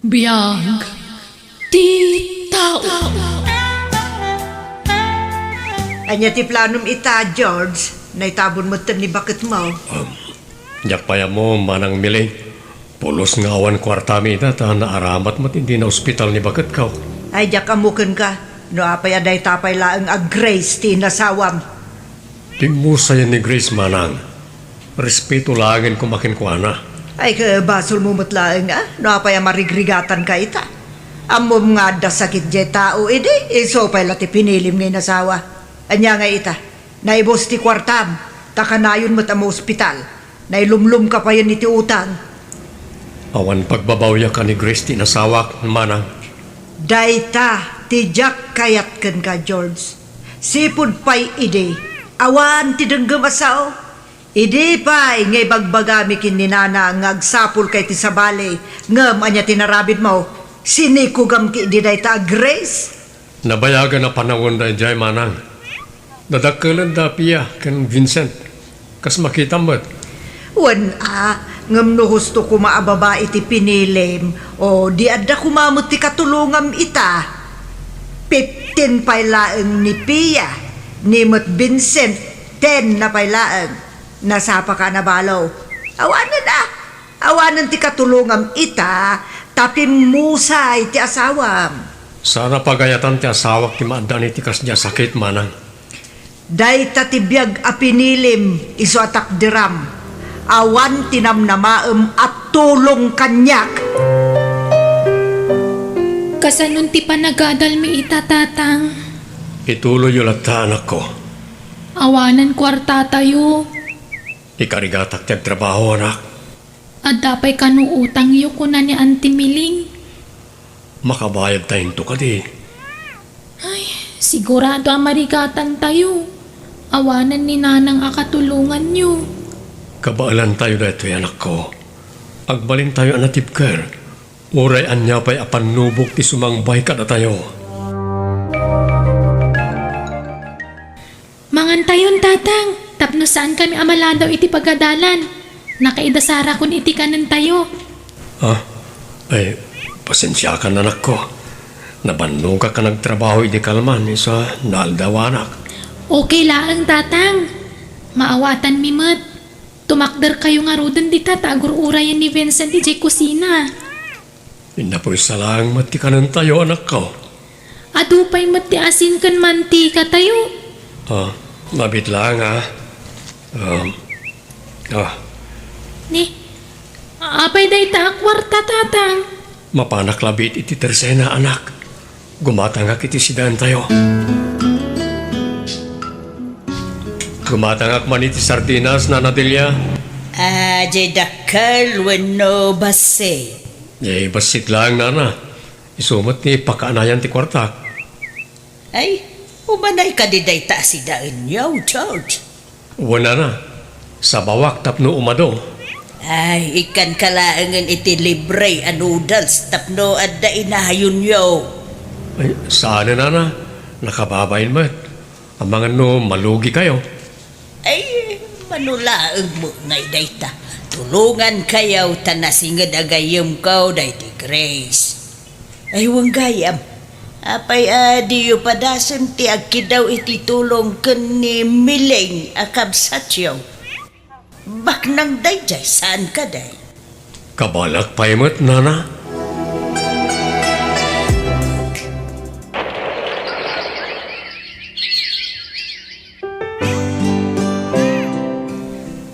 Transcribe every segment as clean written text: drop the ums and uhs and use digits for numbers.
Biyag ti tao. Anya ti planom ita, George, na itabon mo ni bakit mo. Yakpaya mo manang miling. Pulos nga awan kwartami ita ta naaramat mo hindi na ospital ni bakat ka. Ay, diyak amukin ka. No apay aday tapay laang Grace ti nasawam. Tingmusa yan ni Grace manang. Respeto langin kumakin ko ana. Ay, basol mo matlaang no apay marigrigatan ka ita. Amom nga da sakit jay tao, iso pay lati pinilim ngay nasawa. Anya nga ita, naibos ti kwartam, takanayon mo't ang ospital, nailumlum ka pa yan iti utang. Awan pagbabawya ka ni Grace ti nasawak manang. Dayta, ti Jack kayat kan ka, George. Sipod pa'y ide, awan ti denggam asaw. Ide pa'y ngay bagbagami kin ni nana ngagsapul kay ti sabali, ngam anya tinarabid mo, sinikugam ki di dayta Grace. Nabayagan na panahon da jay manang. Nadakalan da piya kan Vincent. Kas makita mo't. Wan ngam no husto ko maababa iti pinilim, o di adda kumamot ti katulungam ita. 15 paylaeng ni Pia, ni Mot Vincent, 10 na paylaeng. Nasapa ka na balaw. Awanan ti katulungam ita, tapim musay ti asawam. Sana pagayatan ti asawak ti maadan iti kas niya sakit manang. Day tatibiyag a pinilim, iso atak diram. Awan tinamnamaem at tulong kanyak. Kasanun ti panagadal mi itatatang. Ituloy yung lata anak ko. Awanan kwarta tayo. Ikarigatak ti trabaho anak. At dapay kanuutang yu ko na ni Auntie Miling. Makabayad tayong to ka di. Ay, sigurado ang marigatan tayo. Awanan ni nanang akatulungan nyo. Kabaalan tayo dito anak ko. Agbalin tayo anatipker. Uray anya pa'y apanubok ti sumangbay ka na tayo. Mangan tayon tatang. Tapno saan kami amaladaw iti pagadalan. Nakaidasara kun iti kanan tayo. Ay, pasensya ka na anak ko. Nabanong ka nagtrabaho iti kalman isa naaldaw anak. Okay laang tatang. Maawatan mi mat. Tumakder kayo nga rodan di tatagor urayan ni Vincent di jay kusina. Inapoy sa lang mati ka ng tayo anak ko. Adupay mati asin kan mantika tayo. Mabit lang Ni, apay day ta kwarta tatang. Mapanak labit iti tersena anak. Gumatangak iti sidan tayo. Gumatangak man iti sardinas na natilya. Jay dakal wano base. Basit lang nana. Isumot ni pakaanayan ti kwartak. Ay, umanay ka di day ta si daan yaw, George. Wala na. Sa bawak tapno umado. Ay, ikan kalaangan iti libre a noodles tapno adda inahayon yaw. Ay, saan na nana? Nakababayin mo. Ang mga no malugi kayo. Ay, manulaang mo ngay day ta. Tulungan kayaw tanasingad agayam kaw day ti Grace. Ay, wang gayam. Apay diyo padasan ti agkidaw iti tulong ken ni Miling akabsat yaw. Baknang day jay saan ka day? Kabalak paymat nana.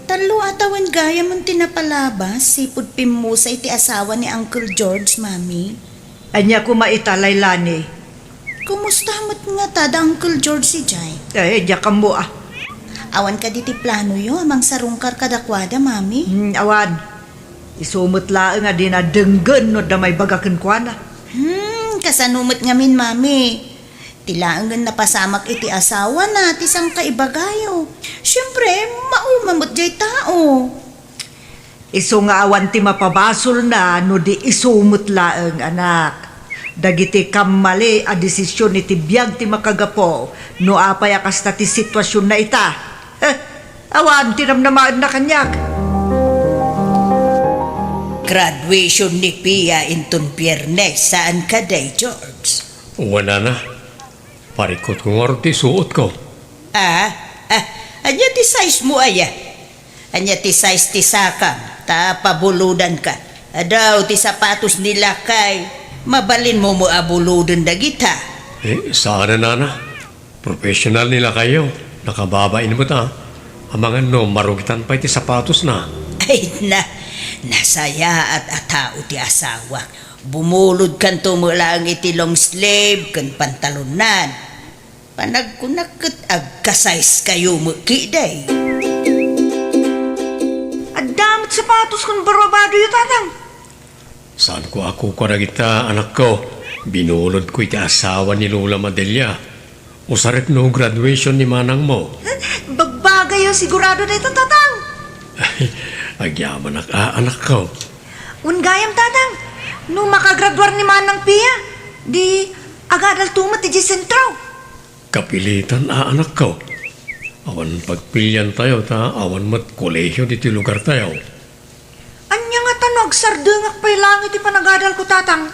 Talo atawan gaya mong tinapalabas, sipod pimusa iti asawa ni Uncle George, Mami. Anya ko maitalaylani. Kumusta mo't nga tada Uncle George si Jay? Ay, diyak mo Awan ka diti plano yo, amang sarungkar kadakwada, Mami. Awan, isumot laang nga din na denggan no da may bagakan kwa na. Kasanumot ngamin, Mami. Tilaangan napasamak iti asawa na, tisang kaibagayo. Siyempre, maumamot jay tao. Iso nga awan ti mapabasol na no di isumot laang anak. Dagiti kamali a desisyon iti biyag ti makagapo no apay akas na ti sitwasyon na ita. Awan tinamnamaan na kanyak. graduation ni Pia inton Piernes. Saan ka day, George? Wala na. Parikot ko nga rin ti suot ko. Anya ti size mo aya? Anya ti size ti sakam, ta pabuludan ka. Adaw ti sapatos nila kay, mabalin mo abuludan dagita. Saan na? Professional nila kayo. Nakababain mo ta. Ang mga marugitan pa iti sapatos na. Ay nasaya at atao ti asawa. Bumulod kan tumula ang iti long sleeve kan pantalonan. Panagkunakit agkasize kayo mukiday. Adamot sapatos kung barbado yung tatang. Saan ko ako kita, anak ko? Binulod ko iti asawa ni Lola Madelia. Usarit no graduation ni manang mo. Bagbagay yung sigurado na ito, tatang. Agyaman anak ko. Ungayam, tatang. Nung makagraduar ni Manang Pia, di agadal tumat ti sentro. Kapilitan anak ko. Awan pagpilyan tayo awan mat kolehiyo dito lugar tayo. Anya nga tanog, sardungak pa'y langit ipanagadal ko, tatang.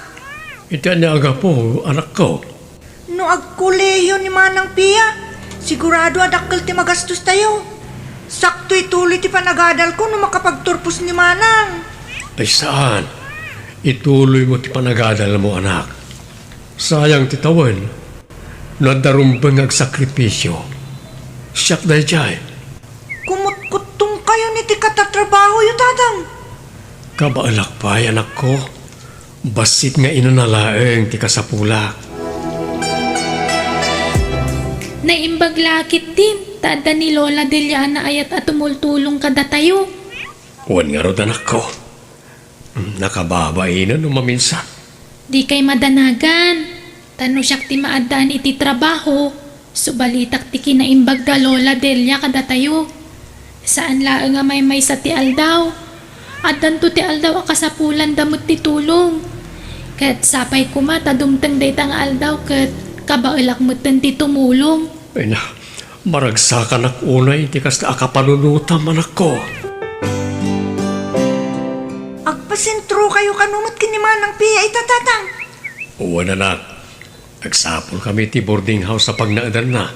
Iti anya aga po, anak ko. No agkuleyo ni Manang Pia, sigurado adakkel ti magastos tayo. Sakto ituloy ti panagadal ko no makapagturpos ni Manang. Ay saan? Ituloy mo ti panagadal mo, anak. Sayang ti tawan. Nadarumbang agsakripisyo. Siyak dahil dyan. Kumut-kutong kayo ni ti katatrabaho yung tatang. Kabaalak pa, anak ko. Basit nga inanalaeng ti kasapulak. Naimbaglakit din, tada ni Lola Deliana ayat at tumultulong kada tayo. Huwag nga rin, anak ko. Nakababain na maminsan. Di kay madanagan. Tano siyak ti maadaan iti trabaho. Subalitak ti kinaimbag da Lola Delia kada tayo. Saan laang nga may sa ti aldaw. At danto ti aldaw akasapulan damot ti tulong. Kat sapay kumata dumteng day tang aldaw kat kabailak mo ti tumulong. Ay na, maragsakan ak unay, di kas na akapanunutam, anak ko. Agpasentro kayo kanumot kini Manang Pia itatatang. Uwan, anak. Nagsapol kami ti boarding house sa pagnaadan na.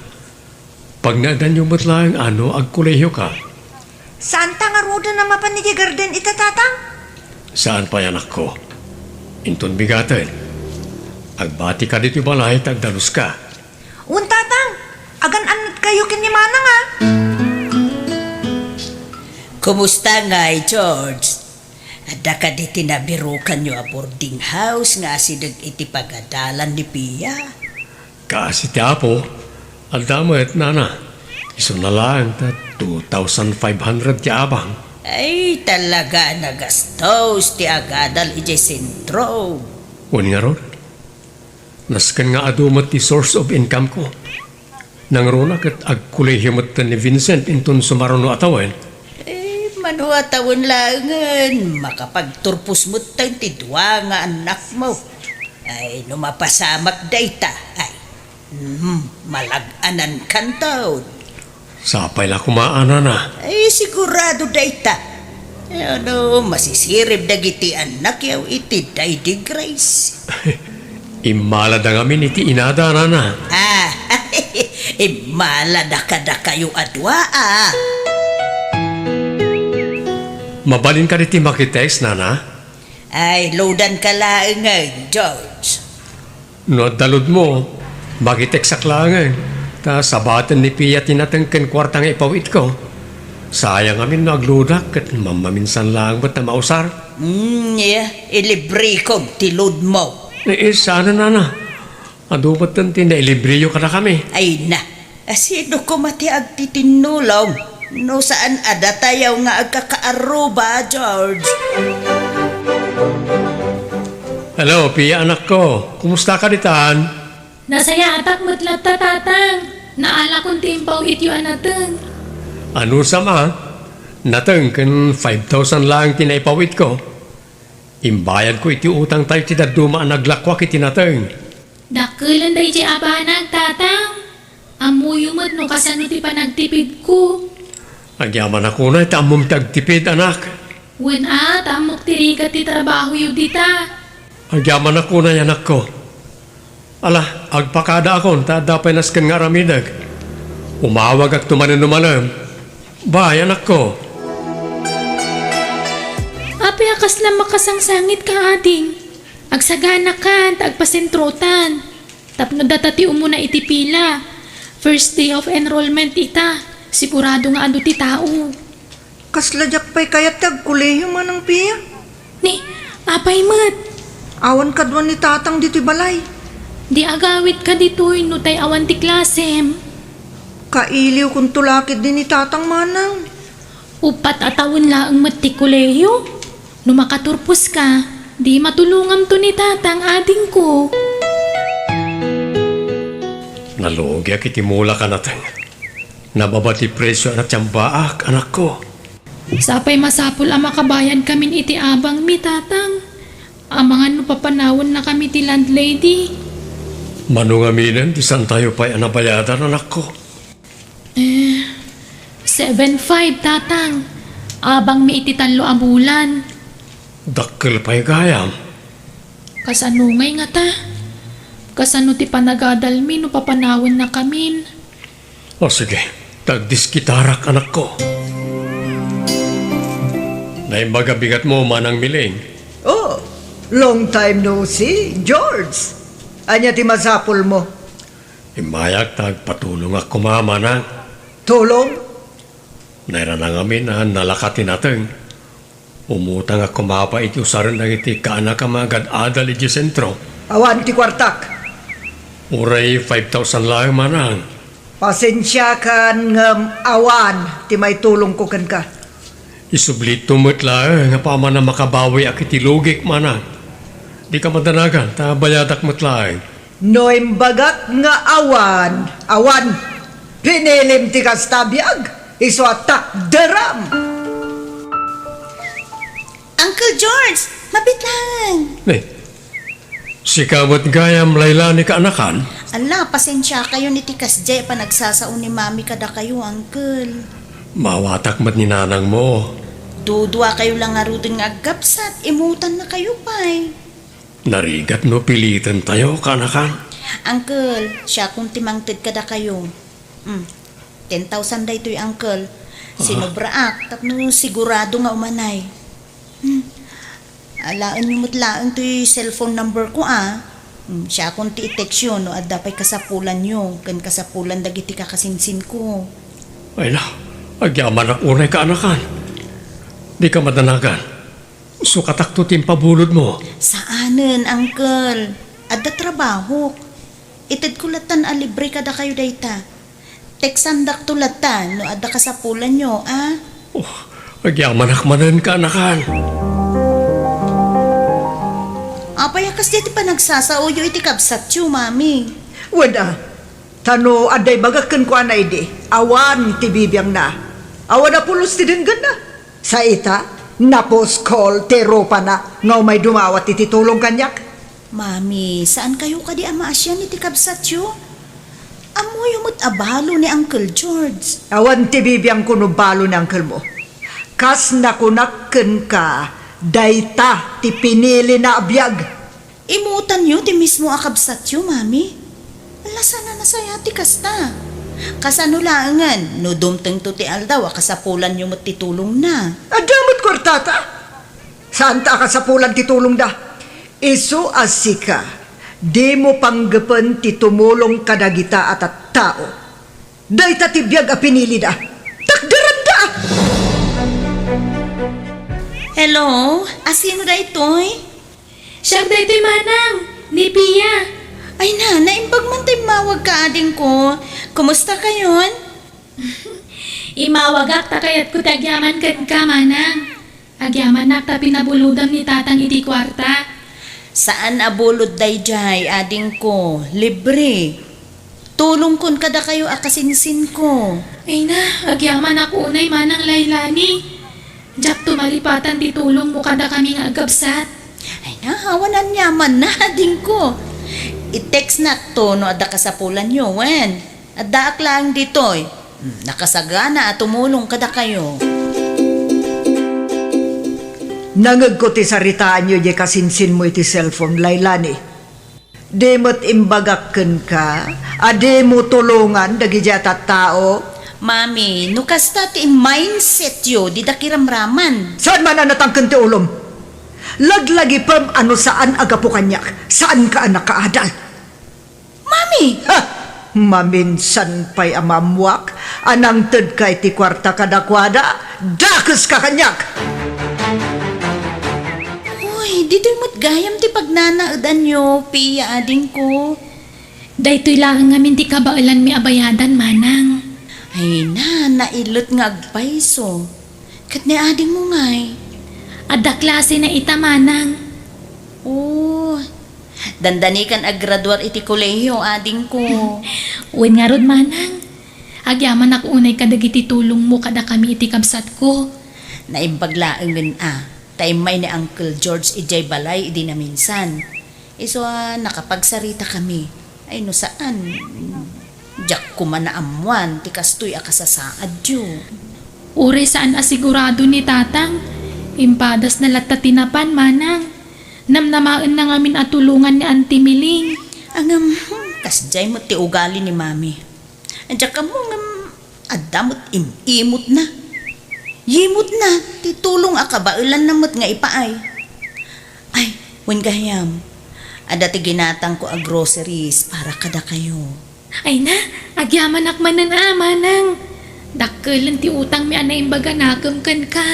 Pagnaadan yung matlaang agkulehiyo ka. Saan tangarudo na mapanigi garden itatatang? Saan pa, anak ko? Inton bigatan. Agbati ka dito balay, tagdalus ka. Tatang, agan-anot kayo kini Manang ha? Kumusta nga George? Ada ka di tinabirukan nyo a boarding house nga sidag iti pagadalan ni Pia. Kasi ti apo, aldamat nana. Iso na lang, 2,500 ti abang. Ay talaga nagastos ti agadal iti sentro. Uwan nga ron. Naskan nga adumat ti source of income ko. Nang rona kat agkulehiyo mat ni Vincent inton sumarono atawan. Manuatawon langan, makapagturpos mo tayo ti dua nga anak mo. Ay, numapasamak dayta. Ay, malaganan kan taon. Sapay la kumaana na. Ay, sigurado dayta. Masisirib dagiti anak yaw iti Daddy Grace. Imalada ngamin iti inada na. Imalada kada kayo adwa Mabalin ka diti makitex, nana? Ay, loadan ka lang George. No, dalod mo, makitex sa klangan. Ta sabatan ni Pia tinatangkan kwartang ipawit ko. Sayang amin nagludak at mamaminsan lang ba't na mausar? Ilibre ko ti load mo. Sana, nana. Adubat tanti na ilibriyo ka na kami. Ay na, sino ko mati agtitinulong? No saan ada tayaw nga agkakaaruba, George? Hello, Pia, anak ko. Kumusta ka ditan? Nasaya atak mutlat tatang. Naala kong timpaw ityo anatang. Ano sama? Natang kan 5,000 lang tinaipawit ko. Imbayad ko iti utang tayo ti daduma naglakwak iti natang. Dakulan day di abanag tatang. Amuyo mo't no kasano ti panagtipid ko. Agyaman ako na, tamong tagtipid, anak. Wen tamok tiriga ti trabaho yu dita. Agyaman ako na yan ako. Ala, agpakada akon, dapay nasken nga ramidag. Umawag ak tumanin-umalam. Bayan ako. Api akas lang makasangsangit ka ading. Agsagana ka, agpasentrutan. Tapno datati umuna iti pila. First day of enrollment ita. Sigurado nga ando ti tao. Kasladyak pa'y kayat tagkuleyo manang piya. Ni, apay mat. Awan kadwan ni tatang dito'y balay. Di agawit ka dito'y no tay awan ti klasem. Kailiw kung tulakid din ni tatang manang. Upat atawon laang mat ti kolehiyo. No makaturpos ka, di matulungam to ni tatang ading ko. Nalugi ak itimula ka natin. Nababati presyo anak tiyambaak, anak ko. Sapay masapul ang makabayan kamin iti abang mi tatang. Amangan no papanawon na kami ti landlady. Manungaminen, di saan tayo pa'y anabayadan, anak ko. 7.5 tatang. Abang mi iti tanlo a bulan. Dakkel pa'y gayam. Kasanungay nga ta. Kasano ti panagadalmi no papanawon na kamin. O sige, tagdiskitarak, anak ko. Naimbaga bigat mo, manang miling. Oh, long time no see, George. Anya ti masapul mo? Imayak tagpatulong ako mamanang. Tulong? Nairanang amin na nalakatin natin. Umutang ako mapait usaran ng iti kaanak amagad adal iti sentro. Awan ti kwartak. Uray 5,000 lang manang. Pasensya kan ngam awan ti may tulong ko kan ka. Isublit tumut lang nga pa man na makabawi ak iti lugik manang. Di ka madanagan, tabayadak matlaeng. No imbagak nga awan. Awan. Pinilim ti kastabiyag. Iso atak deram. Uncle George, mabit lang. Si kamot gayam layla ni kaanakan. Ala, pasensya kayo ni Tikas Jay pa nagsasaon ni Mami kada kayo, Uncle. Mawatak mat ni nanang mo. Dudwa kayo lang nga rudeng agkapsat, imutan na kayo pa'y. Narigat no pilitan tayo kaanakan. Uncle, siya kung timangtid kada kayo. 10,000 day to'y Uncle. Sinobraak, tapno sigurado nga umanay. Alaan mo mutlaan to'y cellphone number ko siya kung ti i-text yun, no, at dapay kasapulan nyo, kan kasapulan dagiti kakasinsin ko. Ay na, agyaman ak unay kaanakan. Di ka madanagan. Sukatak to timpabulod mo. Saanen, Uncle? Adda trabaho. Itid ko latan libre kada kayo dayta. Teksandak to latan, no, adda kasapulan nyo, Oh, agyaman ak manan kaanakan. Apayakas dito pa nagsasauyo iti kabsat yu, Mami. Wada. Tano aday bagakan ko anay di. Awan ti bibiyang na. Awan na pulos ti denggan na. Sa ita, napos call ti ropa na. Ngaw may dumawat iti tulong kanyak. Mami, saan kayo kadi amaasyan iti kabsat yu? Amoy umot abalo ni Uncle George. Awan ti bibiyang kuno balo ni uncle mo. Kas nakunakken ka, dayta ti pinili na abiyag. Imutan yu ti mismo akabsat yu, Mami. Ala, sana nasaya ti kasta. Kasano laangan, no dumteng to ti aldaw, kasapulan yu mo't titulong na. Adamot kortata. Saan ta kasapulan ti tulong da? Isu asika. Di mo panggapan ti tumulong kadagita at tao. Dayta ti biyag a pinili da. Takdaran da! Hello? Asino da ito'y? Siyak day to'y manang, ni Pia. Ay na, naimbag man tayo mawag ka ading ko. Kumusta kayon? Imawagak ta kayat ko tagyaman kan ka manang. Agyaman nak ta pinabuludam ni tatang iti kwarta. Saan abulod day jay, ading ko? Libre. Tulong kun kada kayo akasinsin ko. Ay na, agyaman ako unay manang laylani. Diyak tumalipatan ti tulong mo kada kami nga agabsat. Ay na, hawanan yaman na ading ko. I-text na to no adda kasapulan nyo, wen. Adda aklang ditoy. Nakasagana at tumulong kada kayo. Nangag ko ti saritaan nyo di kasinsin mo iti cellphone, Lailani. Di mo't imbagakken ka, adi mo tulungan dagi jata tao. Mami, no kasta ti mindset yo, di da kiramraman. Saan man natangken ti ulom? Laglagi pam ano saan agapo kanyak, saan ka anak kaadal? Mami! Ha! Maminsan pa'y amamwak, anang ted ka iti kwarta kadakwada, dakes ka kanyak! Uy, dito'y mo't gayam ti pagnanaudan yo, Pia ading ko. Daytoy lang ngamin ti kabailan mi abayadan, manang. Ay na, nailot nga agpaiso. Kat ni ading mo ngay. Adda klase na ita, manang. Oh, dandani kan aggraduar iti kolehiyo ading ko. Uwin nga rod, manang. Agyaman ako unay kadagiti tulong mo kada kami iti kabsat ko. Naimbaglaangan tayo may ni Uncle George ijay balay idi na minsan. Iso nakapagsarita kami. Ay no saan? Diyak ko man na amuan, ti kastoy akasasaad yo. Ure saan asigurado ni tatang. Impadas na latta tinapan, manang. Namnamaan na ngamin at tulungan ni Auntie Miling. Ang kasjay mo ti ugali ni mami. Diyak ka mo adamot imot na. Yimot na, titulong akabailan namot nga ipaay. Ay, wen gayam. Ada ti ginatang ko a groceries para kada kayo. Ay na, agyaman akmanan manang. Dakkelan ti utang mi anay imbaga nakam ka.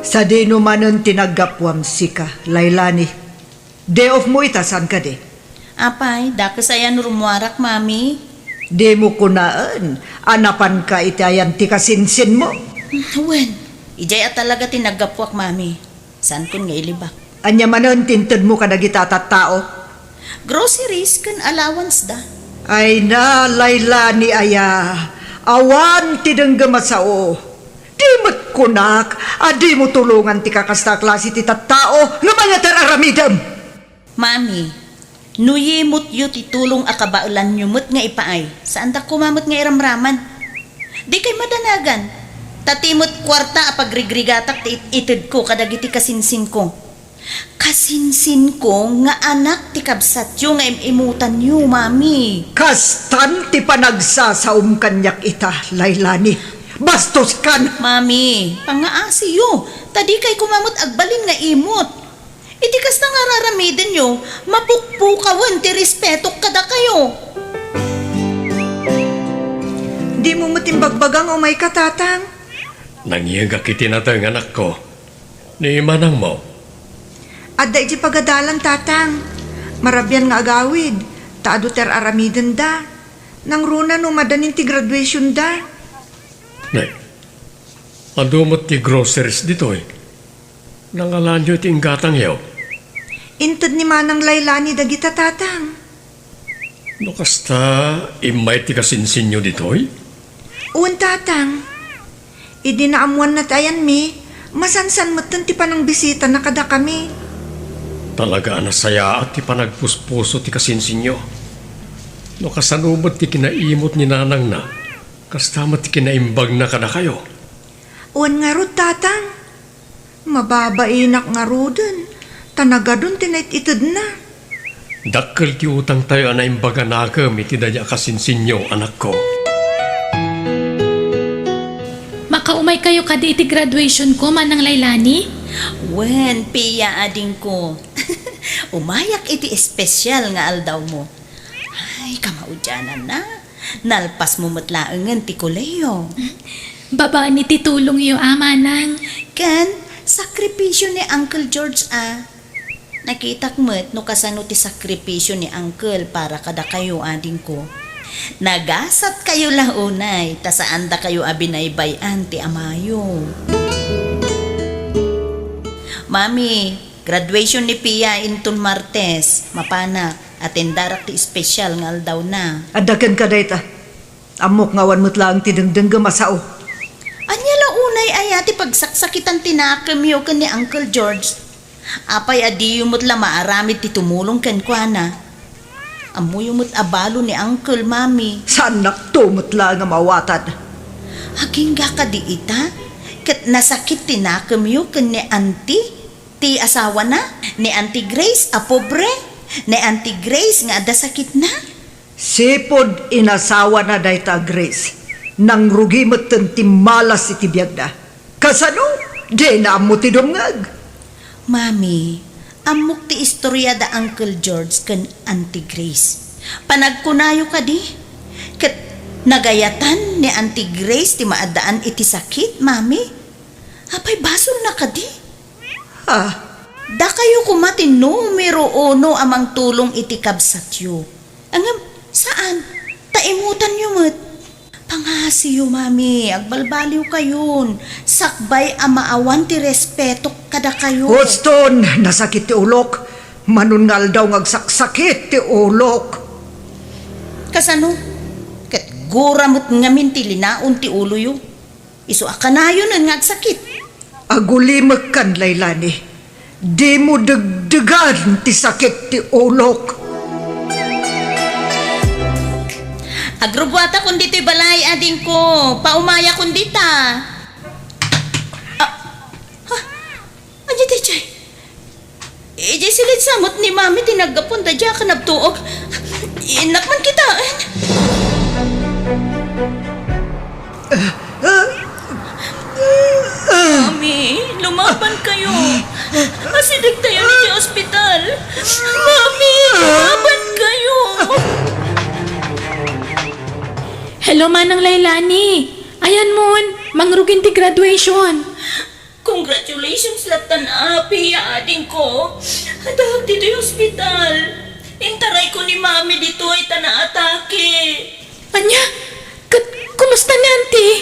Sa di numanon tinagapwam sika, Lailani. Day off mo itasan ka di. Apay, dakas ayan rumuarak, mami. Di mo kunaan, anapan ka itayan ti kasinsin mo. Wen, ijay at talaga tinagapwak, mami. San kun nga ilibak? Anya manon tinted mo kadagita tao. Groceries kan allowance da. Ay na, Lailani aya, awan ti dengga masao. Di mo't kunak, adi mo tulungan ti kakasta klase ti tattao, lumanya tararamidam. Mami, nuyimot yu titulong akabailan nyumot nga ipaay. Saan ta kumamot nga iramraman? Di kay madanagan. Tatimot kwarta apagrigrigatak ti itid ko kadagiti kasinsin ko. Kasinsin ko nga anak ti kabsat yu nga imutan yu, mami. Kastan ti panagsasaum kanyak ita, Lailani. Bastos kan! Mami, pangaasi yu. Tadi kay kumamot agbalin nga imot. Iti kas na nga raramidin nyo, mapukpukawan ti respeto kada kayo. Di mo matimbagbagang umay katatang. Nangyagak itinatang anak ko. Ni manang mo. Adda iti pagadalan tatang. Marabyan nga agawid. Taado ter aramiden da. Nang runa no madanin ti graduation da. Nay, adumot ti groceries dito eh. Nangalan nyo iti inggatang yaw. Inted ni Manang Lailani dagita tatang. No kasta, imay ti kasinsin nyo dito eh. Uwan tatang. Idinaamuan na tayan mi. Masansan matan ti panang bisita na kada kami. Talaga nasaya at ti panagpuspuso ti kasinsin nyo. No kasanubot ti kinaimot ni nanang na. Kastamat ti kinaimbag na kada kayo. Uwan nga rod tatang. Mababainak nga rodon. Tanagadon tinait itud na. Dakkel ti utang tayo na imbaga nakam iti daya kasinsin nyo, anak ko. Makaumay kayo kadi iti graduation ko, manang Lailani? Wen, Pia ading ko. Umayak iti espesyal nga aldaw mo. Ay, kamaudyanan na. Nalpas mo matlaangan ti koleyo. Babaan ni titulong yu, manang. Kan, sakripisyo ni Uncle George Nakita mo't no kasano ti sakripisyo ni Uncle para kada kayo ading ko. Nagasat kayo launay, ta saan da kayo abinaybayan ti amayo. Mami, graduation ni Pia inton Martes, mapana, atendarak ti espesyal nga aldaw na. Adagan ka dayta. Amok ngawan mo't lang ti dengdengga masao. Anya launay ay ti pagsaksakitan tinakam yo kan ni Uncle George. Apay adiyo mo't la maaramid ti tumulong ken kuana. Amuyo mo't abalo ni Uncle, Mami. Saan naktumot lang nga mawatad. Haging ga ka di ita? ket nasakit tinakam yu ken ni auntie ti asawa na ni Auntie Grace a pobre ni Auntie Grace nga ada sakit na. Sipod inasawa na dayta Grace. Nang rugi mo malas iti biyag na. Kasano? Di na mo ti dumngag. Mami, amok ti istorya da Uncle George ken Auntie Grace. Panagkunayo ka di. Ket nagayatan ni Auntie Grace ti maadaan iti sakit, mami. Apay basol na ka di. Ah, Da kayo kumati numero 1 amang tulong iti kabsatyo. Angam, saan? Taimutan nyo mo't. Pangasiyo, mami. Agbalbaliw kayon. Sakbay amaawan ti respeto kada kayo. Boston, nasakit ti ulok. Manungal daw ngagsaksakit ti ulok. Kasano? Kat guramot ngamin ti linaon ti ulo yu. Iso akanayon ang ngagsakit. Agulimag kan laylani. Di mo dagdagan ti sakit ti ulok. Agrubwata kundi to'y balay ading ko. Paumaya kundi ta. Anya di chay. Ijay silid samot ni mami tinagapunta dya ka nabtuog. Inak man kitaan. Mami, lumaban kayo. Asidig tayo ni sa ospital. Mami, lumaban kayo. Hello, Manang Lailani. Ayan mon, mangrugin ti graduation. Congratulations latan api ading ko. Dahil dito yung ospital. Intaray ko ni mami dito ay tanaatake. Anya, kumusta ni auntie?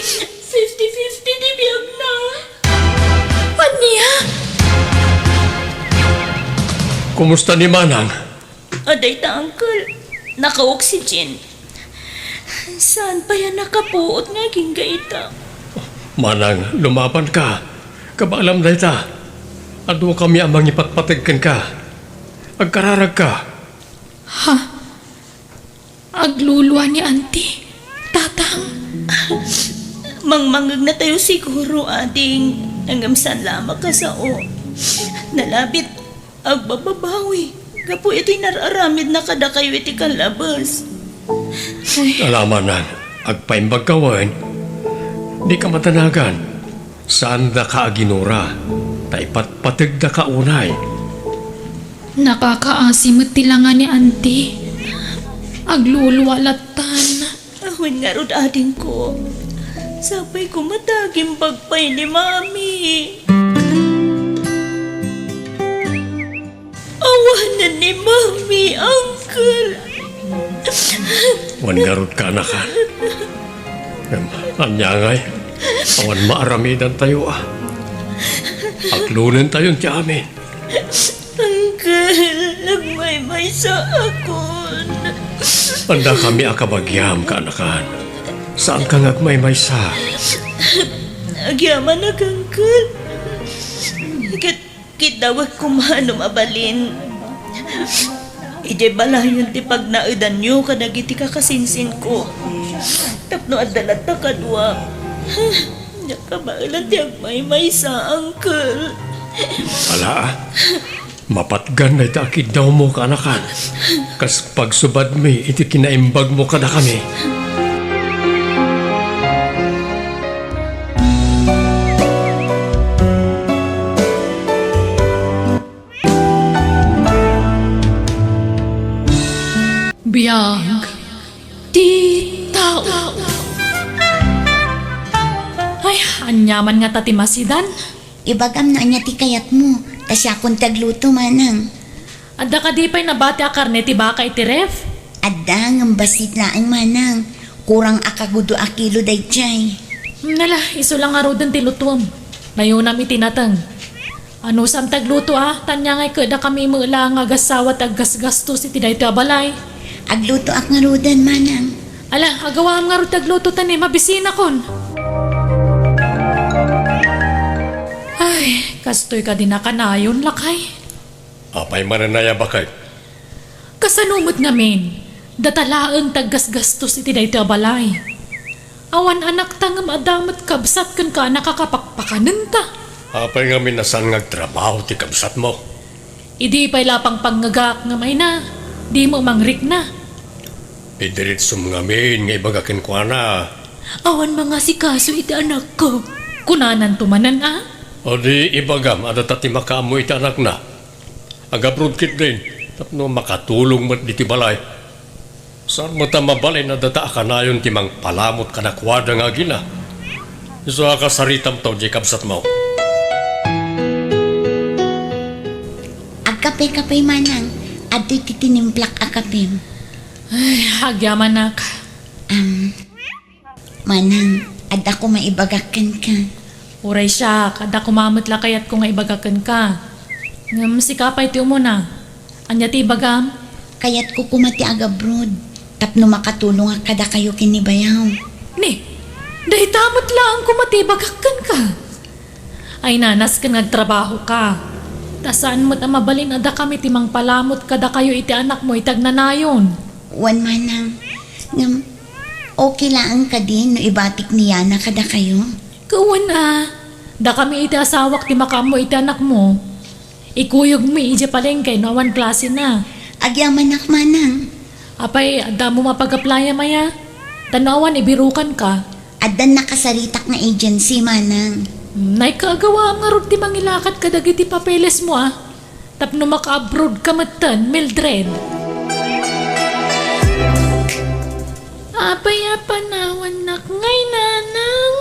50-50 di biyag na. Anya? Kumusta ni Manang? Aday ta, uncle. Naka-oxygen. Saan pa yan nakapuot nga gingaita? Manang, lumaban ka. Kabaalam na ita. Ado kami amang ipatpatigkan ka. Agkararag ka. Ha? Agluluwa ni auntie. Tatang. Mangmangag na tayo siguro, ading. Nangamsan lamang ka sa o. Nalabit, agbababawi. Gapo ito'y nararamid na kada kayo iti kalabas. Alaman na, agpaimbag kawan. Di ka matanagan. Saan da ka aginura? Taipatpatig da ka unay. Nakakaasimot tilangan ni auntie. Agluluwa latan. Awan nga rod ading ko. Sabay ko mataging bagpay ni mami. Awanan ni mami, uncle. Wan garot ka na ka. Anyangay, awan maaramidan tayo ah. Aglunin tayo ti amin. Uncle, nagmaymay sa akon. Anda kami akabagyam ka anakan. Saan ka ngagmaymay sa? Agyaman na uncle. Kitawag kumanom abalin. Ije balayon ti pag naudan nyo kadagiti kakasinsin ko. Tapno adalat na kadwa. Nakabailan ti agmaymay sa uncle. Ala ah. Mapatgan na itakid daw mo ka anakan. Kas pagsubad mi, iti kinaimbag mo ka na kami. Biyag. Di tao. Ay, anyaman nga tatimasidan. Ibagam na niya ti kayat mo. Tasya kung tagluto manang. Adda ka di pa'y nabati a karne ti baka iti ref. Adda ng basit laang manang. Kurang akagudo a kilo day chay. Nala, iso lang nga rodan ti lutuam. Nayunam itinatang. Ano sam tagluto tanya ngay kada kami mula nga gasawa taggasgastos iti dayto abalay. Agluto ak nga rudan manang. Ala, agawa nga ro tagluto tani mabisina kon. Ay, kastoy ka din nakanayon lakay. Apay mananaya bakay. Kasanumot ngamin, datalaang taggasgastos iti dayto abalay. Awan anak ta nga maadamat kabsat kan ka nakakapakpakanan ta. Apay nga minasan nga trabaho ti kabsat mo. Idi pa'y lapang panggagak nga may na. Di mo mangrik na. Idiritso mga min nga ibagakin ko na. Awan mga sikaso iti anak ko. Kunanan tumanan O di ibagam, adatati makaamu iti anak na. Agabrod kit din, tapno makatulong mo di ti balay. Saan mo ta mabalay na data ka na yun timang palamot ka na kwada nga gina. So akasaritam to, Jacob Satmaw. Agkape-kape manang, ado'y titinimplak akapim. Ay, agyaman nak. Manang, ada ko maibagakan ka. Uray siya, kada kumamot la kayat ko nga ibagakan ka. Ngam si kapay ti umuna. Anya ti ibagam? Kaya't ko kumati agabroad. Tapno makatulong kada kayo kinibayaw. Ni, dahi tamot lang kumatibagakan ka. Ay nanas ka nagtrabaho ka. Tasaan mo't ang mabalin ada kami timang palamot kada kayo iti anak mo itag nanayon. Wan manang, ngam, okay lang ka din no ibatik niya na kada kayo. Kawan da kami iti asawak ti makamo iti anak mo. Ikuyog mi iti palengke no awan klase na. Agyaman nak manang. Apay, ada mo mapag-applya maya. Tanawan, ibirukan ka. Adan nakasaritak na agency manang. Nay kaagawa nga ron ti mangilakat ka dagiti papeles mo Tapno maka-abroad ka matan, Mildred. Apay panawan nak ngay nanang.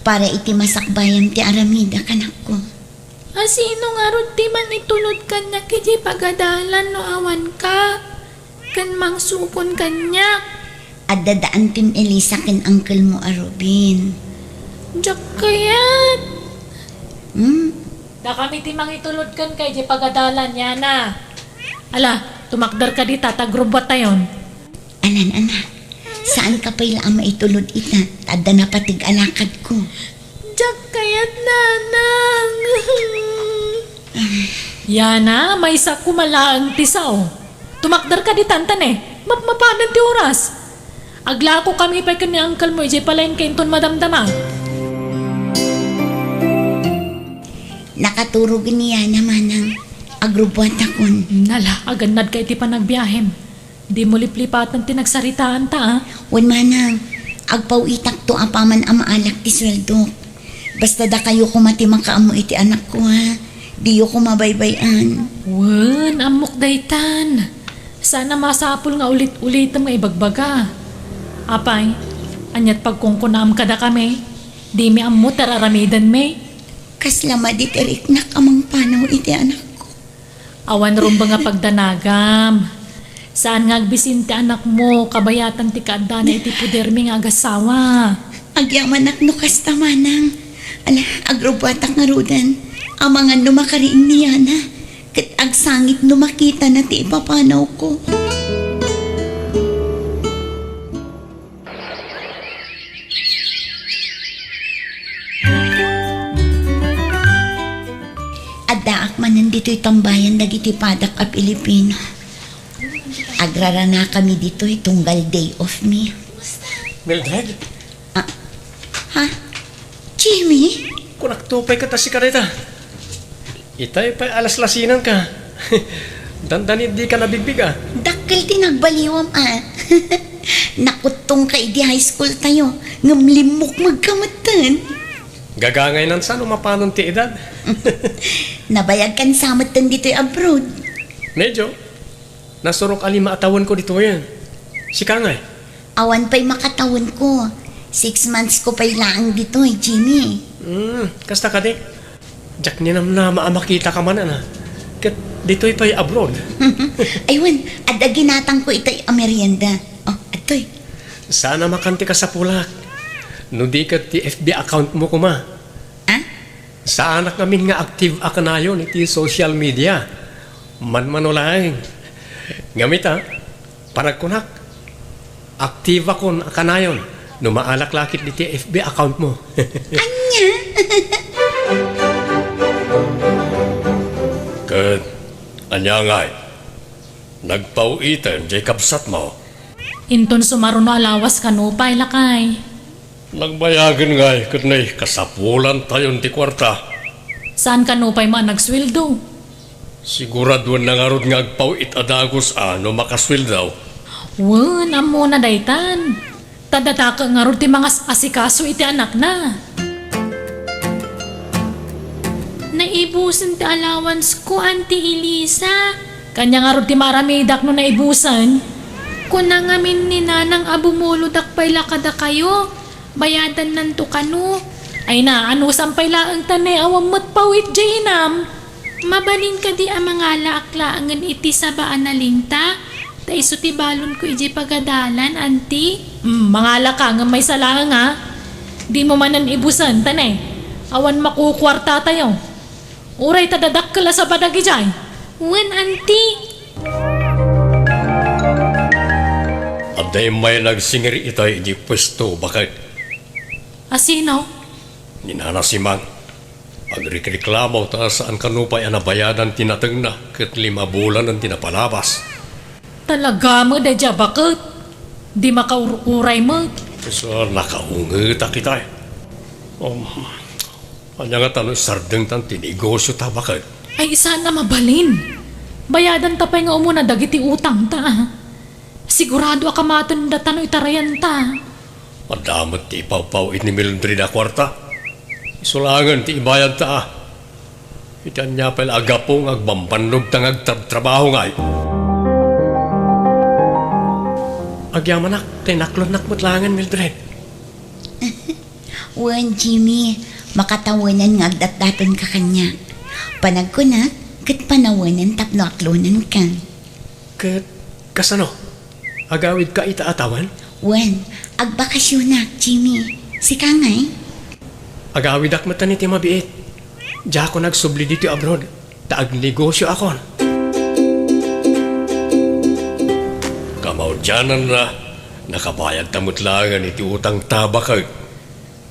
Para iti masakbayan ti aramida kanak ko. Sino nga ron ti man itulod ka na kiti pagadalan no awan ka. Kan mangsupon kanya. Adadaan tin Elisa ken uncle mo Robin. Diyak kayat. Hmm? Da kami ti mangitulod kan kay di pagadalan niya na. Ala, tumakdar ka di tatagrubot tayon. Anan anak, saan ka pa'y laang maitulod ita? Tada na patig alakad ko. Diyak kayat nanang. Yana, may isa kumalaang tisaw. Tumakdar ka di tantan Mapanan ti oras. Agla ko kami pa'y kani uncle mo ije pala yung kenton madamdama. Nakaturog niya naman ang agrubuan takon. Nala, agannad ka iti panagbiyahem. Di mo liplipatan ti nagsaritaan ta Wan manang, agpawitak to apaman amaalak ti sweldo. Basta da kayo kumati makaamu iti anak ko Di ko mabaybayan. Wan, amok daytan. Sana masapul nga ulit-ulit ang ibagbaga. Apay, anyat pagkungkunam kada kami, di mi ammo tararamidan me. Kaslama di teriknak amang panaw iti anak ko. Awan rumba nga pagdanagam. Saan nga agbisin ti anak mo, kabayatan ti kaada na iti pudermi nga agasawa. Agyaman no kasta manang. Ala, agrubatak nga rudan. Amangan no makariing niya na. Kat agsangit no makita na ti ipapanaw ko. Adaak man nandito'y tambayan dagiti padak a Pilipino. Agrara na kami dito'y tunggal day off me. Mildred, Ha? Jimmy? kunaktupay ka ta si kareta. Itay pa'y alas-lasinan ka. Dandanit di ka nabigbig Dakkel tinagbaliwam Nakutong ka di high school tayo. Ngamlimok magkamatan. Gagangay nan saan umapanon ti edad. Nabayag kan samatan dito'y abroad. Medyo, nasurok alima atawan ko dito yan. Si Kangay. Awan pa'y makatawan ko. 6 months ko pa'y laang dito'y Jimmy. Kasta ka di. Jack ni nam na maamakita ka man Kat dito'y pa'y abroad. Aywan, ada ginatang ko ito'y amerienda. Oh, ato'y. Sana makanti ka sa pulak. No di ka ti FB account mo kuma. Ah? Sa anak namin nga active ka na yun iti social media. Man-manulaing. Ngamit panagkunak. Active akon ka na yun. No maalak lakit iti FB account mo. Anya? Kat, anya ngay. Nagpauitan, Jacob Satmaw. Inton sumaruno alawas kanupay lakay. Nagbayagan nga kunay kasapulan tayon ti kwarta. Saan ka no pa'y nagsweldo? Siguraduan na nga rod nga agpawit adagos ano makaswil daw. Wan, amo na daytan. Tadata ka nga ron ti mga asikaso iti anak na. Naibusan ti allowance ko, Auntie Elisa. Kanya nga ron ti maramidak no naibusan. Kuna ngamin ni nanang abumulodak pay lakada kayo. Bayadan nanto kano. Ay na, ano sampay laang tanay awam matpawit jainam. Mabalin ka di ang mga laak-laangan iti sa baan na linta. Ta iso ti balon ko iji pagadalan, Auntie. Mga ka nga may salang ha. Di mo manan ibusan, tanay. Awan makukwarta tayo. Uray tadadak kala sa badagi jay. Wen, Auntie. Aday may nagsingiri itay di pwesto bakit. Asino? Ninana si Mang. Agreklamo ta saan kanupay anabayadan tinateng na ket 5 bulan ang tinapalabas. Talaga mo, dadya bakit? Di makauray mo. So nakaungita kita eh. Anya nga tanong sardeng tan tinegosyo ta bakit? Ay, sana mabalin. Bayadan ta pa'y nga umuna dagiti utang ta. Sigurado akamaton datan o itarayan ta. Madamot ti ipaw-paw ni Mildred na kwarta. Isulangan ti ibayad ta. Itan niya pala agapong agbambanlog tang agtrabaho nga. Agyaman nak, tinaklon nak mutlangan Mildred. Wan, Jimmy, makatawanan nga agdat-datan ka kanya. Panag ko na, kat panawanan tapno aklonan ka. Kasano? Agawid ka itaatawan? Wan, agbakasyon na, Jimmy. Si Kangay? Agawid ak matan iti mabiit. Diya ako nagsubli dito abroad. Taag negosyo akon. Kamaudyanan na nakabayad tamutlangan iti utang tabakag.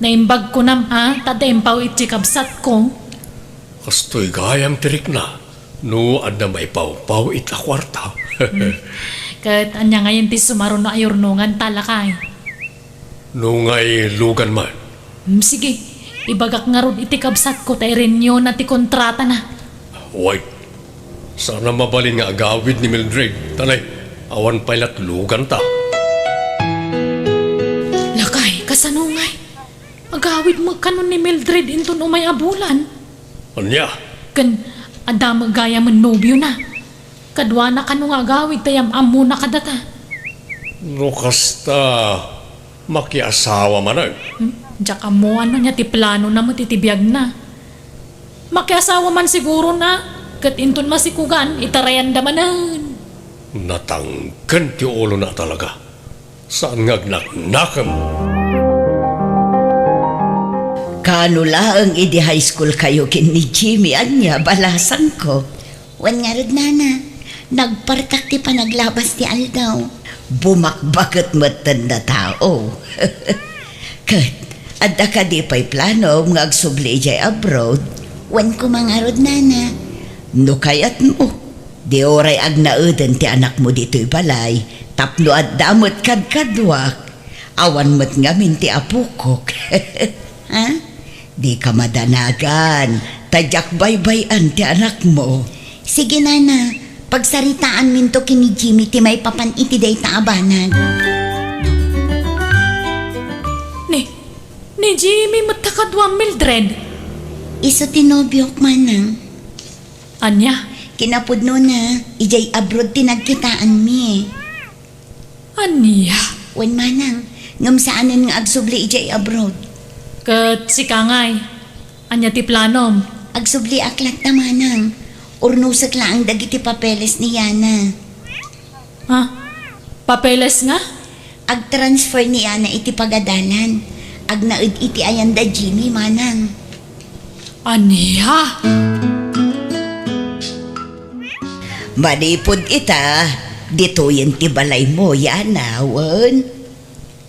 Naimbag ko nam ha, tadampaw iti kabsat ko. Kastoy gayam tirik na. No, ad na may paw-paw ita kwarta. Kat anya ngayon ti sumaron na ayornungan talakay. No ngay lugan man. Sige, ibagak nga ron iti kabsat ko tay renyo na ti kontrata na. Wait. Sana mabalin nga agawid ni Mildred. Tanay, awan pailat lugan ta. Lakay, kasanungay. Agawid mo kanon ni Mildred inton umay abulan. Anya? Kan adama gaya man nobyo na. Kadwa na kanong agawid tayam amo na kadata. No kasta makiasawa man ay. Diyak mo ano niya ti plano na mo titibiyag na. Makiasawa man siguro na. Kat inton masikugan, itarayan damanan. Natangkan ti ulo na talaga. Saan ngagnak-nakam? Kano laang idi high school kayo kin ni Jimmy anya balasan ko. Wan nga rod, Nana. Nagpartak ti panaglabas ti Aldaw. Bumakbakit matanda tao. Kat, adda ka di pa'y plano nga agsubli jay abroad. Wan ko mga rod, Nana. No kayat mo, di oray ag nauden ti anak mo dito'y balay, tapno at damot kadkadwak, awan mo't ngamin ti apukok. Ha? Di ka madanagan, tadyak baybayan ti anak mo. Sige, Nana. Pagsaritaan minto kini Jimmy ti may papan iti day taabanan. Ni Jimmy matakadwa Mildred. Iso tinobyok manang. Anya? Kinapudno na, ijay abroad tinagkitaan mi. Anya? Wan manang, ngam saanan nga agsubli ijay abroad. Kat si Kangay. Anya ti planom. Agsubli aklat na manang. Urnusak lang ang dagiti papeles ni Yana. Ha? Papeles nga? Ag-transfer ni Yana iti pagadalan. Ag naud iti ayanda Jimmy manang. Anya? Manipod ita, dito yan ti balay mo, Yana, wan.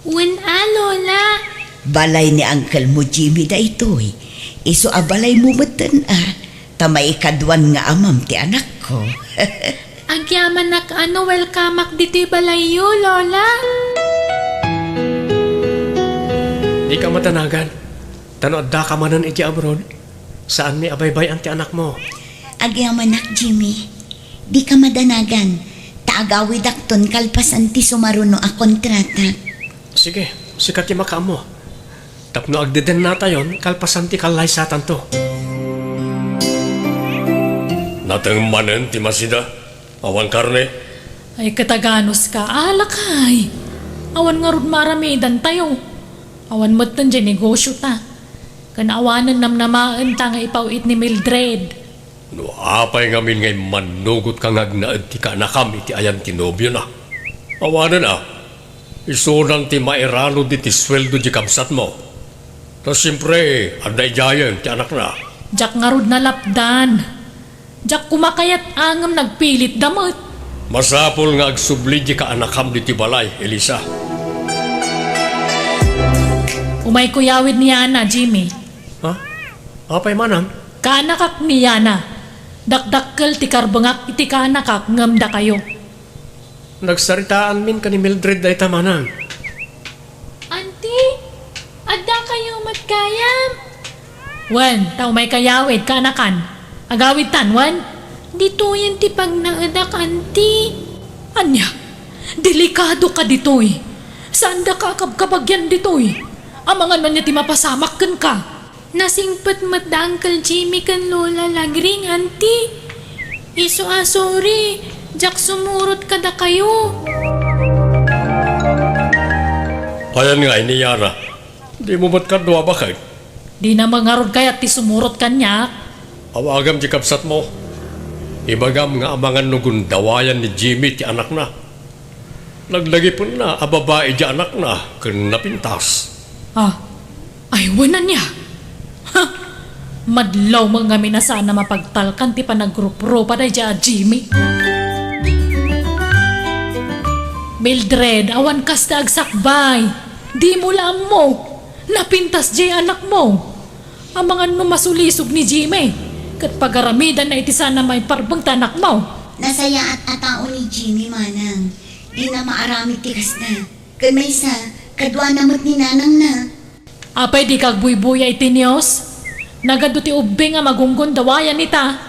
Wen Lola. Balay ni Uncle mo, Jimmy, da ito'y. Iso a balay mo matan tamay kadwan nga amam ti anak ko. Agyaman nak ano welcome dito balayo, Lola. Di ka matanagan. Tanood ka manan iti abroad. Saan may abaybay ang ti anak mo? Agyamanak, Jimmy. Di ka madanagan. Taagawid akton kalpasan ti sumaruno a kontrata. Sige, sikat ti maka mo. Tapno agdeden na tayon, kalpasan ti kalay satan to. Natang manen ti masida, awan karne. Ay kataganos ka, alakay. Awan nga rod maramidan tayo. Awan mo't tan dyan negosyo ta. Kanaawanan namnamaan ta nga ipawit ni Mildred. No apay ngamin ngay manugot kang agnaad ti kanakam iti ayan ti nobyo na. Awanan isunang ti mairano di ti sweldo di kamsat mo. Tapos siyempre, anday jayan ti anak na. Jak nga rod nalapdan. Jak kumakayat angam nagpilit damot. Masapol nga agsubli di ka anakam di ti balay, Elisa. Umay kuyawid ni Yana, Jimmy. Ha? Apay manang? Kanakak ni Yana. Dakdakkel ti karbangak iti kanakak ngamda kayo. Nagsaritaan min ka ni Mildred day tamanang. Auntie, adda kayo magkayam. Wan, tao may kayawid kanakan. Agawid tan, wan. Dito yan ti pag naadak, auntie. Anya, delikado ka ditoy. Saan da ka kabkabagyan ditoy? Amangan man niya ti mapasamak kan ka. Nasingpat mat da Uncle Jimmy kan lola lagring, auntie. Iso sorry. Jak sumurot ka da kayo. Ayan nga, iniyara. Di mo ba't kadwa ba kayo? Di na mangarod kaya ti sumurot kanya. Awagam di kapsat mo. Ibagam nga amangan nugun dawayan ni Jimmy ti anak na. Naglagi po na, ababae di anak na, kan napintas. Ay wanan niya. Ha, madlaw mga minasa na mapagtalkan ti panagrupro pa da dya Jimmy. Mildred, awan kas da agsakbay. Di mo lam mo. Napintas di anak mo. Amangan no masulisog ni Jimmy. Kat pagaramidan na iti sana may parbang tanak mo. Nasaya at atao ni Jimmy, manang. Di na maarami tikas na. Kamaysa, kadwa namot ni nanang na. Apay di kagbuybuya iti Diyos. Nagado ti ubing nga magunggon dawayan ita.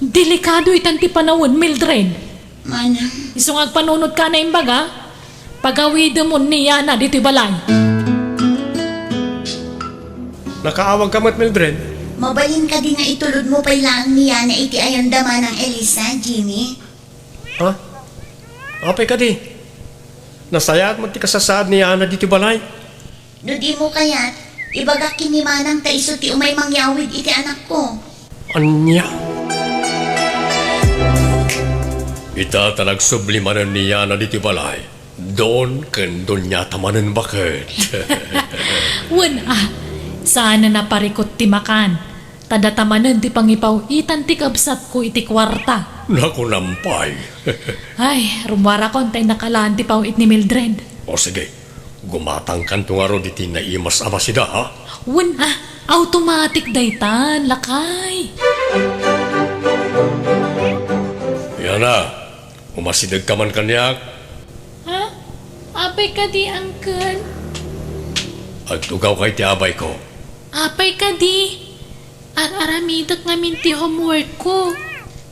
Delikado itan ti panawon, Mildred. Manang, Isong agpanunod ka na imbaga, pagawid mo niya na dito balay. Nakaawag ka mat, Mildred? mabalin ka din nga itulod mo pa lang niya na iti ayon dama ng Elisa, Jimmy. Ha? Apay ka di. Nasayat mo ti kasasaad ni Ana dito balay. No di mo kaya't, ibagak kinimanang taiso ti umay mangyawid iti anak ko. Anya? Ita talag sublimanan ni Ana dito balay. Doon kan doon niya tamanan bakit. Wan sana naparikot ti makan. Tadatamanan ti pangipaw itan ti kabsat ko iti kwarta. Naku nampay. Ay, rumwara ko tay nakalaan ti pawit ni Mildred. O sige, gumatang kan tungaro diti na imas ama sida ha? Wan automatic daytan, lakay. Yan na, umasidag ka man kanyak. Ha? Apay ka di, Uncle? Agtugaw kay ti abay ko. Apay ka di. Aramidak ngamin ti homework ko.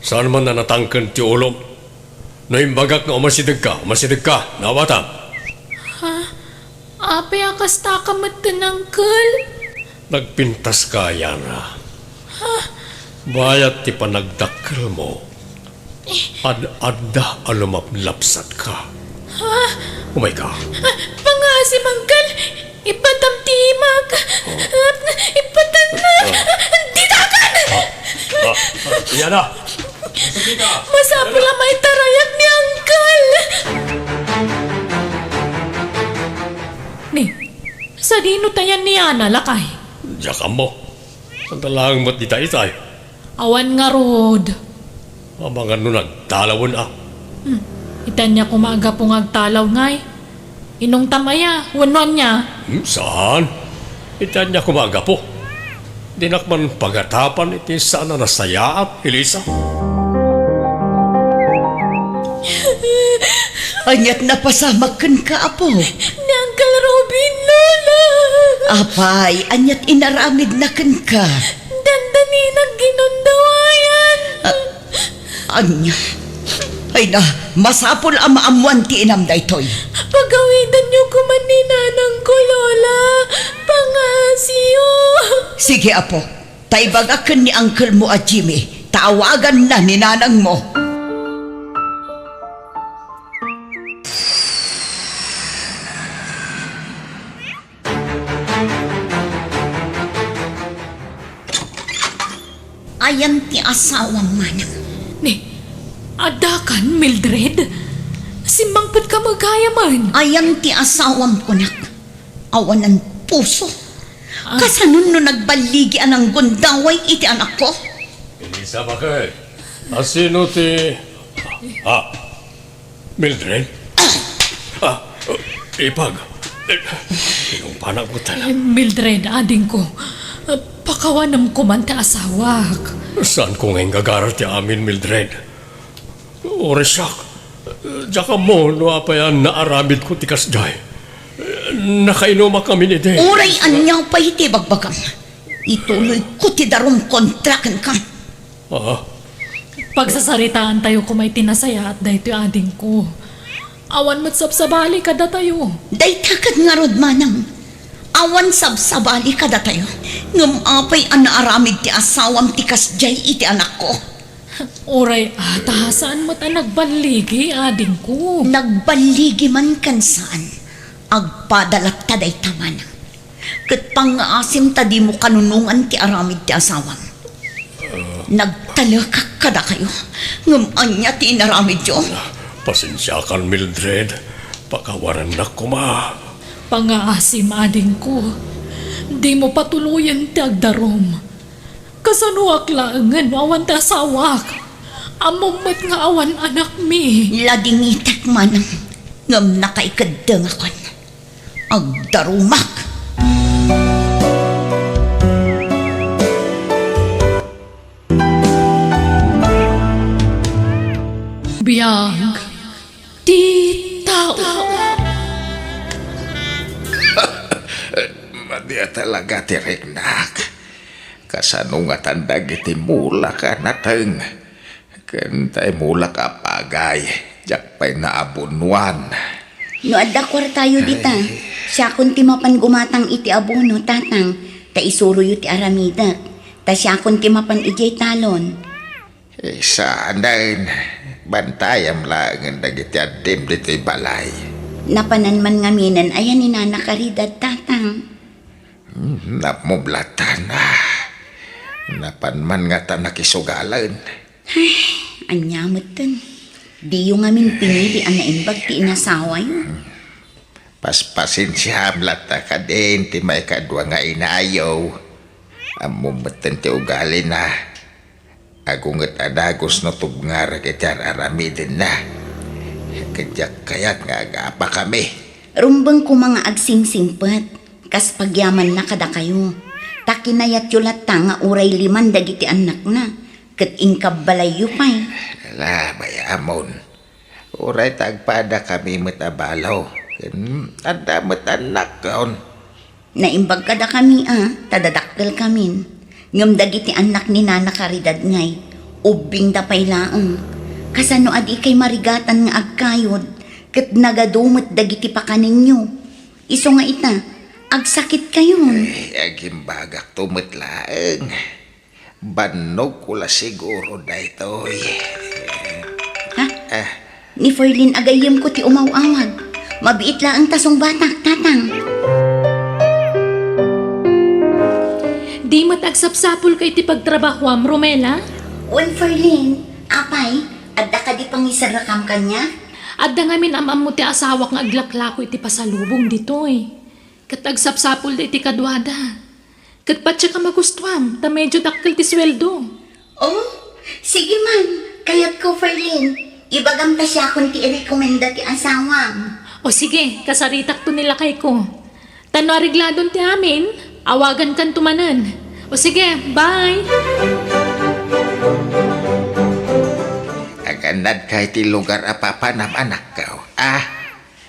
Saan man na natangkan ti ulom? Naimbagak nga umasidag ka, nawatam. Ha? Apay akas takamatan, Uncle? Nagpintas ka, Yana. Bayat ti panagdakkel mo. Ad-adda alumaplapsat ka. Ha? Umay ka. Pangasim, Uncle. Ipatam timag. Ipatan na. Ditakan! Yana! Masapula may tarayak ni Uncle. Ni, sa dino tayan ni Ana, lakay? Diyan mo. Ang talang mat di tayo. Awan nga rod. Abangan nun nagtalawon Itan niya kumaga pong agtalaw ngay. Inong tamaya, wanon niya. Saan? Itan niya kumaga po. Dinakman pagatapan iti sana nasayaap, Elisa. Anyat napasamakan ka, apo. Ni Uncle Robin, Lola. Apay, anyat inaramid na kan ka. Dandani nagginundawayan. Anya. Ay na, masapol ang maamuan ti inam daytoy. Pagawitan niyo kuman ni nanang ko, Lola. Pangasiyo. Sige apo, taibagakan ni uncle mo at Jimmy. Tawagan na ni nanang mo. Ayan ti asawang manang. Ni, adakan, Mildred? Simbangpad ka magkaya man. Ayan ti asawang kunak. Awan ng puso. Kasanon no nagbaligi anang gundaway iti anak ko? Elisa bakit? Asino ti... Mildred? Ipag. Yung panagutan. Mildred, ading ko. Pakawanam ko man ta asawak. Saan ko ngayon gagaral ti amin, Mildred? Oresak. Diyan mo, no apayan naaramid ko ti kasjay. Nakainoma kami ni Day. Uray anyaw pa iti bagbagang. Ituloy ko ti darom kontrakan ka. Pagsasaritaan tayo kung may tinasaya at dahito ading ko. Awan mat sabsabali kada tayo. Daytakad nga rod manang. Awan sabsabali kada tayo. Ngam apay ang naaramid ti asawam ti kasjay iti anak ko. Oray, saan mo ta nagbaligi ading ko? Nagbaligi man kan saan. Agpadalat ta day taman. Kat pang-asim ta di mo kanunungan ti aramid ti asawam. Nagtalakak kada kayo. Ngam anya ti inaramid yo. Pasensya kan, Mildred. Pakawaran na ko, ma. Pangaasim ading ko. Di mo patuluyan ti agdarom. Kasanuak laangan awan ta asawak. Amummat nga awan anak mi. Ladingitak manang. Ngam nakaikadang akon. Agdarumak. Biyag. Di tao. Madya talaga ti Regnak. Kasano nga tandag iti mula ka nateng. Kantay mula ka pagay. Jak pa'y naabunuan. No adda tayo dita. Siya kun ti mapan gumatang iti abono tatang. Ta isuro yu ti aramidak. Ta siya kun ti mapan ijay talon. Saan din. Bantayam lang ang dagiti adim dito balay. Napanan man ngaminan ayan ni Nana Caridad tatang. Namublatan na. Napanman nga ta nakisugalan. Anyamot dun. Di yung amin pinili ang naimbag ti inasawa yun. Paspasin siya amlata ka din ti may kadwa nga inayaw. Amumatan ti ugali na. Agungat adagos na tubngar kityan aramidin na. Kadyak kayat nga agapa kami. Rumbang ko mga agsing-singpat. Kas pagyaman na kada kayo. Takinayat yulat nga uray 5 dagiti anak na. Kat ingkab balayo pa'y. Ala, bayamon. Uray tagpada kami matabalaw. Anda matanak kaon. Naimbag kada kami tadadakkel kamin. Ngam dagiti anak ni Nana Caridad ngay, ubing da pay laang. Kasano adi kay marigatan nga agkayod, ket nagadumot dagiti pakaninyo. Iso nga ita, agsakit kayon. Agimbagak tumitlaeng. Banog ko la siguro daytoy. Ha? Ni Ferlin agayem ko ti umawawag. Mabiit laang tasong batak, tatang. Di matagsapsapul kay ti pagtrabahoam, Romela? Wen Ferlin, apay, adda ka di pangisarakam kanya? Adda ngamin amam mo ti asawak nga aglaklako iti pasalubong dito eh. Kat agsapsapul da iti kadwada. Kat patsa ka magustuhan, ta medyo dakkel ti sweldo. Oh, sige man, kayat ko Ferlin. Ibagam ta siya kung ti i-recommenda ti asawang. O sige, kasaritak to nila kay ko. Tano arigladon ti amin, awagan kan tumanan. O sige, bye! Agandad kay ti lugar apapanam anak ka.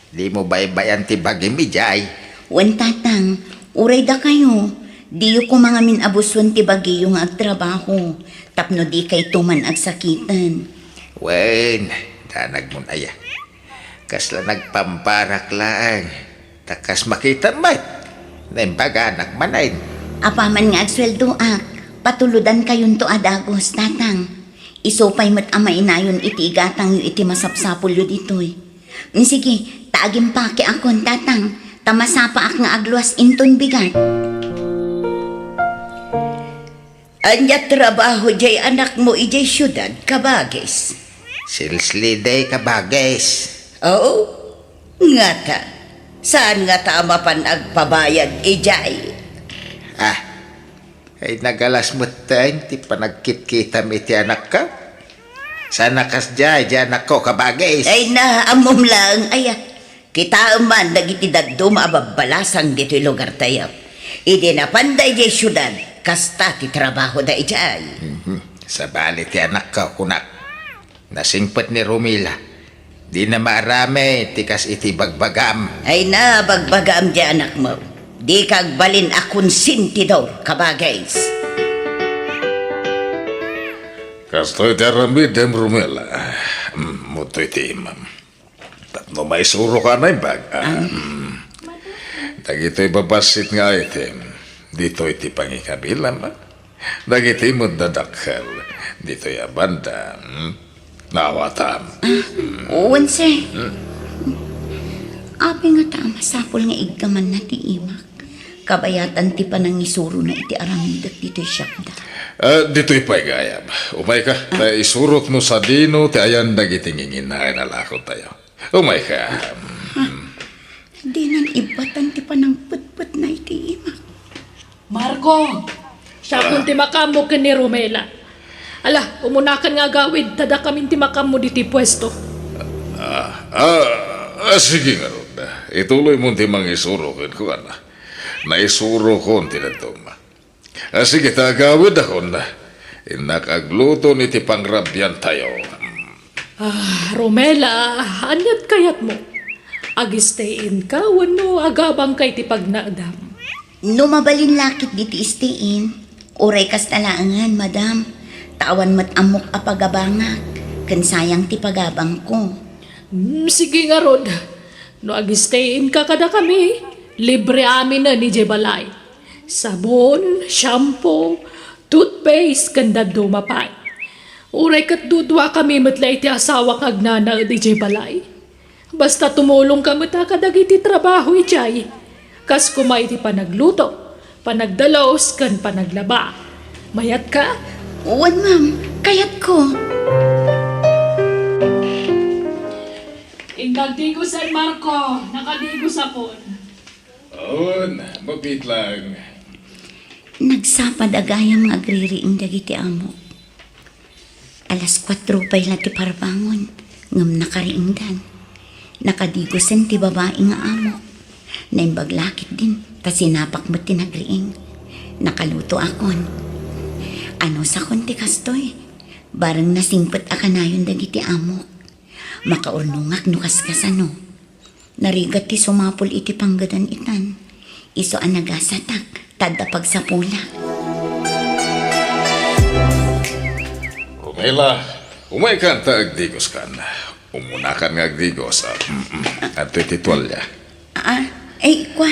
Di mo baybayan ti bagay mijay. Wen tatang, Uray da kayo. Diyo ko mga minabuswan ti bagiyo nga agtrabaho. Tapno di kay tuman agsakitan. Wen, danag mo na ya. Kasla nagpamparak lang. Takas makita mat. Naimbaganak manayin. Apaman nga agsweldo patuludan kayon to adagos, tatang. Isopay mat amay na yun iti igatang yu iti masapsapul yu ditoy. Sige, taagim pa ki akon, tatang. Tamasapa ak nga agluas inton bigat. Anya trabaho jay anak mo ijay syudad, kabagis. Silsliday ka bagay. Oo, nga ta. Saan nga ta mapan agpabayad ijay? Ay nagalas mo tayo, ti panagkit-kita mi ti anak ka. Sana kas jay, anak ko kabagay. Ay naamom lang, kita man dagiti daddo maababalasang dito'y lugar tayo. Idi na panday jay syudad, kasta ti trabaho da ijay. Sa bali ti anak ka, kunak. Nasingpet ni Romila. Di na marami, tikas iti bagbagam. Ay na, bagbagam di anak mo. Di kag balin akon sintidor, kabagays. Kastoy taramidem Romela. Mutoy ti imam. Tapno may suro ka na yung bag. Dagito'y babasit nga item. Dito iti pangikabilam. Dagito'y mo dadakal. Dito'y abanda. Nawatam. Uwan, sir. Abi nga tama sapol nga igkaman na ti imak. Kabayatan ti panang isuro na iti aramidat dito'y syapda. Dito'y paigayam. Umay ka. Isurot mo sa dino, ti ayan nagitingingin na nalakot tayo. Umay ka. Di nan ibatan ti panang putput na iti imak. Marco, siya kung timakam mo ka ni Romela. Ala, umunakan nga gawid, tada kami timakam mo diti pwesto. Sige nga ron. Ituloy mo ti mga isuro ko na. Naisuro ko ti natuma. Sige, tagawid ako na. Inakagluto ni ti pangrabyan tayo. Romela, anyat kayat mo? Agistayin ka, wano agabang kay ti pagnaadam. No mabalin lakit diti istiin. Uray kas talaangan, madam. Tawan mat amok apagabangak. Kan sayang ti pagabang ko. Sige nga Rod, no agistayin ka kada kami, libre amin na ni Jebalay. Sabon, shampoo, toothpaste, kanda dumapay. Uray kat dudwa kami matlay ti asawa kag nana di Jebalay. Basta tumulong ka mata kadagiti trabaho ijay. Kas kumay ti panagluto, panagdalos, kan panaglaba. Mayat ka? Uwan, ma'am. Kayat ko. Ingkagdigo San Marco, nakadigo sa pon. Awan, mapit lang. Nagsapad agayam nga agririing dagiti amo. Alas 4 pa'y lati parbangon. Ngam nakariingdan. Nakadigusan ti babae nga amo. Naimbaglakit din. Ta sinapak mo tinagriing. Nakaluto akon. Ano sa konti kastoy? Barang nasingpet akanayon dagiti amo. Makaurnungak no kaskasano. Narigat ti sumapol iti panggadan itan. Iso ang nagasatak, tada pagsapula. Romela, umay ka ta agdigos kan. Umunakan nga agdigos. At titwalya. Kwa,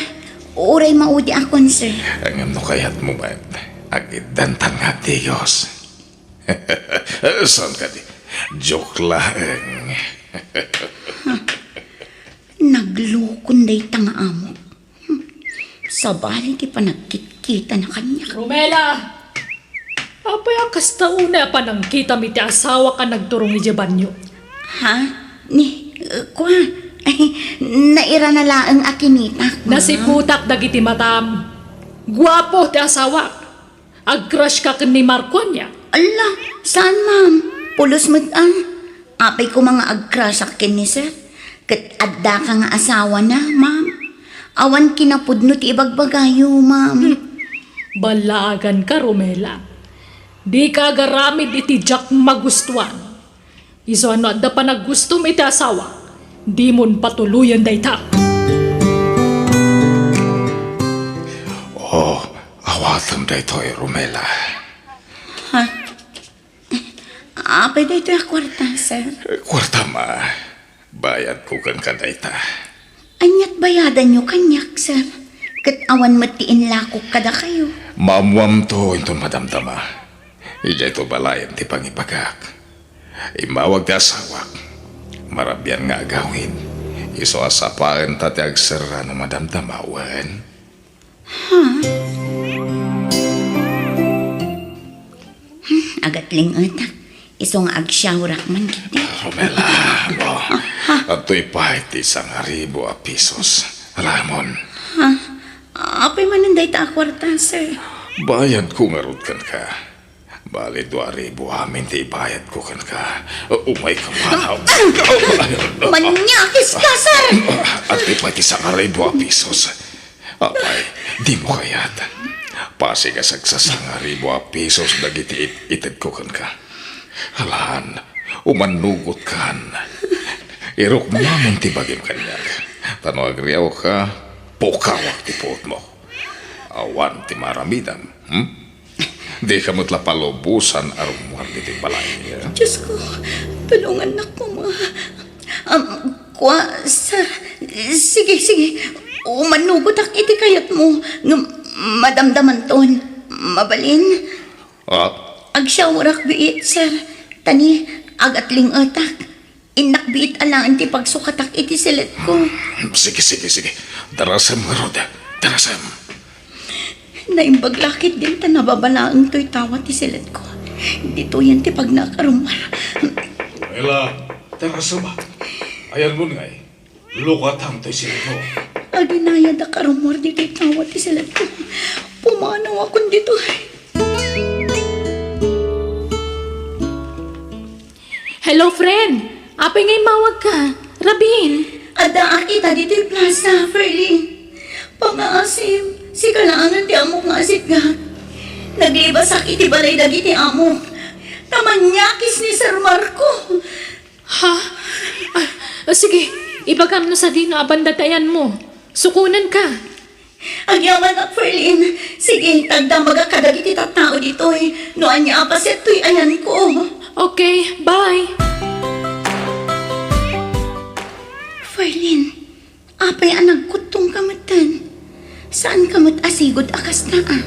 uray maudi akon, sir. Ang no kayat mo ba? Agidantang nga agdigos. Saan ka di? Joke lang. Naglukon day tanga amo. Sabali di pa nagkit-kita na kanya. Romela! Apay ang kastauna pa nang kita mi ti asawa ka nagturong ije banyo. Ha? Kwa, naira na laang akinitak, ma'am. Nasiputak dagiti matam. Guwapo ti asawa. Ag-crush ka ni Marco niya. Ala, saan, ma'am? Pulos mo apay ko mga agcrush akin ni sir. Kat adda ka nga asawa na, ma'am. Awan kinapudno ti ibagbagayo, ma'am. Balagan ka, Romela. Di ka garamid iti Jack magustuhan. Iso ano adda pa naggusto iti asawa. Di mon patuluyan dayta. Buhatam da ito Romela. Ha? Apay dito yung kwarta, sir. Kwarta ma, bayad ko kan kadayta. Anyat bayadan nyo kanyak, sir. Kat awan matiin lakok kada kayo. Mamuam to ito madamdama. Ija ito balayan ti pangipagak. Imawag ti asawak. Marabyan nga agawin. Iso asapain tati agsara na madamdama, wen. Agatling atak. Isong agsyawrak man kiti. Romela, mo. At to'y pahit isang aribo a pisos. Ramon, Apay mananday ta kwarta, sir. bayad ko nga rod kan ka. Bali 2,000 amin ti bayad ko kan ka. Umay ka manaw. Manyakis ka, sir! At to'y pahit isang aribo a pisos. Apay, di mo kayat. Pasi ka sagsasang aribo a pisos dagiti itid ko kan ka. Halahan, umanugot kan. Irok mamon ti bagim kanyag. Tano agriyaw ka, pokawak ti puot mo. Awan ti maramidam. Di ka mo't lapalubusan arumuan di ti balay. Diyos ko, tulungan na ko, ma. Sir, sige. Umanugot ak iti kayat mo. Madamdaman ton. Mabalin. Agsyawarak biit, sir. Tani, agatling atak. Inak biit alaan ti pagsukatak iti silit ko. Sige. Darasam nga roda. Darasam. Naimbaglakit din ta nababalaan to'y tawa ti silit ko. Dito yan ti pag nakarumar. Ela, darasam ba? Ayan mo nga eh. Lukat to'y sila ko. Aginaya da karumar di ti tawa ti silit ko. Pumanaw akong dito. Hello, friend. Apay ngay mawag ka. Rabin. Ada akita dito yung plaza, Ferlin. Pangaasim, si kalangan ti amok nga asit ga. Naglibas sakit ti balay dagi ti amok. Tamanyakis ni Sir Marco. Ha? Sige, ibagam no sa dino abandatayan mo. Sukunan ka. Agyaman ak, Ferlin. Sige, tagdamaga kadagi ti tattao dito eh. Noan niya apaset to'y ayan ko. Okay, bye. Ferlin, apay anag kutong kamatan. Saan kamot asigod akas na ah?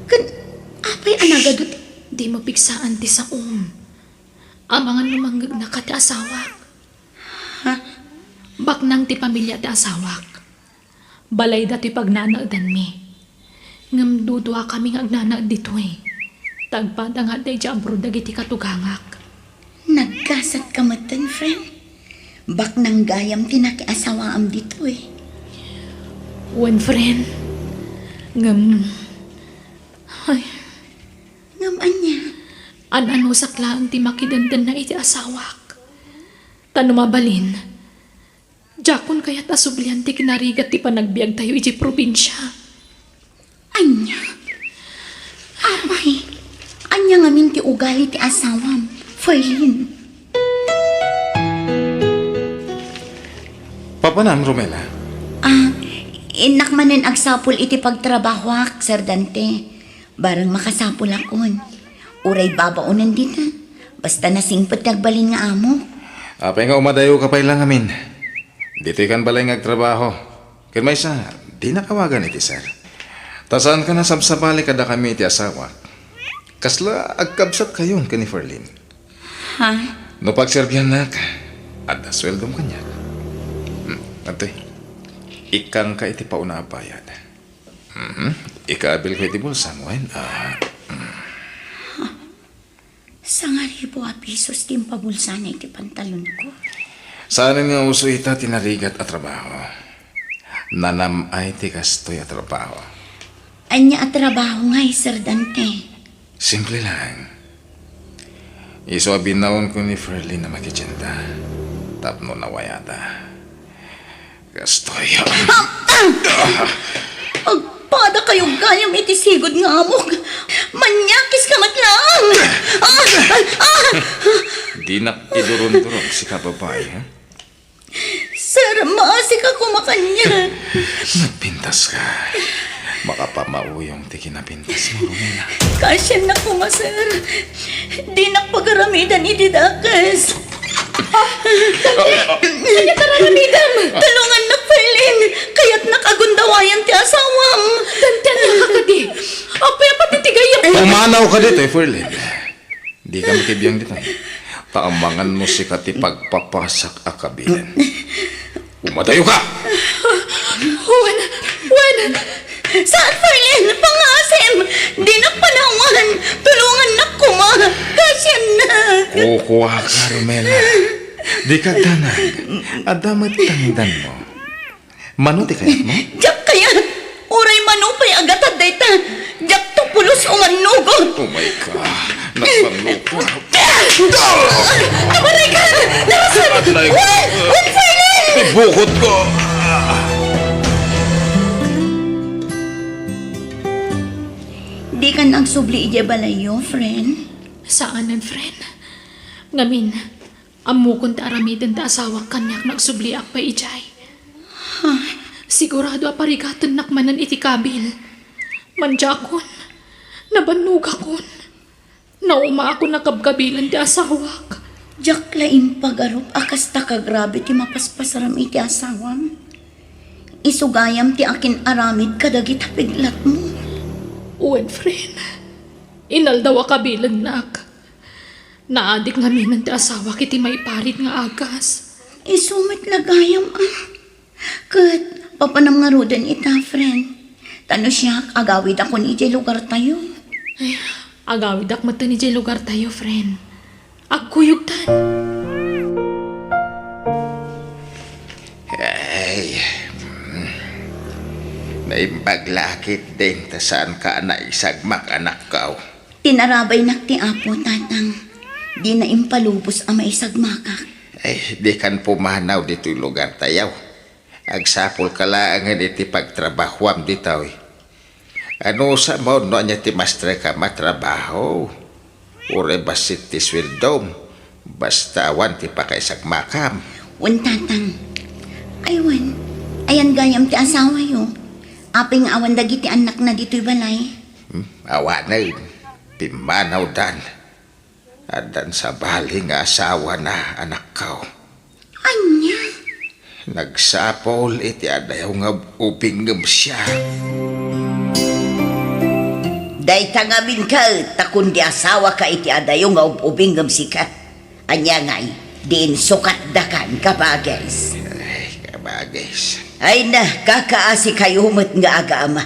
Kan, apay anagadot. Di mo pigsaan ti sa Ang mga numanggag na ka ti asawak. Ha? Baknang ti pamilya ti asawak. Balay dati pagnanagdan mi. Ngam dudwa kami nga agnanag dito eh. Tagpada nga day jabro dagiti katugangak. Nagkasat kamatan, friend. Bak nang gayam tinakiasawaam dito eh. One friend. Ngam... Ay, Ngaman niya. ano saklaan ti makidandan na iti asawak. Tanumabalin. Jakon kaya't asublian ti kinarigat ti panagbiag tayo iti probinsya. Anya. Apay. Anya ngamin ti ugali ti asawam. Ferlin. Papanam, Romela. Inak manen agsapul iti pagtrabahwak, Sir Dante. Barang makasapul akon. Uray babaunan dita. Basta nasingpot nagbalin nga amo. Apay nga umadayo ka pa ilang amin. Dito ikan balay nga agtrabaho. Kaya may sa, di nakawagan iti sir. Tasaan ka na sabsabali kada kami iti asawa. Kasla agkabsat kayon ka ni Ferlin. Ha? No pagserbihan na ka, at asweldom kanya. Atoy, ikang ka iti pauna bayad. Ikaabil ko iti bulsa mo, Sangaribo a pisos din pabulsan iti pantalon ko. Saan nga uso ita tinarigat at trabaho? Nanam ay ti kastoy at trabaho. Anya at trabaho nga Sir Dante. Simple lang. Iso abinaon ko ni Ferlin na makichinta. Tapno na wayata. Kastoy. Agpada kayong gayam iti sigod nga amok. Manyakis ka matlang. Di na idurun-durun si kababae, ha? Sir, maasi ka kumakanya. Nagpintas ka. Makapamauyong ti kinapintas mo, Romela. Kasyan na ko, sir. Di na pagaramidan itidakas. Kaya taranamidam. Tulungan na, Ferlin. Kaya't nakagundawayan ti asawam. Dandan niya ka di. Apay patitigay ang... Pumanaw ka dito, Ferlin. Di ka makibiyang dito. Taamangan mo si Kati pagpapasak akabilan. Umatayo ka! Juan! Saan, Ferlin? Pangasim. Di na panawan. Tulungan na ko, ma. Kasyan na. Kukuha ka, Romela. Di ka danag. Adamat tangdan mo. Manuti kayat mo? Diyak kaya. Uray manupay agatad dayta. Diyak to pulos o manugot. Oh my God. Nagpanuko. Abaray ka! Narasan! Juan, Ferlin! Bukod ko! Di ka nang subli ija balayo, friend. Saanan, friend? Ngamin, amukon ta aramidan ta asawak kanyak nagsubliak pa ijay. Sigurado aparigatan nakmanan iti kabil. Manjakon, nabanugakon. Nauma ako nakabgabilan ti asawak. Diyak laing pagarup akas ta kagrabe ti mapaspasaram iti asawam. Isugayam ti akin aramid kadagit hapiglat mo. Uwan, friend. Inaldaw kabilan nak. Naadik nga minan ti asawa kiti may parit nga agas. Isumit lagayam Kat, papanam nga rodan ita, friend. Tano siya, agawid ako ni iti lugar tayo. Ay, agawid ak mata ni jay lugar tayo, friend. Agkuyugtan. Ay, naimpaglakit din ta saan ka na isagmak anak ka. Tinarabay nak ti apo, tatang. Di na impalubos ang maisagmakak. Ay, di kan pumanaw dito'y lugar tayaw. Agsapol ka lang iti pagtrabahwam ditaw. Ano sa mo no niya ti mastre ka matrabaho? Ure basit ti swildom. Basta awan ti pakaisagmakam. Wan, tatang. Ay, wan. Ayan gayam ti asawa yo. Aping awan dagiti anak na dito'y balay. Awa na yun. Pimanaw dan. Adan sa bali nga asawa na anak ka. Anya? Nagsapol iti adayaw nga upingam siya. Day tangamin ka, takun di asawa ka iti adayo nga ubingam sika. Anya ngay, diin sukat dakan kabagais. Ay, kabagis. Ay na, kakaasi kayo mat nga aga-ama.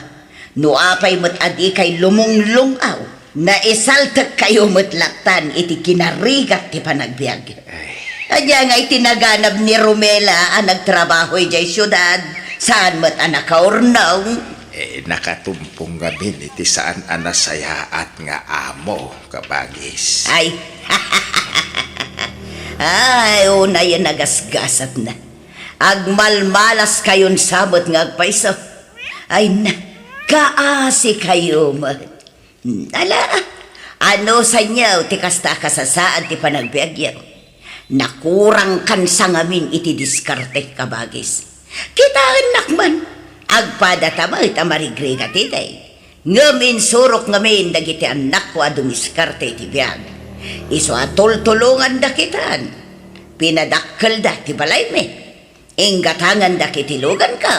Nuapay mat adi kay lumunglungaw. Na isaltak kayo mat laktan iti kinarigat ti panagbiag. Anya nga itinaganap ni Romela ang nagtrabaho ijay syudad. Saan mat anak kaurnaw? Nakatumpong gabi iti saan anasaya at nga amo, kabagis. Ay, ay, una yan nagasgasat na. Agmalmalas kayon sabot nga agpaiso. Ay na, kaasi kayo mat. Ala, ano sa inyo, ti kasta kasasaan ti panagbiagyaw. Nakurang kan sa ngamin iti diskarte kabagis. Kitaan nakman, agpada tama ita marigri ka titay. Ngamin surok ngamin dagiti anak ko adumiskarte iti biyag. Iso atol-tulungan da kitaan. Pinadakkel da ti balay me. Inggatangan da kiti lugan ka.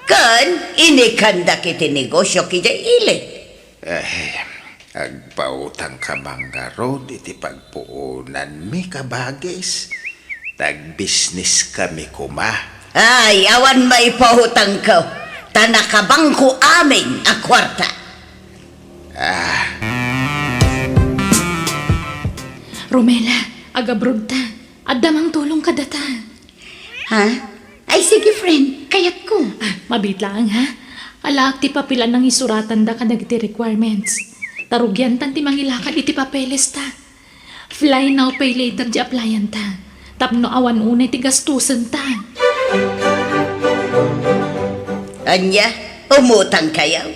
Kan, inikan da kiti negosyo kijay ili. Agpautang ka manggaro iti pagpuunan mi kabagis. Tag-business kami kuma. Ay, awan maipahutang ko. Tanakabang ko amin a kwarta. Romela, agabrod ta. Adamang tulong ka data. Ha? Ay, sige, friend. Kayat ko. Mabitlaan ha. Alaak ti papilan ng isuratan da kadagiti requirements. Tarugyan tan ti mangilakad iti papeles ta. Fly now, pay later di applyan ta. Tapno awan unay ti gastusan ta. Anya, umutang kayo.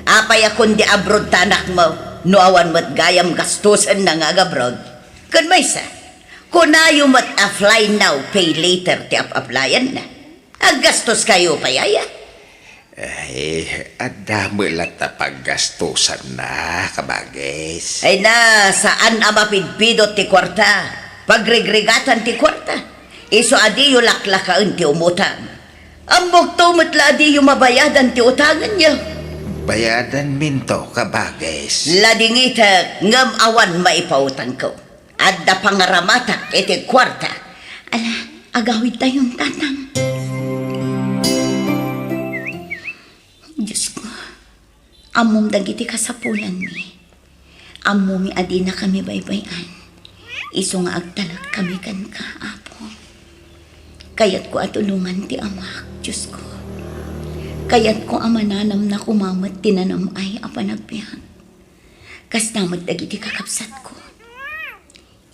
Apay akong di abroad tanak mo. No awan mat gayam gastusan na nga abroad. Kun may sa, kunayo mat a fly now, pay later ti ap-applyan na. Ag gastos kayo payaya. Ay, adami lata paggastusan na, kabagis. Ay na, saan ang mapidpidot ti kwarta? Pagrigrigatan ti kwarta. Iso adi yung laklakaan ti umutang. Ang buktumot la adi yung mabayadan ti utangan niya. Bayadan minto, kabagis. Ladingita, ngam awan maipautang ko. Adda pangaramatak iti kwarta. Ala, agawid tayong tatang. Diyos ko, amom dagiti kasapulan mi. Amom mi adi na kami baybayan. Iso nga agtalag kami kan kaapo. Kayat ko atulungan ti amak, Diyos ko. Kayat ko amananam na kumamat tinanam ay apanagbihan. Kas namat dagiti kakapsat ko.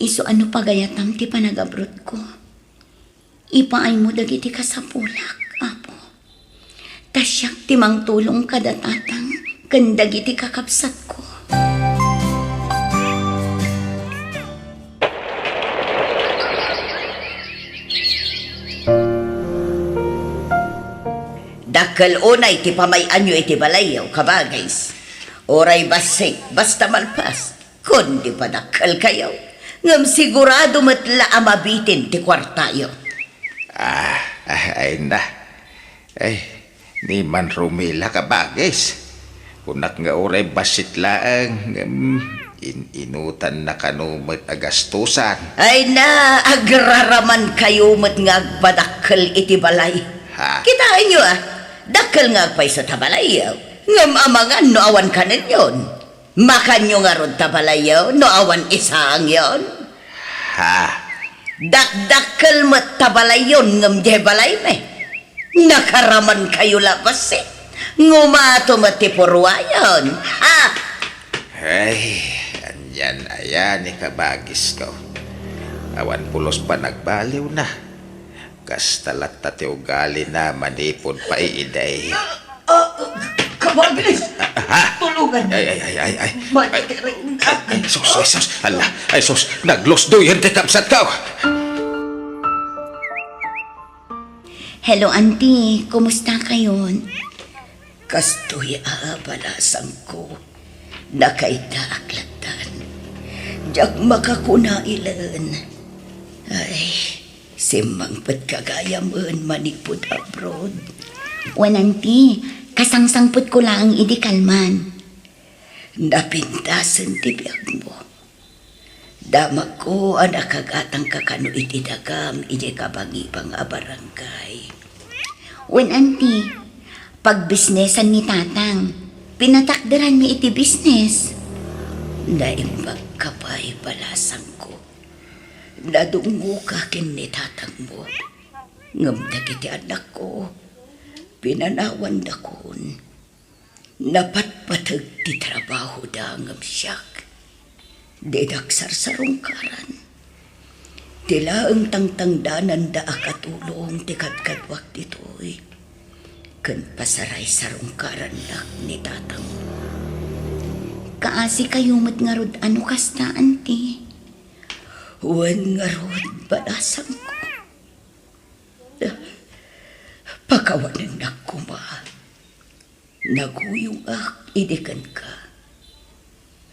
Iso ano pagayatam ti panagabrot ko. Ipaay mo dagiti kasapulak, apo. Tasyak ti mang tulong kadatatang kan dagiti kakapsat ko. Dakkel unay ti pamayanyo iti balayaw, kabagays. Oray basik, basta malpas. Kundi pa dakkel kayo. Ngam sigurado matla amabitin ti kwartayo. Ay na. Ay, ni man rumila kabagis. Kunak nga oray basit laang. Inutan na kanumat agastusan. Ay na, agraraman kayo mat nga agpadakkel iti balay. Ha? Kitaan nyo dakkel nga agpay sa tabalayaw. Ngam amangan no awan kanin yon. Makanyo nga ron tabalayaw no awan isaang yon. Ha? Dakdakkel mat tabalayon ngam di balay me. Nakaraman kayo lapas Ngumato matipurwayon. Ha? Ay, anyan ayan ni kabagis ko. Awan pulos pa nagbaliw na. Kastalat na ti ugali na manipod pa iiday. Kabagis! Tulungan! Ay, sus, ala, ay sus, naglosdo yan ti kapsat ka. Hello, auntie. Kumusta kayo? Kastoy balasan ko. Nakaita aklatan. Diyak makakunailan. Ay, simang pat kagayaman manipod abroad. Wan, auntie. Kasangsangput ko lang idi kalman. Napintasan ti biyag mo. Damag ko anak kagatang kakano iti dagam iti kabangibang abarangay. Wan, auntie. Pag bisnesan ni tatang, pinatakderan mi iti business. Naimbag ka pa'y balasan ko. Nadungo ka kin ni tatang mo. Ngamdag iti anak ko. Pinanawan da kon. Napatpatag ti trabaho da ngam siyak. Dedaksar sa rungkaran. Tila ang tangtangdanan da akatulong ti kadkadwak ditoy. Kan pasaray sa rungkaran nak ni tatang. Kaasi kayo mat nga rod ano kasta, auntie. Huwan nga rod balasan ko. Pakawanan na kuma. Naguyong idikan ka.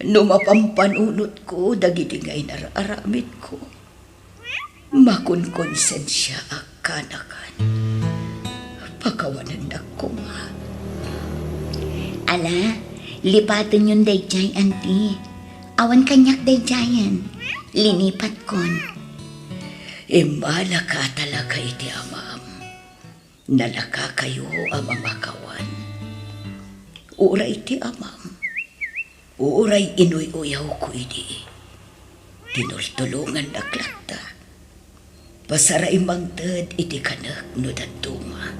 Numapampanunot ko, dagiti ngay nararamit ko. Makunkonsensya kanakan. Pakawanan na kuma. Ala, lipatan yung dayjay, auntie. Awan kanyak dayjayan. Linipat kon. Imala ka talaga iti amam. Nalaka kayo ang mga kawan. Uray ti amam. Uray inuy-uyaw ko iti. Tinultulungan na klata. Pasaray mangtad iti kanak no datuma.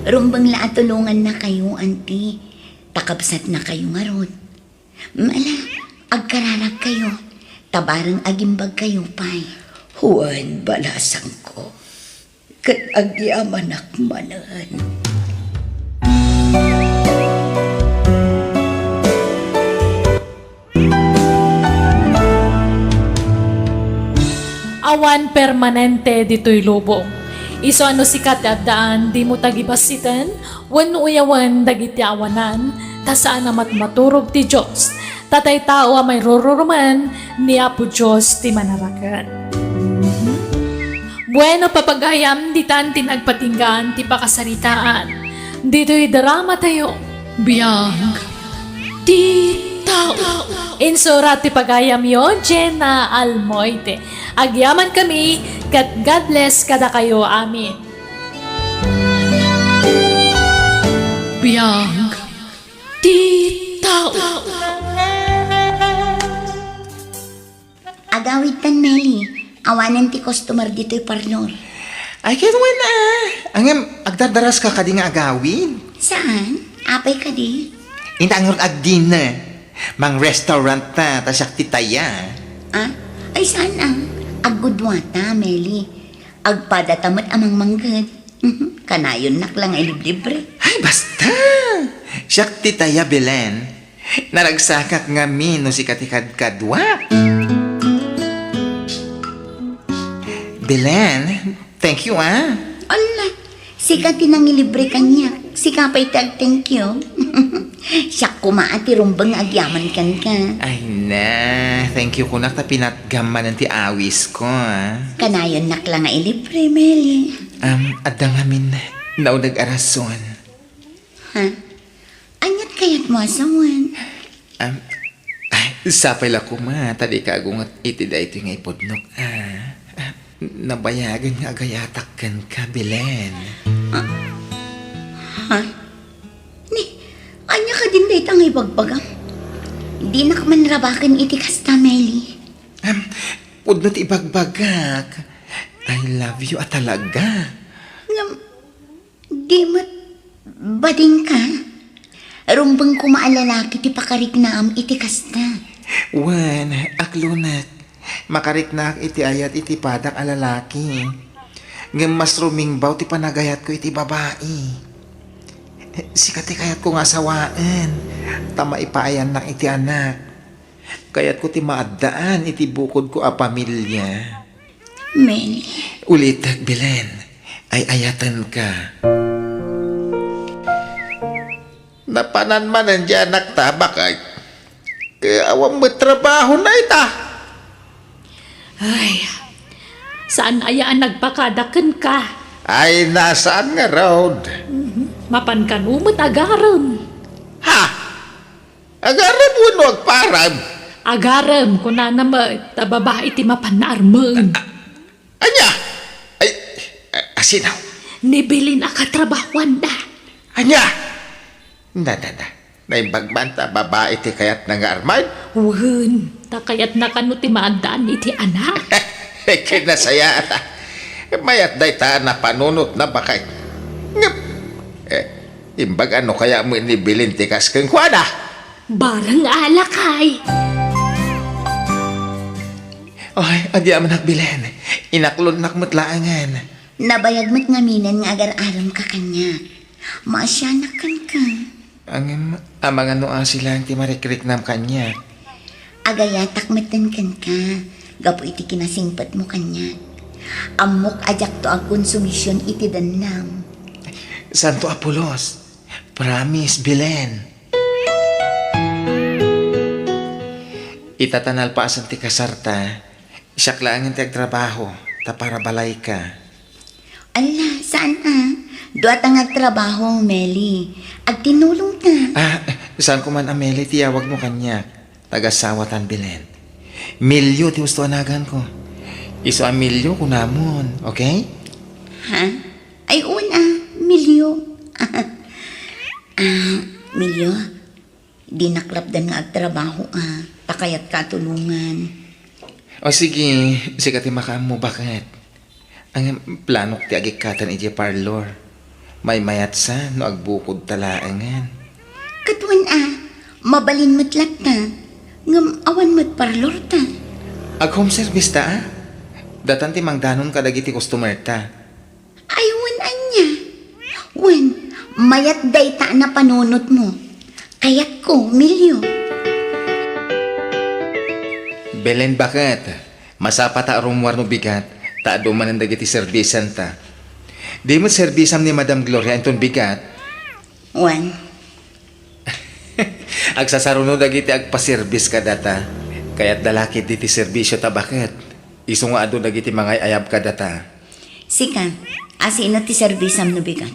Rumbang laatulungan na kayo, auntie. Takabsat na kayo nga rod. Mala, agkararag kayo. Tabarang agimbag kayo, pay. Huwan balasang ko. Kat agyamanak manan. Awan permanente dito'y lubong. Iso ano sikat at daan, di mo tagibasitan, wan uyawan dagiti awanan, ta saan amat maturog ti Diyos. Tatay tao may rororuman, ni Apo Diyos ti manarakan. Bueno, papagayam, di tan tinagpatinggan, ti pakasaritaan. Dito'y drama tayo. Biyag. Ti tao. Insurat ti pagayam yo, Jenna Almoite. Agyaman kami, kat God bless kada kayo, amin. Biyag. Ti tao. Agawid tan, Meli. Awanan ti customer dito'y parlor. Ay, kaya naman Angam, agdardaras ka kadi nga agawin. Saan? Apay ka di? Intangon agdin na. Mang restaurant ta, tasyak titaya. Ah? Ay saan Agudwata, Meli. Agpadatamat amang manggad. Kanayon nak lang ay libre. Ay, basta. Siyak titaya, Belen. Naragsakak nga no si katikad-kadwa. Belen, thank you Ala, sika tinang ilibre kanya. Sika pa'y thank you. Siya kumaati rumbang agyaman kan ka. Ay na, thank you kunak ta pinatgaman ti awis ko Kanayon nak lang ay libre, Meli. Adang amin naunag arason. Ha? Anyat kayat mo asawan? Sapay la ko tadi ka agungat iti da ito nga ipodnok nabayagan nga agayatakan ka, Belen. Ha? Ni, anya ka din dahit ang ibagbagam? Di na ka man rabakan iti kasta, Meli. Pudnot ibagbagak. I love you talaga. Di mat bading ka? Rumbang kumaalalaki ti pakarik na iti kasta. Wan, aklunat. Makariknak iti ayat iti padak alalaki. Ngem mas rumingbaw ti panagayat ko iti babae. Sikat ti kayat ko nga sawaan. Tama ipaayan na iti anak. Kayat ko ti maadaan iti bukod ko a pamilya. Meli. Ulit, Belen. Ay ayatan ka. Napanan man ang anak tabak ay. Kaya awang matrabaho na ita. Ay, saan ayaan nagpakadakan ka? Ay, nasaan nga road? Mapan ka numot agaram. Ha? Agarap mo no agparab. Agaram ko na naman, tababa iti mapan na arman. Anya? Ay, asinaw. Nibilin akatrabahuan na. Anya? Na. Naibagbanta babae ti kayat na nga armay? Wen, takayat na kano ti maandaan iti anak. Kinasaya ata. Mayat day ta na panunot na bakay. Ngap. Imbag ano kaya mo inibilin ti kaskeng kwada? Barang alakay. Ay, adi aman nagbilen. Inaklon nakmutlaangan. Nabayag mo't ngaminan nga agar-aram ka kanya. Maasyanak kan ka. Ang amang ano silang ti marikrik nam kanya. Agayatak matan kan ka. Gapo iti kinasingpat mo kanya. Amok ajak to ang konsumisyon iti danam. Santo Apolos. Promise, Belen. Itatanal pa asan ti kasarta. Siyak lang ang trabaho. Ta para balay ka. Ala, saan Duat ang agtrabaho, Meli. Agtinulong ta. Saan ko man ameli tiyawag mo kanya. Tagasawatan, Belen. Milyo ti gusto anagan ko. Iso ang milyo ko namon, okay? Ha? Ay, milyo. Milyo, di naklapdan nga agtrabaho takayat katulungan. O sige, sikati makaam mo bakit? Ang plano ti agikatan iti parlor. May mayat sa no agbukod talaangan. Katuan mabalin matlat ta. Ngam awan mat parlor ta. Ag home service ta Datan ti mangdanon kadagiti customer ta. Ay, anya. Wan, mayat day ta na panunot mo. Kayat ko, milyo. Belen bakit? Masapa ta arumwar no bigat. Ta duman ang dagiti servisan ta. Di mo serbisam ni Madam Gloria anton bigat. Wan, Agsasarunod dagiti agpaservis ka data. Kaya't dalaki diti serbisyo ta bakit? Isu nga ado dagiti mga ayab ka data. sika, asino ti serbisam no bigat.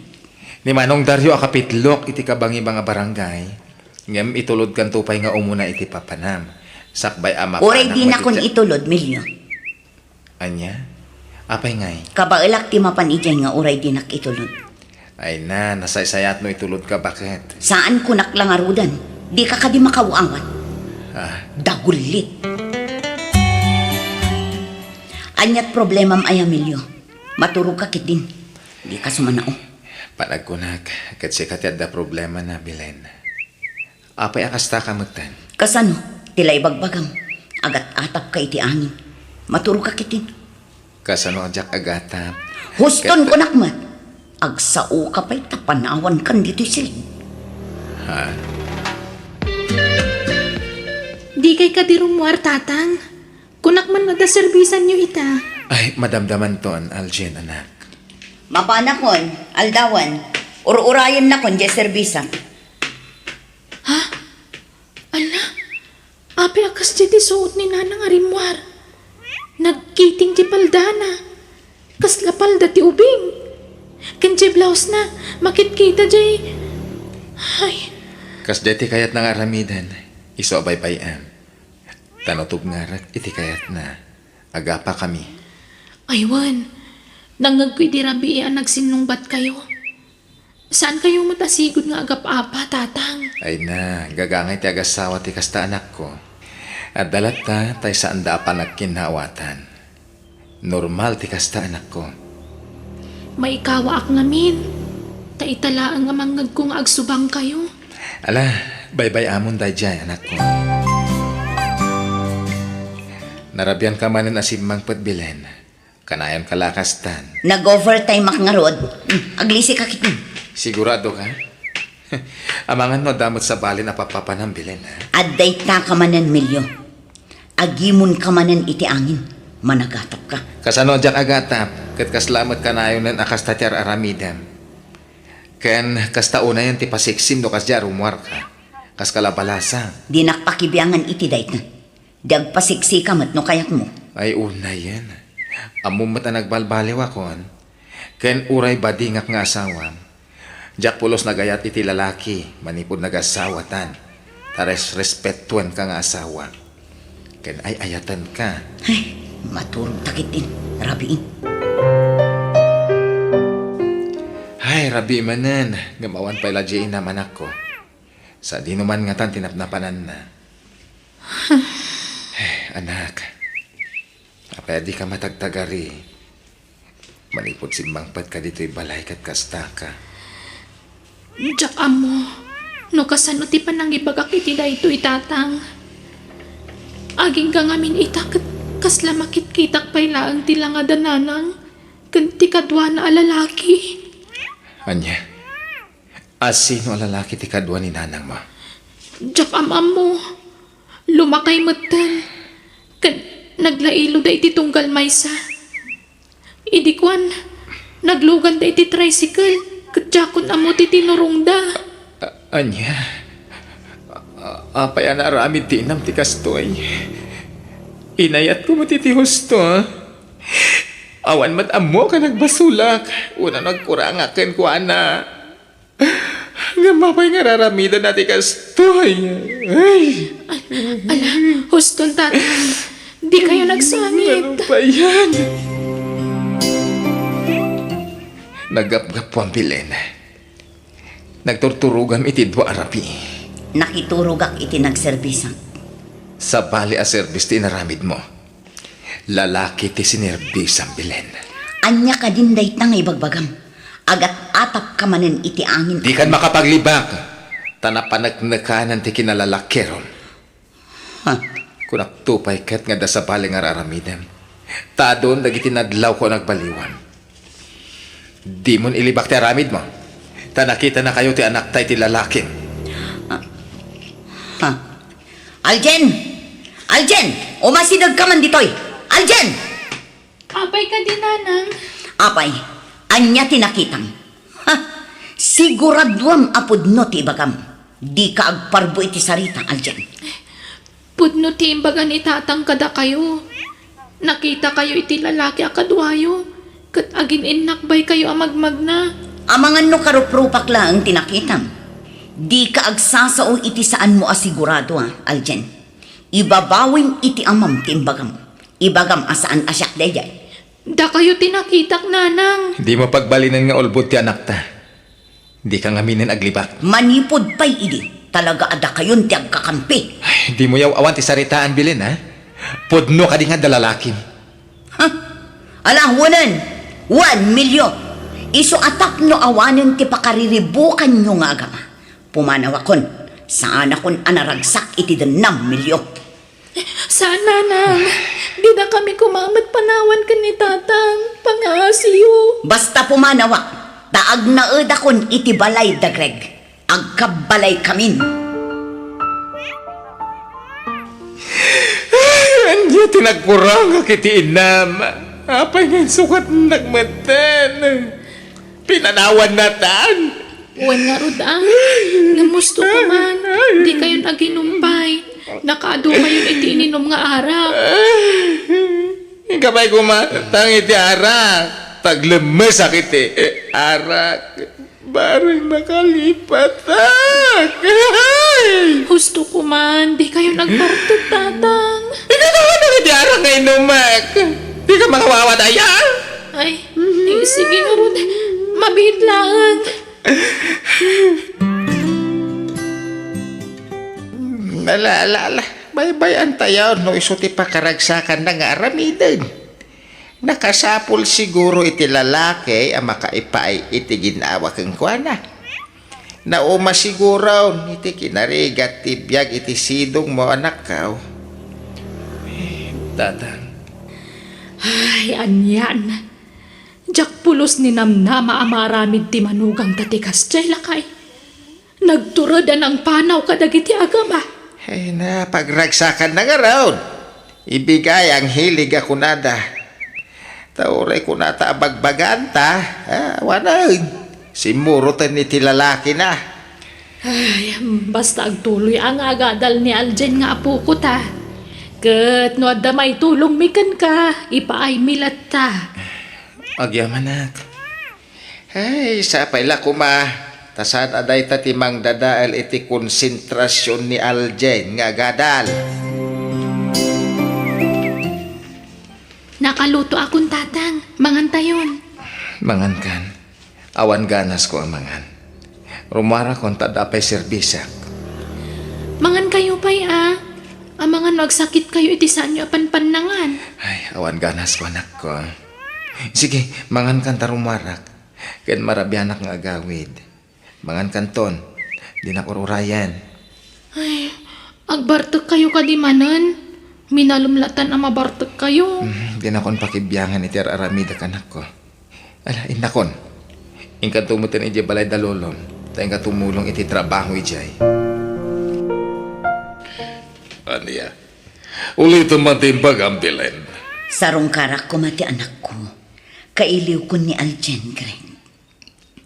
Ni Manong Dario akapitlok iti kabangi mga barangay. Ngem itulod kan tupay nga umuna iti papanam. Sakbay ama Uray panak di na kon matitya- itulod, Milyo. Anya? Apay ngay? Kabailak ti mapan ijay nga uray di nak itulod. Ay na, nasaysayat no itulod ka bakit? Saan ko naklangarudan? Di ka kadi makawangan. Ah, Dagulit. Anyat problemam ay Emilio. Maturo ka kit din. Di ka sumanao. panagkunak. Kasi katiyad da problema na bilen. Apay akasta ka magtan. Kasano? Tilay bagbagam. Agat atap ka iti angin. Maturo ka kit din. Kasano ajak agata. Huston ko nakmat. Agsao ka pa'y tapanawan kan dito sila. Ha? Di kay kadirumuar tatang. Kunak man nadaserbisan nyo ita. Ay, madamdaman ton, Aljen, anak. Mapanakon, aldawan. Ur-urayan na kon, jay serbisa. Ala, api akas ti suot ni nanang arimwar. Nagkiting ti paldana. Kasla palda ti ubing. Kenje blouse na, makit-kita jay. Ay, Kas deti kayat ng aramidan, iso abay-bayan. Tanotog ngarat, iti kayat na. Agapa kami. aywan. Nangagkoy di rabian nagsinungbat kayo. Saan kayo matasigod nga agap-apa, tatang? Ay na, gagangay ti agasawa ti kasta anak ko. At dalat ta, tay saan da pa nagkinawatan. Normal ti kasta anak ko. May ikawa ak ngamin. Taitalaan nga mangag kong agsubang kayo. Ala, baybay amon day jay, anak ko. Narabyan ka manan asimang patbilen. Kanayon kalakastan. Nag-overtime ak nga rod. Aglisi ka kit din. Sigurado ka? Amangan no damot sa bali na papapanang bilen, ha? Adday ta ka manan, Milyo. Agimun ka manan iti angin. Managatap ka. Kasano jak agatap, kat kaslamat kanayon ng akastatyar aramidam. Ken kasta una yan ti pasiksim do kasya rumwar ka. Kas kalabalasa. Di nakpakibiyangan iti dayt na. Di agpasiksi ka mat no kayak mo. Ay una yan. Amumat na nagbalbaliw akon. Ken uray badingak nga asawam. Jak pulos nagayat iti lalaki, manipod nagasawatan. Tares respetuan ka nga asawa. Ken ay ayatan ka. Ay, maturog takit din. Rabiin. Ay, rabi manan. Gamawan pa ilajyain naman ako. Sa di naman nga tan tinapnapanan na. Anak. Pwede ka matagtagari. Manipod simbangpat ka dito'y balay kat kasta ka. Diyak amo. No kasano ti panang ibagak iti dayto itatang. Aging ka ngamin itak kasla makit-kitak pa'y laang tila nga dananang. Kanti kadwa na alalaki. Anya, asino ang lalaki ti kadwa ni nanang mo? Diyak amamo. Lumakay matan. Naglailo da iti tunggal maysa. Idikwan. Naglugan da iti tricycle. Kadjakon amo ti tinurong da. Anya, apay ang aramid ti inam ti kastoy. Inayat ko mo ti husto, ha? Awan mat amo ka nagbasulak. Una nagkurangakin ko, ana. Gamapay nga raramidan na ti kastoy. Ay, Ala, huston tatang. Di kayo nagsangit. ano ba yan? Nagapgap po ang bilen. Nagturturugam iti dwa arapi. Nakiturog ak iti nagserbisa. Sa bali a service ti inaramid mo. Lalaki ti sinerbis ang bilen. Anya ka din dayt nga ibagbagam. Agat atap ka manan iti angin. Di kan makapaglibak. Tanapanagnakanan ti kinalalakeron. Ha? Kunak tupay kat nga da sa bali nga raramidem. Tadon dagiti nadlaw ko nagbaliwan. Di mon ilibak ti aramid mo. Tanakita na kayo ti anak tay ti lalaking. Ha? Aljen! Aljen! Umasidag ka man ditoy! Aljen! Abay ka din nanang. Apay, Anya tinakitang. Ha? Siguraduam apod no ti bagam. Di ka agparbo iti sarita, Aljen. Pudno ti imbagan itatang kada kayo. Nakita kayo iti lalaki akadwayo. Kat agin innakbay kayo amagmag na. Amangan no karuprupak lang tinakitang. Di ka agsasao iti saan mo asigurado, Aljen. Ibabawing iti amam timbagam. Ibagam asaan asyak dayay. Da kayo tinakitak, nanang. Di mo pagbalinan nga ulbod ti anak ta. Di ka ngaminin aglibak. Manipod pa'y idi. Talaga ada kayon ti agkakampi. Ay, di mo yaw awan ti saritaan bilin, ha? Pudno ka di nga dalalakim. Ha? Ala, 1 milyon. Iso atak no awanin ti pakariribukan nyo nga agama. Pumanawakon. Saan akon anaragsak iti 6 milyon. Saan, nanang? Di na kami kumamat panawan ka ni tatang. Pangasiyo. Basta pumanawak. Taag na akon iti balay da Greg. Agkabalay kamin. Anya tinagkurang kiti inam. Apay nga sukat nagmatan. Pinanawan natan. Wan nga rod Namusto ko man. Di kayo naginumpay. Nakaado kayo iti ininom nga arak. Kapay kumatang iti arak. Taglemes akiti arak. Barang nakalipat Husto ko man. Di kayo nagbartog, tatang. Ikaw naman iti arak nga inumak. Di ka makawawadaya. Ay, sige nga rod. Mabit lang. Ala. Baybayan tayo no isuti pa karagsakan na nga aramidin. Nakasapol siguro iti lalaki ang makaipaay iti ginawa kang kuana. Nauma siguro iti kinarigat ti biyag iti sidong mo anak kao. Tatang. Ay, anyan. Jak pulos ni namnama amaramid ti manugang tatikas jay lakay. Nagturada ng panaw kadagiti agama. Ay na, pagragsakan na nga raon. Ibigay ang hilig ako nada. Tauray ko nata abagbaganta. Wanag. Simurutan ni ti lalaki na. Ay, basta agtuloy ang agadal ni Aljen nga apo ko ta. Kat no adda may tulong mikan ka, ipaay milat ta. Agyaman nak. Ay, sapay la kuma. Tasan aday tatimang dadaal iti konsentrasyon ni Aljen nga gadal. Nakaluto akong tatang. Mangantayon. Mangankan. Awan ganas ko ang mangan. Rumara kong tadapay serbisak. Mangan kayo pa'y Ang mga nagsakit kayo iti saan nyo apanpanangan. Ay, awan ganas ko anak ko. Sige, mangan kan tarumarak. Ken marabyanak nga agawid. Mangan kanton. Di na kururayan. Ay, agbartek kayo kadimanan. Minalumlatan ang mabartek kayo. Di na kon pakibyangan iti aramida kanak ko. Ala, inakon. Ingkan tumutin iti balay dalolom. Tayong katumulong iti trabaho ijay. Aniya, ulit matimbag ang bilen. Sarong karak ko mati anak ko. Kailiw ko ni Aljen, Greg.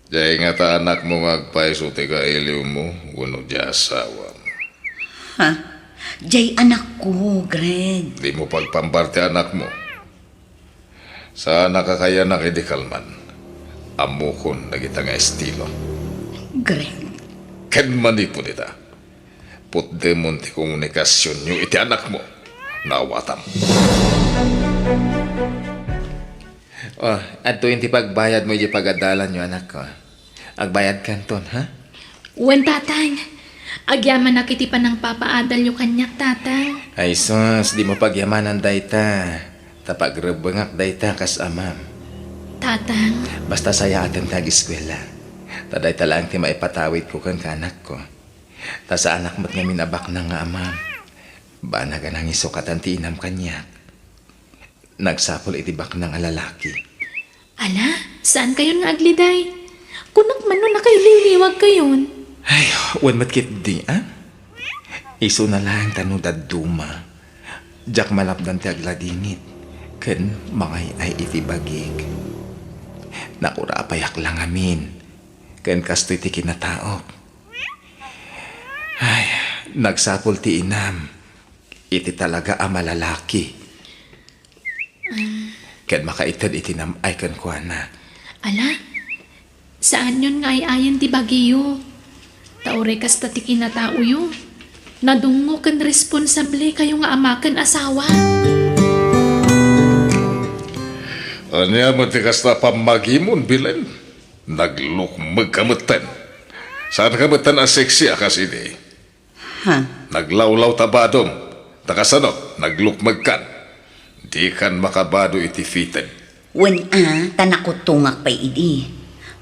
Diyay nga ta anak mo magpaiso ti kailiw mo, wano di asawa mo. Ha? Jay anak ko, Greg. Di mo pagpambarte anak mo. Sa nakakaya na kidikalman, amukon na kita nga estilo. Greg. Ken manipon ita. Putde mo ti komunikasyon nyo iti anak mo. Nawatam. Oh, adto yung pagbayad mo yung pagadalan nyo anak ko. Agbayad kanton, ha? Wen tatang. Agyaman na kiti pa ng papaadal yung kanyak tatang. Ay sus, di mo pagyamanan dayta. Tapagrebengak dayta kas amam. Tatang. Basta saya atin tag-eskwela. Taday talang ti maipatawid ko kang kanak ko. Ta sa anak mo't nga minabak na nga amam. Ba na ganang isukatan ti inam kanyak. Nagsapol itibak ng alalaki. Ala, saan kayo nga agliday? Kunak man nun nakaililiwag kayon. Ay, wan matkit di, ah? Iso na lang tanudad duma. Jak malapdan ti agladingit. Ken makay ay itibagig. Nakura payak lang amin. Ken kastoy ti kinataok. Ay, nagsapol ti inam. Iti talaga ang malalaki. Ken makaitad iti nam ay ken kuana. Ala, saan yun nga ay ayan ti Baguio? Taure kas ta ti kinatao yun. Nadungo kan responsable kayo nga amakan asawa. Anya mo ti kasta pamagimon bilen. Naglukmag kamutan. Saan kamutan ang seksi akas ini? Ha? Naglawlaw tabadom. Takasano, naglukmag kan. Di kan makabado iti fitted. Wen tanakot tungak pa'y idi.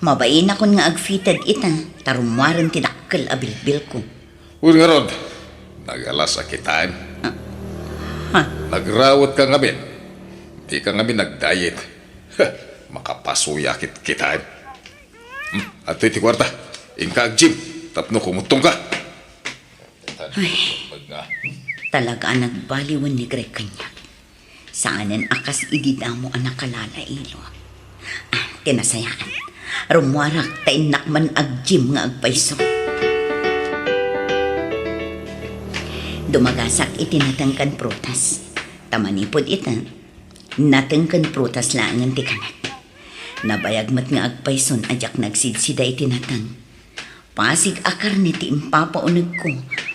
Mabain akon nga agfitted ita. Tarumwaran tinakkel abilbil ko. Uy nga rod, nagalas akitaan. Ha? Nagrawat ka ngamin. Di ka ngamin nagdiet. Makapasuyakit kitaan. At iti kwarta, inka ag gym. Tapno kumutong ka. Ay, talaga nagbaliwan ni Greg kanya. Saanan akas ididamo ang nakalalailo. Tinasayaan. Rumwarak tainak man ag gym nga agpaiso. Dumagasak itinatangkan prutas. Tamanipod ita. Natangkan prutas lang ang tikanan. Nabayagmat nga agpaison ajak nagsidsida itinatang. Pasig akar ni ti impapaunag ko.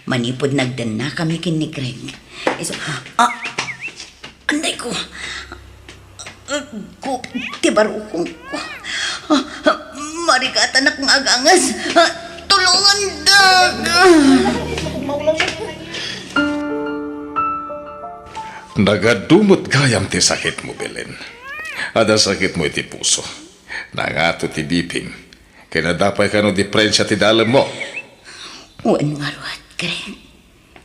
Manipod nagdan na kami kin ni Greg. Iso, anday ko. Tibarukong ko. Marikatan akong agangas. Tulungan dag. Nagadumot gayam ti sakit mo, Belen. Ada sakit mo iti puso. Nangato ti biping. Kaya nadapay ka no diferensya ti dalam mo. Uwan nga ruat, Greg.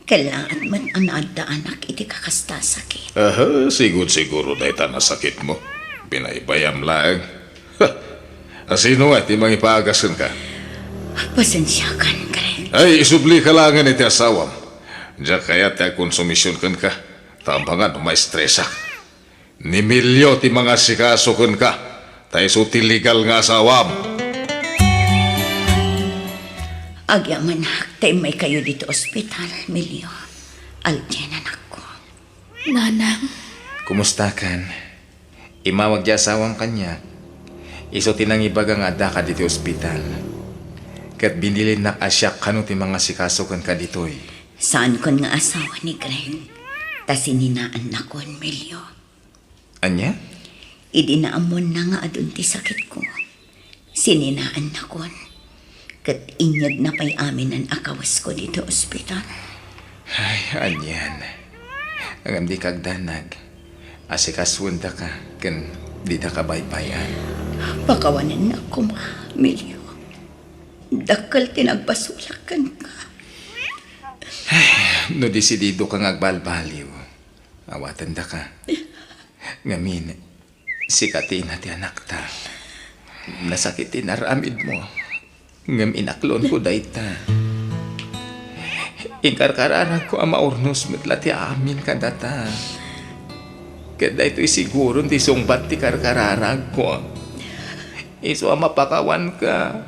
Kailangan man ang naadaanak iti kakasta sakit. Aha, siguro na ita na sakit mo. Binaybayam lang. Asino nga, ti mangipagasan ka? Pasensya kan, Greg. Ay, isubli ka langan iti asawam. Diyan kaya ti konsumisyon kan ka. Tampangan, maestresa. Ni milyo ti mga sikaso kan ka. Tayo so ti legal nga asawam. Agyamanak, tayo may kayo dito ospital, Milyo. Aldian anak ko. Nanang, Kumusta kan? Imawag di asawang kanya. Iso tinang ibaga nga da ka dito ospital. Kat binilin na asyak kano ti mga sikaso kan ka ditoy. Saan kon nga asawa ni Greg? Ta sininaan na kon, Milyo. Anya? Idinaamon na nga adun ti sakit ko. Sininaan na kon. Kat inyag na pa'y amin ang akawas ko dito ospital. Ay, anyan. Ang di kagdanag. Asikaswanda ka. Kan di da ka baybayan. Pakawanan na ko, Milyo. Dakal tinagpasulakan ka. No desidido kang agbalbaliw. Awatan da ka. Ngamin, sikatin na ti anak ta. Nasakitin aramid mo. Ngam inaklon ko dayta. Inkarkarara ko ang maurnos metla ti amin kadata. Kada ito'y siguro ti sungbat ti karkararag ko. Iso ang mapakawan ka.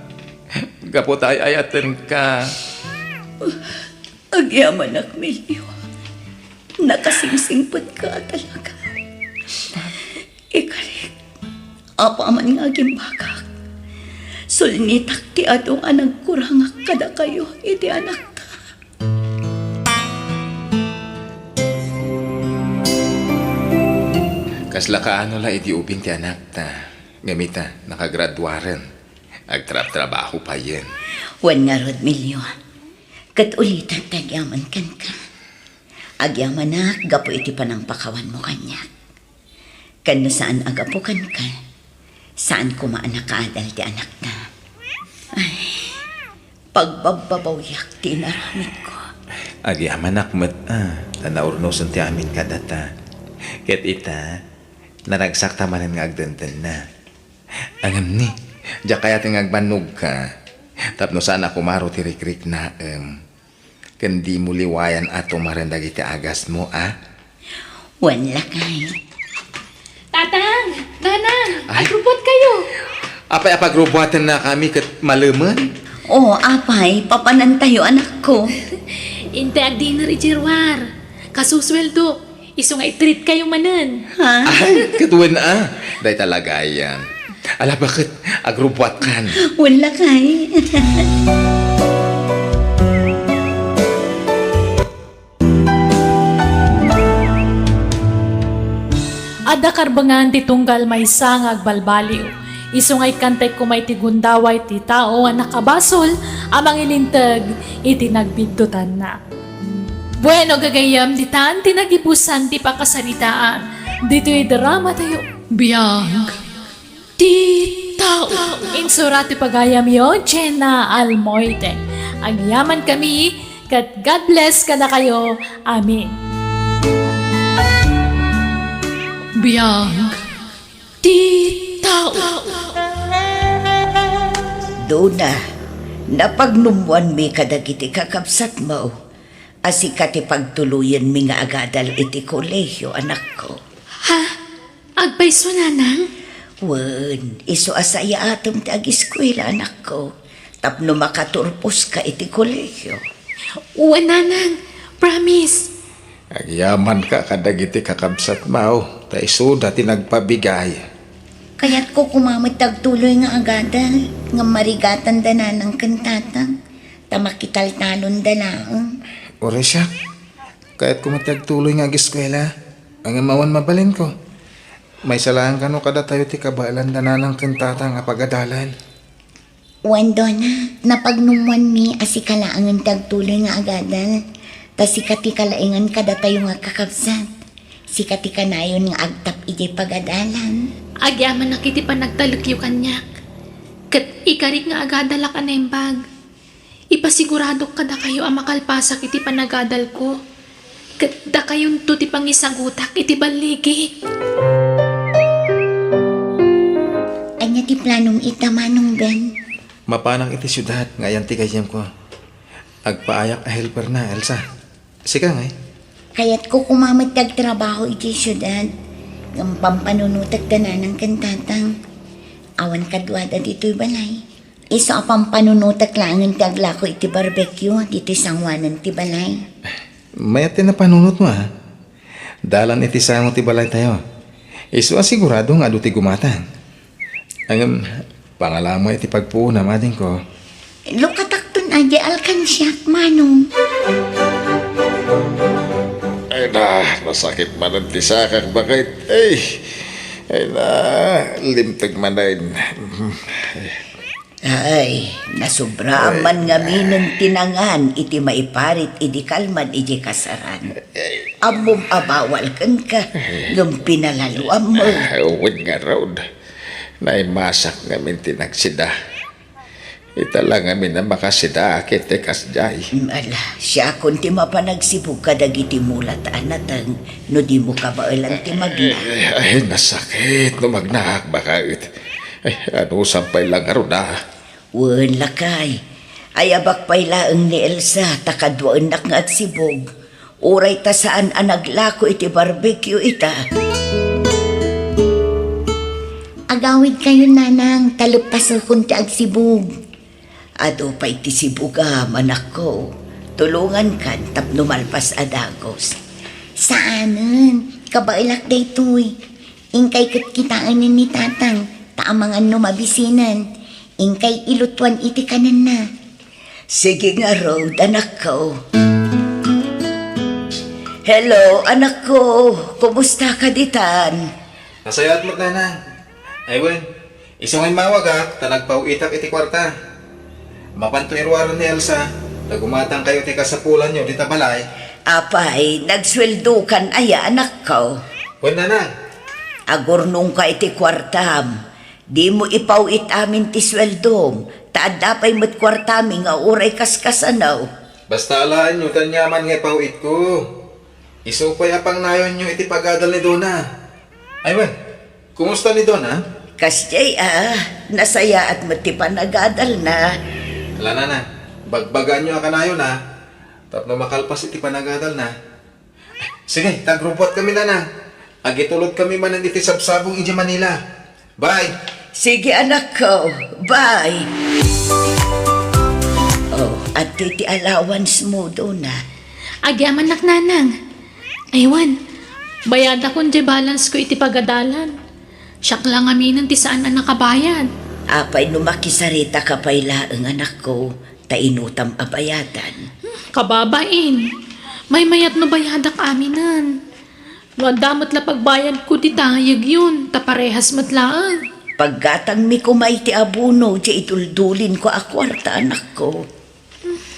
Gapot ay ayatan ka. Agyaman ak, Milyo. Nakasingsingpot ka talaga. Ikarik. Apa man nga gimbagak. Sulnitak ti atong anang kurangak kada kayo iti anak ta. Kasla kaano la iti ubing ti anak ta. Gamita, nakagraduaren. Agtrap-trabaho pa yan. Wan nga rod, Milyo. Kat ulitan tagyaman kan ka. Agyaman na, gapo iti panampakawan mo kanya. Kano saan agapo kan ka. Saan kumaanak kaadal ti anak na. Ay, pagbababawiyak ti naramit ko. Agyaman akmat tanaurnosan ti amin kadata. Ket ita, naragsak tamanan nga agdantan na. Angam ni, diya kaya ting agbanog ka. Tapno sana kumaro ti rikrik na kandi mo liwayan ato marandag iti agas mo, Wan lakay. Tatang, Nanang, Ay. agrupot kayo. Apay apagrubuatan na kami kat malaman. Oo, apay, papanan tayo anak ko. Inte ag dinner ichirwar. Kasusweldo. Iso nga i-treat kayo manan. Ha? Ay, katuwan na. Day talaga yan. Ala, bakit agrubuat kan? Wala kay. Adda karbangan ti tunggal may sangag balbaliw. Isungay kantay kumay ti gundaway ti tao nga nakabasol amang ilintag iti nagbigdutan na. Bueno gagayam di taan ti nagibusan ti pakasaritaan. Dito'y drama tayo. Biyag. Ti tao. Insura ti pagayam yo, Jenna Almoite. Agyaman kami, kat God bless ka na kayo. Amin. Biyag. Ti tao. Dona, napagnumuan mi kadagiti kakabsat mo. Asika ti pagtuluyan mi nga agadal iti kolehiyo, anak ko. Ha? Agpaiso nanang? Wen, iso asaya atom ti ag-eskwela, anak ko. Tapno makaturpos ka iti kolehiyo. Uwan nanang. Promise. Agyaman ka kadagiti kakabsat mao. Ta isuda ti nagpabigay. Kaya't ko kumamit tagtuloy nga agadal, nga marigatan dana ng kantatang, tamakital-talon dalaang. Ore siya. Kahit kumatagtuloy nga ag-eskwela, ang amawan mabalin ko. May salahan ka no kada tayo ti kabalan na ng kintatang apagadalan. Wando na, napagnumuan mi asikalaangan tagtuloy nga agadal, ta sikati kalaingan kada tayo nga kakabsat. Sikati kanayon nga agtap iti pagadalan. Agyaman na kiti pa nagtalukyo kanyak. Kat ikarik nga agadala ka na yung bag. Ipasigurado kada kayo ang makalpasak iti panagadal ko. Kat da kayong tuti pangisagutak iti baligi. Anya ti planong itamanong ben. Mapanang iti syudad, ngayon ti kayam ko. Agpaayak a helper na, Elsa. Sika nga Kaya't ko kumamit tagtrabaho iti syudad. Ng pampanunutag na ng kantatang. Awan kadwada dito'y balay. Iso apang panunutak lang ang tagla ko iti barbecue dito sangwanan ti balay. Mayatin na panunot mo ha. Dalan iti samo ti balay tayo. Iso asigurado nga do ti gumatan. Ang pangalamo iti pagpuuna mading ko. Lukatakton aja alkansyak manong. Ay na, masakit man ang tisakak. Bakit? Ay na, limtag man na yun. Ay, nasubraman nga minong tinangan iti maiparit iti kalman iti kasaran. Amom abawal kan ka, nung pinalaluan mo. Uwid nga raw. Naimasak ngamin tinagsida. Ita lang amin na makasida akit kasjay. Ala, siya kung ti mapanagsibog ka dagiti mulat anatang, no di mo ka ba ilang ti magna. Ay, nasakit no magnaak bakit. Ay, ano sampay lang araw na. Wen lakay, ay abak pailaang ni Elsa, takadwaan nak nga agsibog. Uray ta saan ang naglako iti barbecue ita. Agawid kayo nanang, talagpaso kung ti agsibog. Ado pa iti sibugam, anak ko. Tulungan kan tapno malpas adagos. Saanan? Kabailak daytoy. Ingkay kat kitaan ni tatang, taamangan no mabisinan. Ingkay ilutuan iti kanan na. Sige nga, Rod, anak ko. Hello, anak ko. Kumusta ka ditan? Nasayat mo't nanang. Ay wen, isang may mawag ha, tanagpauitak iti kwarta. Mapanto irwaran ni Elsa, nagumatang kayo ti kasapulan nyo, di tabalay. Apay, nagsweldo kan aya, anak ko. Wen nanang, Agurnong ka iti kwartam. Di mo ipawit amin ti sweldom. Taad dapay mo't kwartami nga uray kaskasanaw. basta alaan nyo, tanyaman nga pauit ko. Isupay apang nayon nyo iti pagadal ni Dona. Ay wen, kumusta ni Dona? Kasyay nasaya at matipan agadal na. Wala na na, bagbagan nyo akanayon ha. Tapno makalpas iti panagadal na. Sige, tagrupot kami na na. Agitulod kami man iti sabsabong iti Manila. Bye! Sige anak ko, bye. Oh, at ti allowance mo doon na. Agyaman nak nanang. Aywan, bayad akong di balance ko iti pagadalan. Siyak lang aminan ti saan na nakabayad. Apay numakisarita ka pa'y laeng anak ko, tainutam abayadan. Kababain, may mayat no bayadak aminan. No damot la pagbayad ko di tayag yun, taparehas matlaan. Paggatang mi kumay ti abuno, di ituldulin ko akwarta anak ko.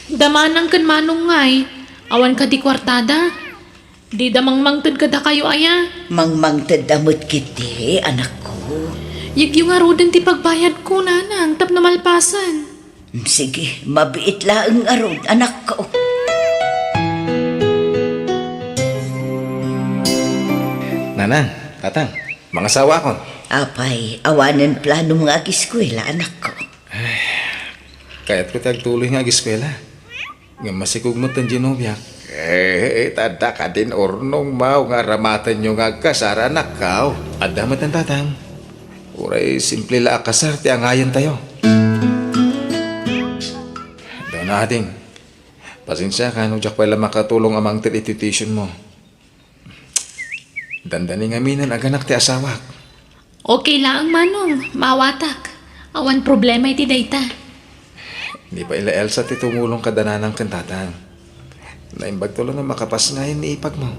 Damanang kan manong ngay, awan ka di kwartada. Di damang mangtad ka da kayo aya. Mangmangtad damot kiti, anak ko. Yung arudan ti pagbayad ko nanang, tap na malpasan. Sige, mabiit laeng arod, anak ko. Nanang, tatang, mga sawa kon. Apay, awanan plano mga eskwela, anak ko. Kaya't ko tagtuloy nga ag-eskwela. Nga masikog mo tan Genoviak. Tada ka din ornong mau nga ramatan nyo nga kasara anak kao. At damat ang tatang. Uray, simple la akasar ti angayan tayo. Daw na ating. Pasensya ka, nung jak pala makatulong amang titition mo. Dandaning aminan aganak ti asawak. Okay lang manong, mawatak. Awan problema iti dayta. Hindi pa ila Elsa ti tumulong kadananang kantatang. Naimbag tulo na makapas ngayon ni ipag mo.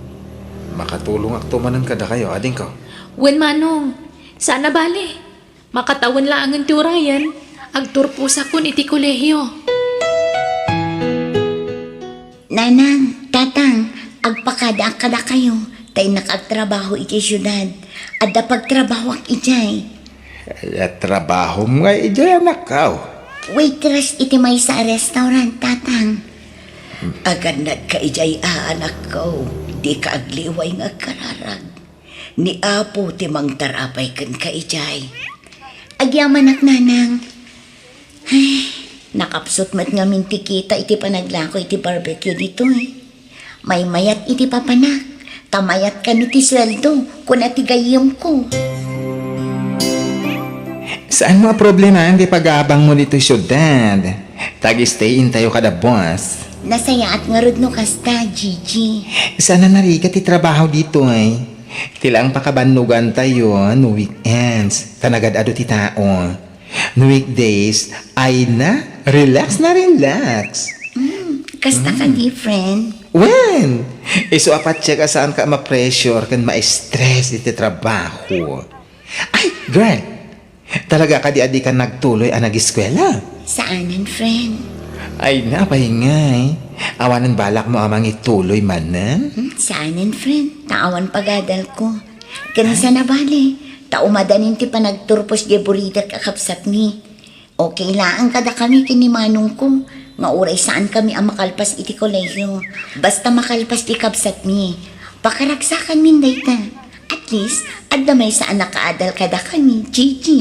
Makatulong ak tumanan kada kayo, ading ko. Wen manong, sana bale. Makatawan lang ang turayan, agturpusa kun iti kolehiyo. Nanang, tatang, agpakada-kada kayo. Tay nakagtrabaho iti syudad. Adda pagtrabaho ak ijay. Ay, trabaho mo nga ijay anak kao. Waitress iti may sa restaurant, tatang. Aganad ka ijay anak ko, di ka agliway nga kararag. Ni Apo ti mang tarapay kan ka ijay. Agyaman ak nanang. Ay, nakapsot mat nga mintikita iti panaglako iti barbecue dito eh. May mayat iti papanak. Tamayat ka no ti sweldo kung atigayim ko. Saan mga problema hindi pag-aabang mo dito syudad? Tag-stayin tayo kada boss. Nasaya at nga rod no kasta, Gigi. Sana narigat trabaho dito ay. Tilang pakabanugan tayo no weekends. Tanagad-ado ti tao. No weekdays ay relax na relax. Kasta ka di, friend. When? Iso apat siya ka saan ka ma-pressure kan ma-stress iti trabaho. Ay, girl! Talaga ka di ka nagtuloy ang nag-eskwela? Saanan, friend? Ay, napahingay. Awanan balak mo amang ituloy manan? Saanan, friend? Taawan pagadal ko. Kanisa na bali. Taumadanin ti panagturpos di burida kakapsat ni. Okay lang kada kami kinimanong ko. Nga oray saan kami ang makalpas iti kolehiyo. Basta makalpas ti kapsat mi. Pakaragsakan min dayta. At least, adamay saan nakaadal kada kami, Gigi.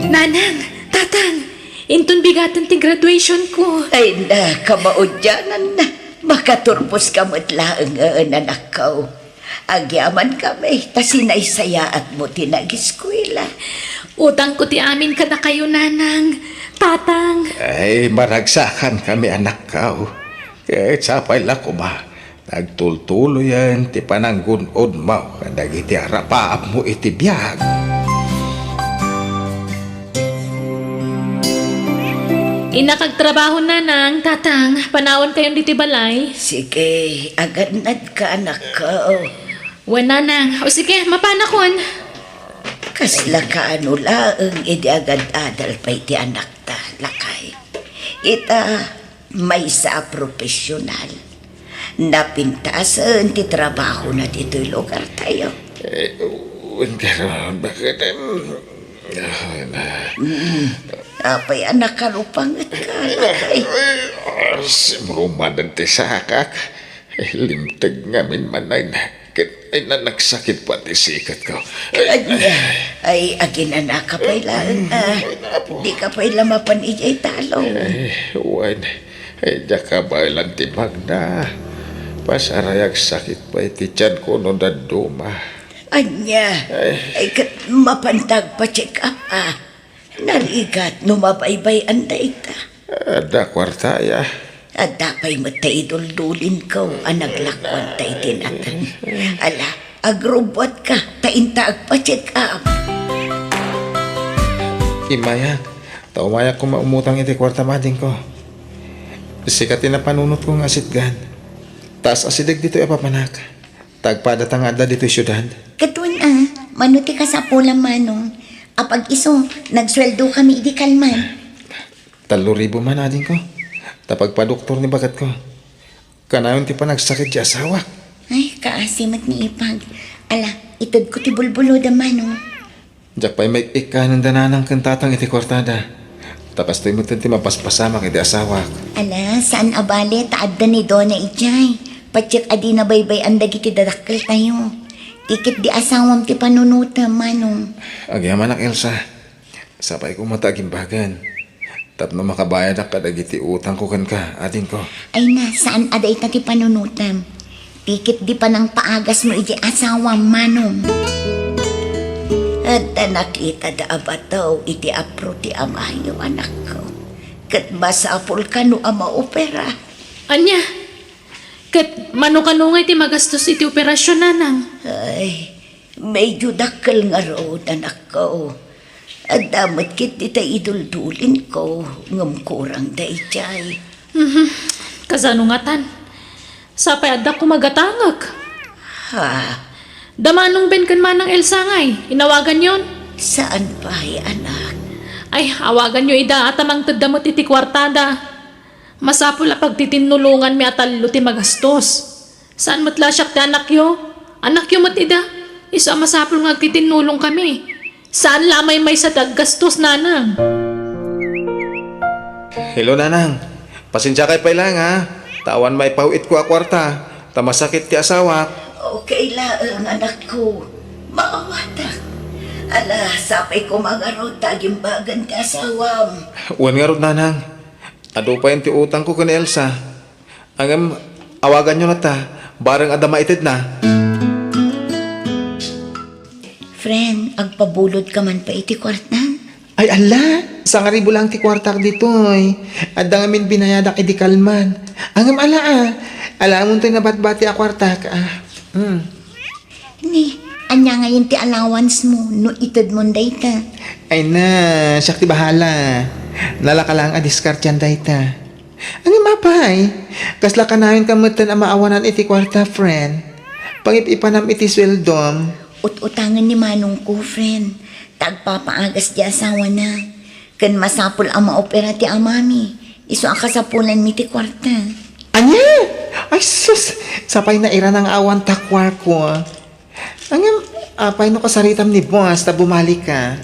Nanang, tatang, intun bigatan ti graduation ko. Ay na, kamaudyanan na. Makaturpos ka mo't laeng anak ko. Agyaman kami, tasinaysayaat mo tinag-eskwela. Utang ko ti amin ka na kayo, nanang. Tatang. Ay, maragsakan kami anak kao. Kahit sapay la ko ba? Nagtultulo yan, ti pananggunod mo. Kadag iti harapaap mo iti biyag. Inakagtrabaho nanang, tatang. Panawan kayong diti balay. Sige, aganad ka anak ko. Wen nanang, o sige, mapanakon. Kasla ka ano laeng idi agad adal pa iti anak ta, lakay. Ita may sa profesional. Napintasan ti trabaho na dito'y lugar tayo. Bakit? Apay anak ka rupangat ka, lakay. Simrumanan ti sakak. Limtag ngamin manay na. Ay nagsakit pa ti sikat ko. Ay, aginana ka pa'y lang. Di ka pa'y lamapan ijay talo. Wan, ay di ka ba ilang timag na. Pasarayag sakit pa iti tiyan ko no daduma. Anya, ay kat mapantag pa check up Narigat numabaybay ang data. Ada kwarta ya. At dapay matay duldulin ko ang naglakwan tay tinatan. Ala, agrobot ka, taintaag pa check up. Imaya, taumaya ko maumutang iti kwarta mading ko. Sikatin na panunot ko ng asitgan. Taas asidig dito papanak. Tagpadatang adla dito syudad. Katun manuti ka sa pula manong. Apag iso, nagsweldo kami di kalman. 3,000 man ading ko. Tapag pa doktor ni bagat ko. Kanayon ti pa nagsakit di asawa. Ay, kaasimat ni Ipag. Ala, itod ko ti bulbulo da manong. Diyak pa'y may ikanan dananang kantatang iti kwartada. Tapas to'y mutin ti mapaspasama kiti asawa. Ala, saan abale taad da ni Dona Ijay? Patsik adi na baybay ang dagiti dadakkel tayo. Tikit di asawam ti panunuta manong. Agyaman ak Elsa. Sapay ko mataging bagan. Tapno makabayad ak kadagiti utang ko kan ka, ading ko. Ay na, saan aday ta ti panunutam? Tikit di pa nang paagas mo iti asawam manong. At nakita da abataw iti apro ti amayo anak ko. Kat masapol ka no ama opera. Anya, kat mano-kanungay ti magastos iti operasyon nanang. Ay, medyo dakkel nga road anak ko. At damat kit ita iduldulin ko ngam kurang da ichay. Kasanungatan. Sapay adda ko magatangag. Ha, Damanong ben kan manang Elsa ngay, inawagan yon. saan pa anak? Ay, awagan nyo ida at amang tadamot iti kwartada. Masapul a pagtitinulungan mi atallo ti magastos. Saan matla siya ti anak yo? Anak yo mat ida. Isa masapul nga agtitinulong kami. Saan lamay may sa daggastos nanang? Hello nanang. Pasensya kay pailang ha. Tawan may pauit ko a kwarta. Tamasakit ti asawa. Okay lang anak ko. Maawata. Ala, sapay ko mga road tagimbagan ka asawam. Uwan nga rod nanang. Ado pa yung ti utang ko kan Elsa. Angam, awagan nyo na ta. Barang adama itid na. Friend, agpabulod ka man pa iti kwartan. Ay ala, sa nga ribo lang ti kwartak ditoy. Adda nga min binayadak iti kalman. Angam ala Alamon tayo nabatbati a kwartak Ni, anya ngayon ti allowance mo, no itod mo dayta. Ay na, siyak ti bahala. Nalaka lang a discard yan dayta. Angam mapay, kasla ka namin kamutan ang maawanan iti kwarta, friend. Pangip-ipanam iti sweldom. Ut-utangan ni manong ko, friend. Tagpapaagas di asawa na. Kan masapul ang maopera ti amami. Iso ang kasapulan mi ti kwarta. Anya! Ay sus! Sapay na ira ng awan takwar ko. Angam, apay no kasaritam ni boss ta bumalik ka.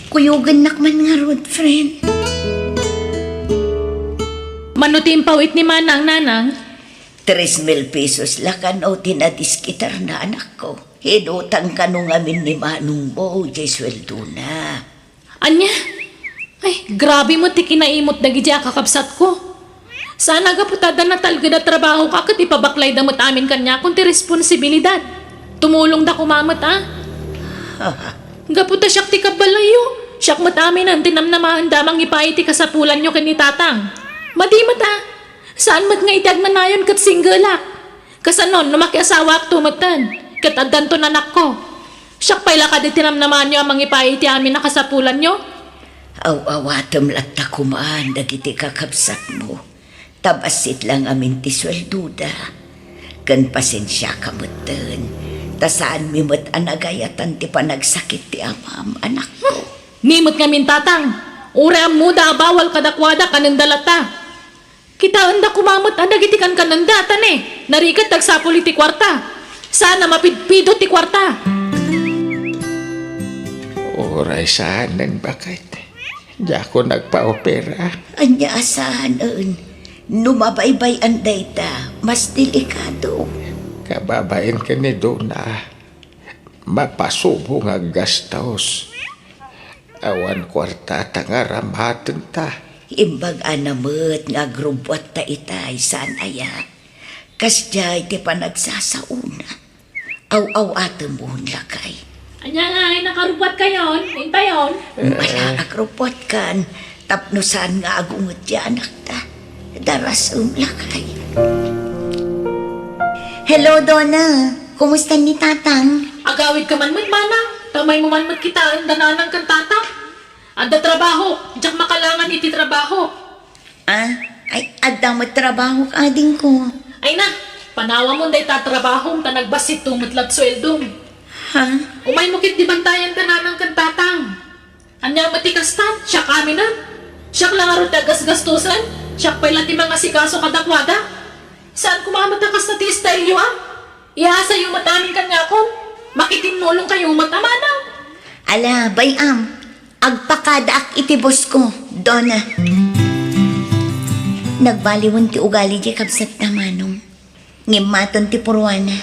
Kuyugan nakman nga road, friend. Manutim pawit ni manang nanang. 3,000 pesos lakan o tinadiskitar na anak ko. Hinutang ka nung amin ni Manong Bo, jay sweldo na. Anya? Ay, grabe mo ti kinaimot na gidya kakabsat ko. Sana gaputada na talga na trabaho ka kat ipabaklay damot amin kanya kung ti responsibilidad. Tumulong da kumamat Gaputa siyak ti kabalayo. Siyak mat amin ang tinamnamahan damang ipaiti kasapulan nyo kani tatang. Madimat Saan mat nga itag na nayon kat single Kasanon, numakiasawa ak tumatan. Kat adanto nanak ko. Siyak pala ka di tinamnamahan nyo amang ipaiti amin na kasapulan nyo. Aw-awatam latta kumaan dagiti kakabsat mo. Tabasit lang amin ti swelduda. Kan pasensya ka mutan. Tasaan mi mat anagayatan ti panagsakit ti amam anak ko. Nimot nga min tatang. Ure ang muda bawal kadakwada kanandalata. Kita anda kumamot anda gitikan kanandatan Narikat tagsapul ti kwarta. Sana mapidpido ti kwarta. Oray saanan bakit? Di ako nagpa-opera. Anya asahan numabaybay ang data. Mas delikado. Kababain ka ni Dona. Mapasubo nga gastos. Awan kwarta tangaramhatan ta. Imbag anamot nga grubot ta itay saan aya. Kasjay ti panagsasauna. Aw-aw atong buhon lakay. Anya nga ay nakarubat kayon, intayon. Wala agrupot kan. Tapnusan nga agungot di anak ta. Daras lakay. Hello, Donna. Kumusta ni Tatang? Agawid ka man manang. Tamay mo man kita ang dananang kang tatang. Anda trabaho, diyak makalangan iti trabaho. Ay, adang magtrabaho ka ading ko. Ay na, panawa mo day tatrabaho, ta nagbasit tumutlat sweldong. Ha? Umay mo kit di bantayan dananang kang tatang. Anya matikastan, siya kami na. Siya lang aro tagas-gastusan, siya pala ti mga sikaso kadakwada. Saan kumamatakas na ti style yu Iasa yung matamin kan nga ako. Makitinulong kayo matamanaw. Ala, bayam. Agpakadaak iti boss ko, Donna. Nagbaliwan ti ugali di kabsat na manong. Ngimaton ti purwana.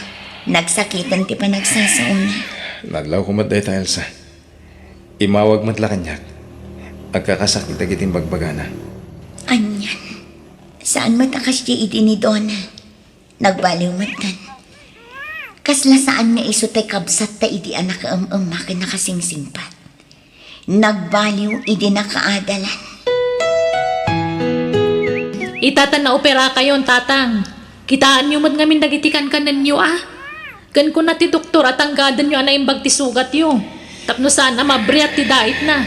Nagsakitan ti panagsasauna. Nadlaw ko matday ta, Elsa. Imawag matla kanyak. Agkakasakit agiting bagbagana. Anyan. Saan matakas di iti ni Donna? Nagbaliw matan. Kasla saan nga iso tay kabsat ta iti anak makin nakasingsingpat. Nagbaliw iti nakaadalan. Itatan na opera kayon, tatang. Kitaan nyo mat ngamin dagitikan kanan nyo Gan ko na ti doktor at anggadan nyo ana imbag ti sugat yo. Tapno sana mabriat ti dait na.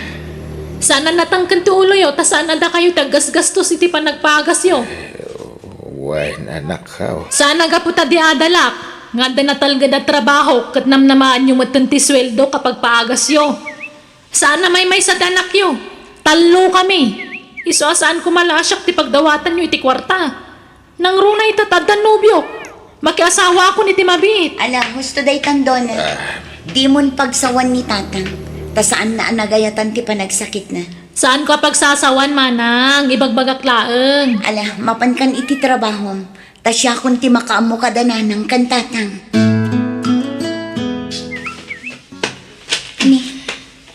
Sana natangkan ti ulo yo, ta sana da kayo tagas-gastos iti panagpagas yo. Why, anak ka. Sana gaputa di adalak. Nga da natalga da trabaho, kat namnamaan nyo matan ti sweldo kapag paagas yo. Sana may sa danak yo. Talo kami. Iso saan ko malasyak ti pagdawatan nyo iti kwarta. Nang runay tatadan nobyo. Makiasawa ako ni ti mabit. Ala, husto day tan Donna. Di mon pagsawan ni Tatang. Ta saan na nagayatan ti panagsakit na. Saan ko pagsasawan manang, ibagbagak laeng. Ala, mapan kan iti trabaho. Ta siya kun ti makaamo kadananang kan Tatang. Ni,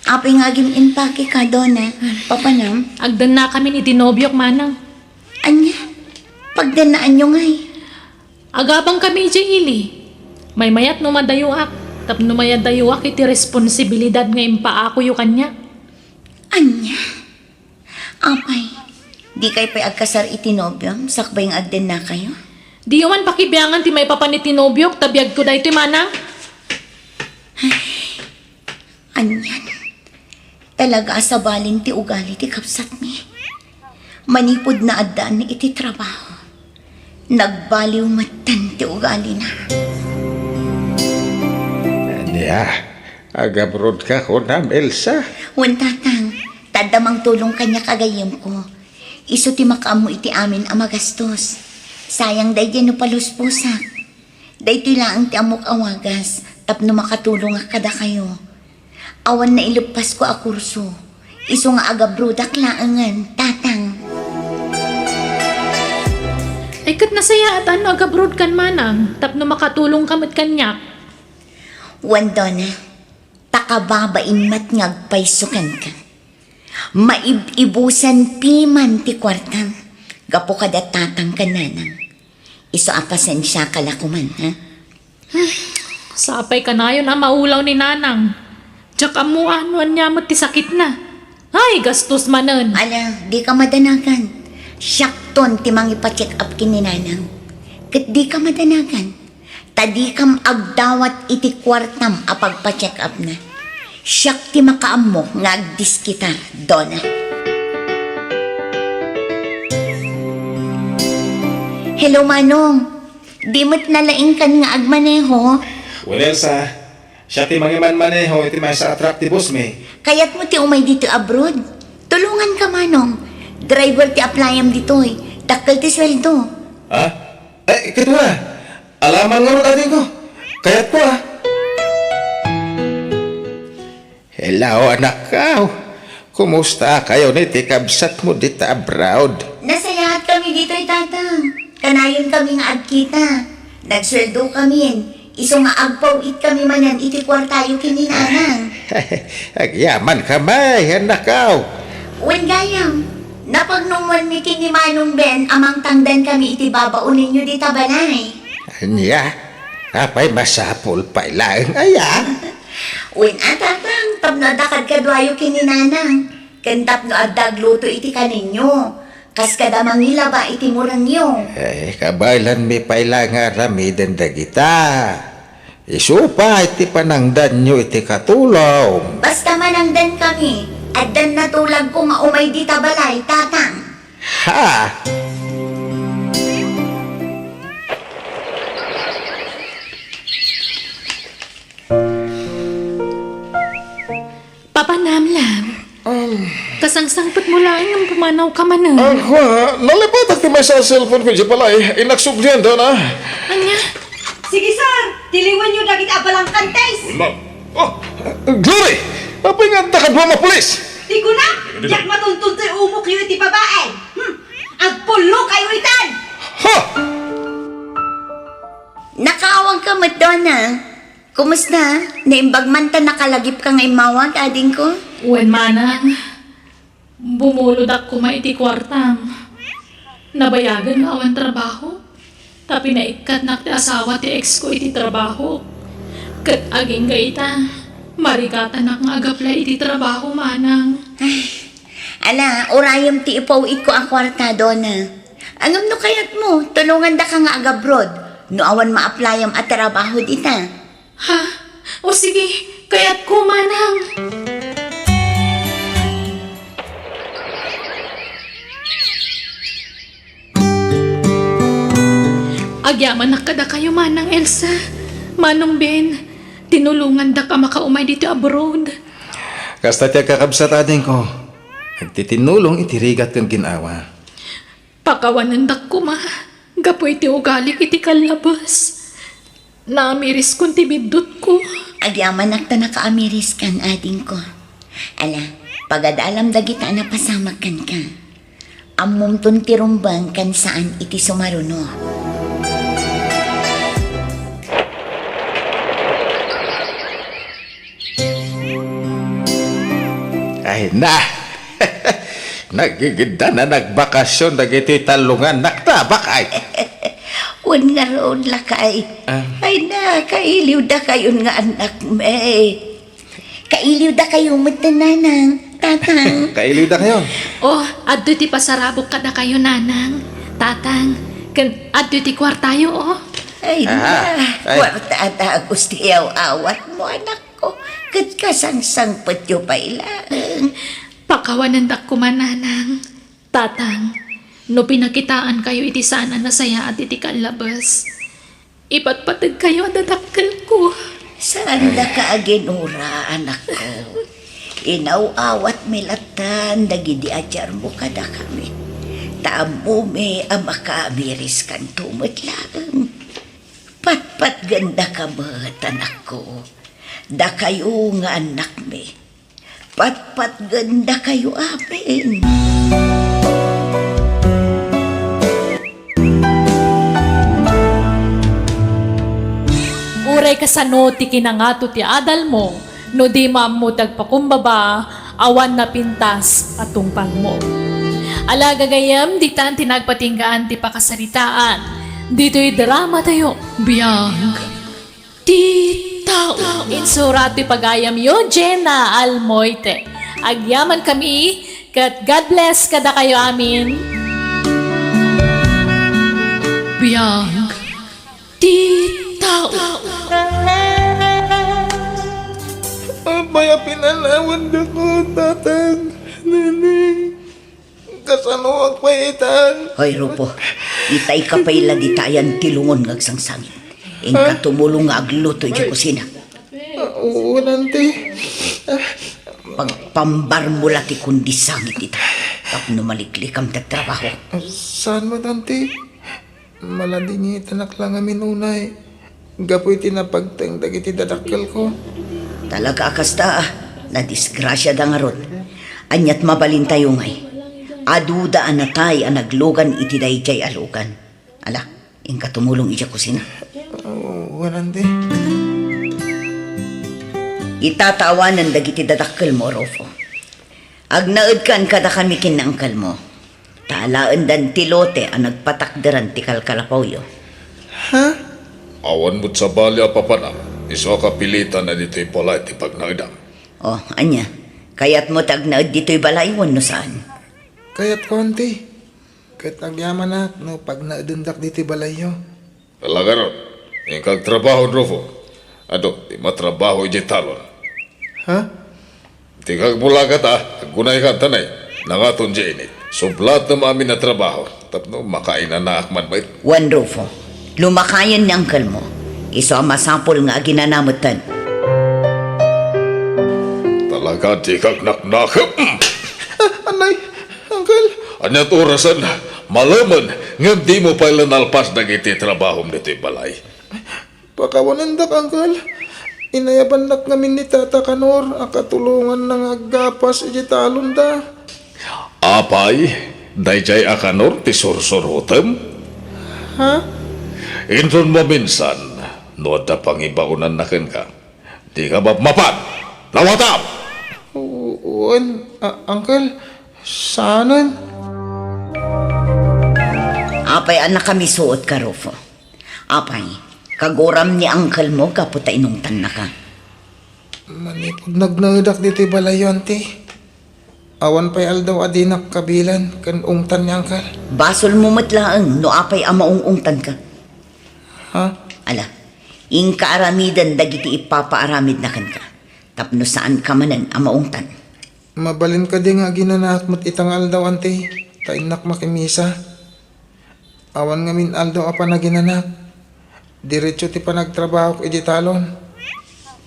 apay nga gim impake ka, Donna. Papanam, Agdan na kami ni tinobyok manang. anya, pagdanaan nyo nga'y. Agabang kami ili. May mayat no madayuak. Tapno mayadayuak iti responsibilidad nga impaako yu kanya. Anya, apay, di kay pa'y agkasar iti nobyam, sakbay ng agden na kayo. Di man pakibiyangan ti may papanit tinobyok, tabiyag ko da ito manang. Anyan, talaga asabalin ti ugali ti kapsat mi. Manipod na addaan ni iti trabaho. Nagbaliw matan ti ugali na. Anya, agabrod ka ko na, Elsa. Wan Tatang, tadamang tulong kanya kagayam ko. Iso ti makaamo iti amin ang magastos. Sayang day no paluspusak. Day ti laang ti amok awagas, tapno makatulong nga kada kayo. Awan na ilupas ko a kurso. Iso nga agabrodak laangan, Tatang. Ay kat nasaya at ano agabrod kan manang, tapno makatulong kamot kanyak. Wan Donna, takababain mat ngagpaysukan ka. Maibusan piman ti kwartang. Gapo kada Tatang kananang. Iso apasan siya kalakuman, ha? Sapay ka na yun maulaw ni nanang. Tsaka mo anuan niya mo ti sakit na. Ay, gastos manen. Ala, di ka madanagan. Syakton ti mang ipacheck up kininanang. Kat di ka madanagan. Tadi kam agdawat iti kwartam apagpa-check up na. Siyak ti makaamo nga agdiskitar, Donna. Hello, Manong. Di mo't nalaing kan nga agmaneho. Well, Elsa, siya ti mangiman maneho, iti may sa attractibus me. Kaya't mo ti umay dito abroad. Tulungan ka, Manong. Driver ti applyam dito eh. Dakkel ti sweldo. Ha? Kito alaman nga ron ating ko. Kaya't ko Hello, anak ka. Kumusta kayo ni tikabsat mo dito abroad? Nasayahat kami dito ay Tatang. Kanayon kami nga agkita. Nagsweldo kami. Iso nga agpawit kami manan iti kwartayo kininanang. Agyaman ka may, anak ka. Wen gayam, napagnungwan mi kini Manong Ben amang tangdan kami iti babaunin nyo di tabalay. Anya, Apay masapol pa ilang aya. Uwin atatang, tapnadakad kadwayo kininanang. Kentap no adag luto iti kaninyo. Kas kada mangila ba iti murang nyo. Kabaylan mi pailang arami dagita. Isupa iti panangdan nyo iti katulong. Basta manangdan kami. Addan na tulag ko nga umay di tabalay, tatang. Ha! Papa Namlam, kasangsangpat mo lang ang pumanaw ka man Ako, nalipat at may sa cellphone ko dyan pala eh. Inaksugdian daw na. Anya? Sige, sir. Tiliwan nyo dagit abalang kantes. Oh, Glory! Papingan takad mo mga pulis! Di ko na. Yak matuntun tayo umok yung iti babae. Agpulo kayo itan. Ha! Nakaawang ka, Madonna. Kumusta? Naimbag man ta nakalagip ka nga imawag, ading ko? Uwan manang, bumulod ako iti kwartang. Nabayagan nga awan trabaho. Tapi naikat na ti asawa ti ex ko iti trabaho. Kat aging gaita, marikatan na nga agapla iti trabaho manang. Ala, orayam ti ipawit ko ang kwarta, Donna. Angam no kayat mo, tulungan da ka nga agabrod. No awan ma-applyam at trabaho dita. Ha? O sige, kaya't ko manang. Agyaman na kada kayo manang Elsa. Manong Ben, tinulungan da ka makaumay dito abroad. Kasta tiya kakabsat ading ko. Nagtitinulong itirigat kang ginawa. Pakawanan da ko ma. Gapoy ti ugali iti kalabas. Naamiris kong tibidot ko. Agyaman nakta nakaamiris kan, ading ko. Ala, pagadalam dagita na pasamakan ka. Amom tuntirumbang kan saan iti sumaruno. Ay na! Nagigida na nagbakasyon dagiti talungan naktabak ay. Wan nga roon lakay. Ay na, kailiw da kayon nga anak me. Kailiw da kayo matananang, tatang. Kailiw da kayo. Oh, adto ti pasarabok kada kayo nanang. Tatang, kan adto ti kwartayo oh. Ay na, ay. kwarta at agustiyaw awat mo anak ko. Kat kasangsang patyo pa ilang. Pakawanan da ko mananang. Tatang, no pinakitaan kayo iti sana na saya at iti kalabas. Ipatpatag kayo at dadakkel ko. Saan da ka aginura, anak ko? Inaw-awat milatan, dagidi adyar mo kada kami. Tamo me amakamiris kan tumot lang. Patpat ganda ka mat, anak ko. Da kayo nga anak me. Patpat ganda kayo amin. Uray kasano ti kinangato ti adal mo, no di maamu tagpakumbaba, awan na pintas at tungpal mo. Alaga gayam, di tan tinagpatinggaan ti pakasaritaan. Dito'y drama tayo, biyang titaw. Insurat ti pagayam yo, Jenna Almoite. Agyaman kami, kat God bless kada kayo amin. Biyang titaw. Abay, pinalawan na ko, tatang. Nanay. Kasano ang paitan. Hoy, Rupo, itay ka pa ila di tayan tilungon ngagsangsangin. Ingka tumulong nga agluto di kusina. Oo, nanti. Pagpambar mo lati kundi sangit ita. Tapno maliklik ang tatrabaho. Saan mo, nanti? Maladingit anak lang amin unay. Gapoy tinapagtang dagiti dadakkel ko. Talaga akasta na disgrasya da nga ron. Anyat mabalin tayo ngay. Aduda anatay ang naglogan iti dayjay alugan. Ala, ingka tumulong ija kusina. Oo, nanti. Itatawanan dagiti dadakkel mo, Rofo. Agnaed kan kada kami kinangkal mo. Talaan dan tilote ang nagpatakderan ti kalkalapawyo. Ha? Awan mo't sa balya papanang, iso kapilitan na dito'y balay ti pagnaidam. Oh, anya. Kaya't mo tagnaad dito'y balaywan no saan? Kaya't konti. Kahit agyaman na, no, pag naadundak dito balayo. Talaga ron, yung kagtrabaho drofo. Ado, di matrabaho iti talon. Ha? Di kagbulagat gunay ka tanay, nangaton di init. Sublat na maamin na trabaho, tapno makain na naakman bait. Juan Rufo, lumakayan ni uncle mo. Iso ang masapol nga ginanamutan. Talaga di kagnaknak. Anay, uncle. Anyat orasan, malaman, nga di mo pala nalpas na iti trabaho nito'y balay. Pakawanandak, uncle. Inayabandak namin ni Tata Kanor, akatulungan ng aggapas ijitalon da. Apay, dayjay akanor ti sursurutem. Ha? Inton mo minsan, no da pangibaunan na ken ka. Di ka ba mapat? Nawatap! Uncle, saanan? Apay anak kami suot ka, Rufo. Apay, kaguram ni uncle mo kaputa inungtan na ka. Manipod nagnadak dito balayo, ante. Awan pa'y aldaw adinak kabilan, kan ungtan ni uncle. Basol mo matlaang no apay amaungungtan ka. Ha? Ala, ing kaaramidan dagiti ipapaaramid na kan ka. Tapno saan ka manan amaungtan. Mabalin ka di nga ginanak mo't itang aldaw, ante. Tainak makimisa. Awan nga min aldaw apa na ginanak. Diretso ti panagtrabaho ko ijitalon.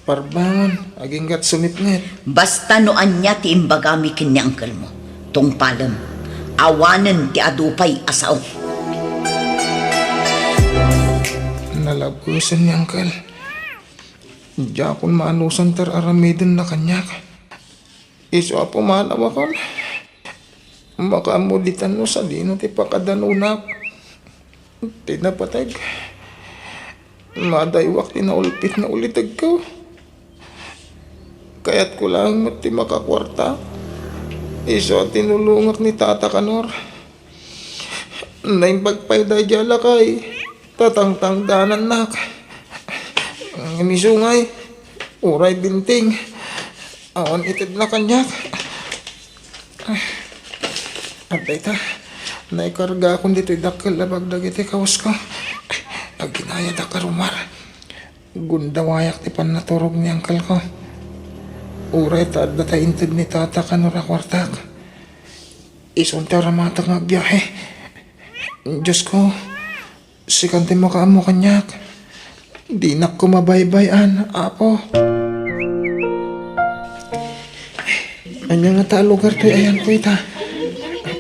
Parbangon, aging gat sumipnget. Basta noan niya ti imbagami kin ni uncle mo. Tung palam, awanan ti adupay asaw. Nalabusan ni uncle. Diya akong maanusan tar aramidin na kanyak. Iso apo manawa kon. Makamulitan no sa dino ti pakadanunak. Tinapatag. Madaywak tinaulpit na ulitag ko. Kaya't ko lang ti makakwarta. Iso tinulungak ni Tata Kanor. Naimbagpay da jala kay tatangtang danan nak. Ang misungay. Uray binting. Awan itid na kanyak. Abay ta. Naikarga akong dito'y dakil labag dagiti kawas ko. Ginaya da karumar. Gundawayak ti pan naturog ni angkal ko. Uray ta at dataintid ni Tata Kanor akwartak. Isunta ramatak nga biyahe. Diyos ko, sikanti mo ka mo kanyak. Di na ko mabaybayan, apo. Anya nga ta lugar to'y ayan ko ita.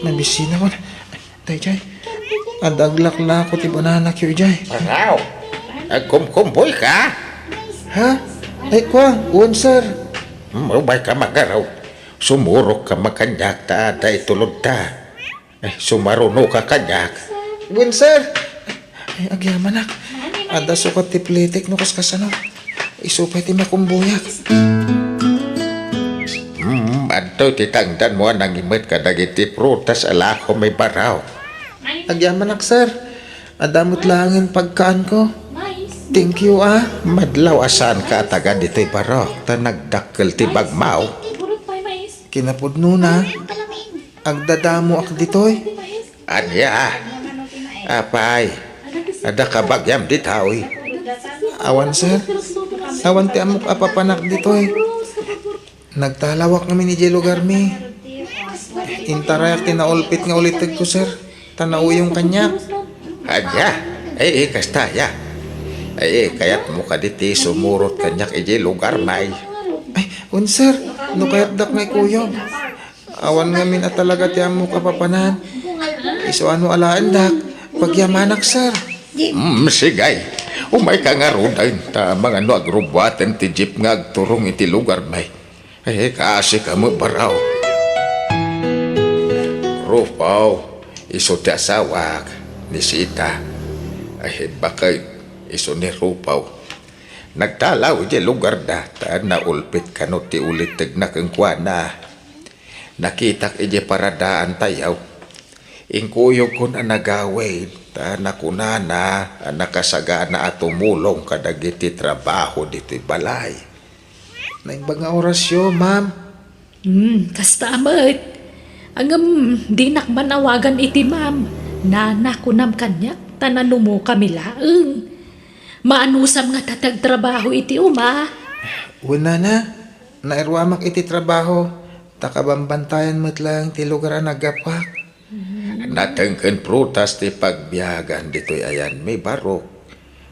Nabisina ko na. Tay, Jay. Adaglak na ako ti banana kyo, Jay. Paraw, kumboy ka? Ha? Ay, kwa, uwan, sir. Mabay ka magaraw. Sumurok ka makanyak ta, day tulod ta. Sumaruno ka kanyak. Uwan, sir. Ay, agyaman nak. Ada sukat ti plitik no kaskasano. Isupay ti makumbuyak. Adto ti tangdan mo nang imit ka dagiti prutas ala ko may baraw. Agyaman nak, sir. Adamot langin pagkaan ko. Thank you, ah. Madlaw asan ka taga dito'y barok ta nagdakkel ti bagmaw. Kinapudno na. Agdadamo ak ditoy. Anya, apay, ada ka bagyam ditawi. Awan, sir. Awan ti amok apapanak ditoy. Nagtalawak kami ni Jelo Garmi. Intarayak tinaulpit nga ulitag ko, sir. Tanaw yung kanyak. Anya, kastaya. Kayat mo ka diti sumurot kanyak iji lugar may. Ay, un, sir. No kaya't dak ngay kuyog. Awan nga min at talaga ti amok apapanan. Iso ano alaan dak. Pagyamanak, sir. Sigay. Umay ka nga rudan ta mga no agrubatan ti jeep nga agturong iti lugar may. Kaasi ka mo baraw. Rupaw, iso ti asawak ni Sita. Bakay iso ni Rupaw. Nagtalaw di lugar da ta naulpit kano ti ulitig na kengkwana. Nakitak ije paradaan tayaw. Ingkuyog ko na nagaway Ta nakunana nakasagana at tumulong kadagiti trabaho dito'y balay. Naibang nga orasyon, ma'am. Kasta amat. Di nakmanawagan iti ma'am. Nana kunam kanya, tanano mo kami laeng. Maanusam nga tatagtrabaho iti uma. Una na, nairwamak iti trabaho. Takabambantayan mo't lang ti lugar ang nagapak. Natengken prutas ti pagbiyagan dito'y ayan may barok.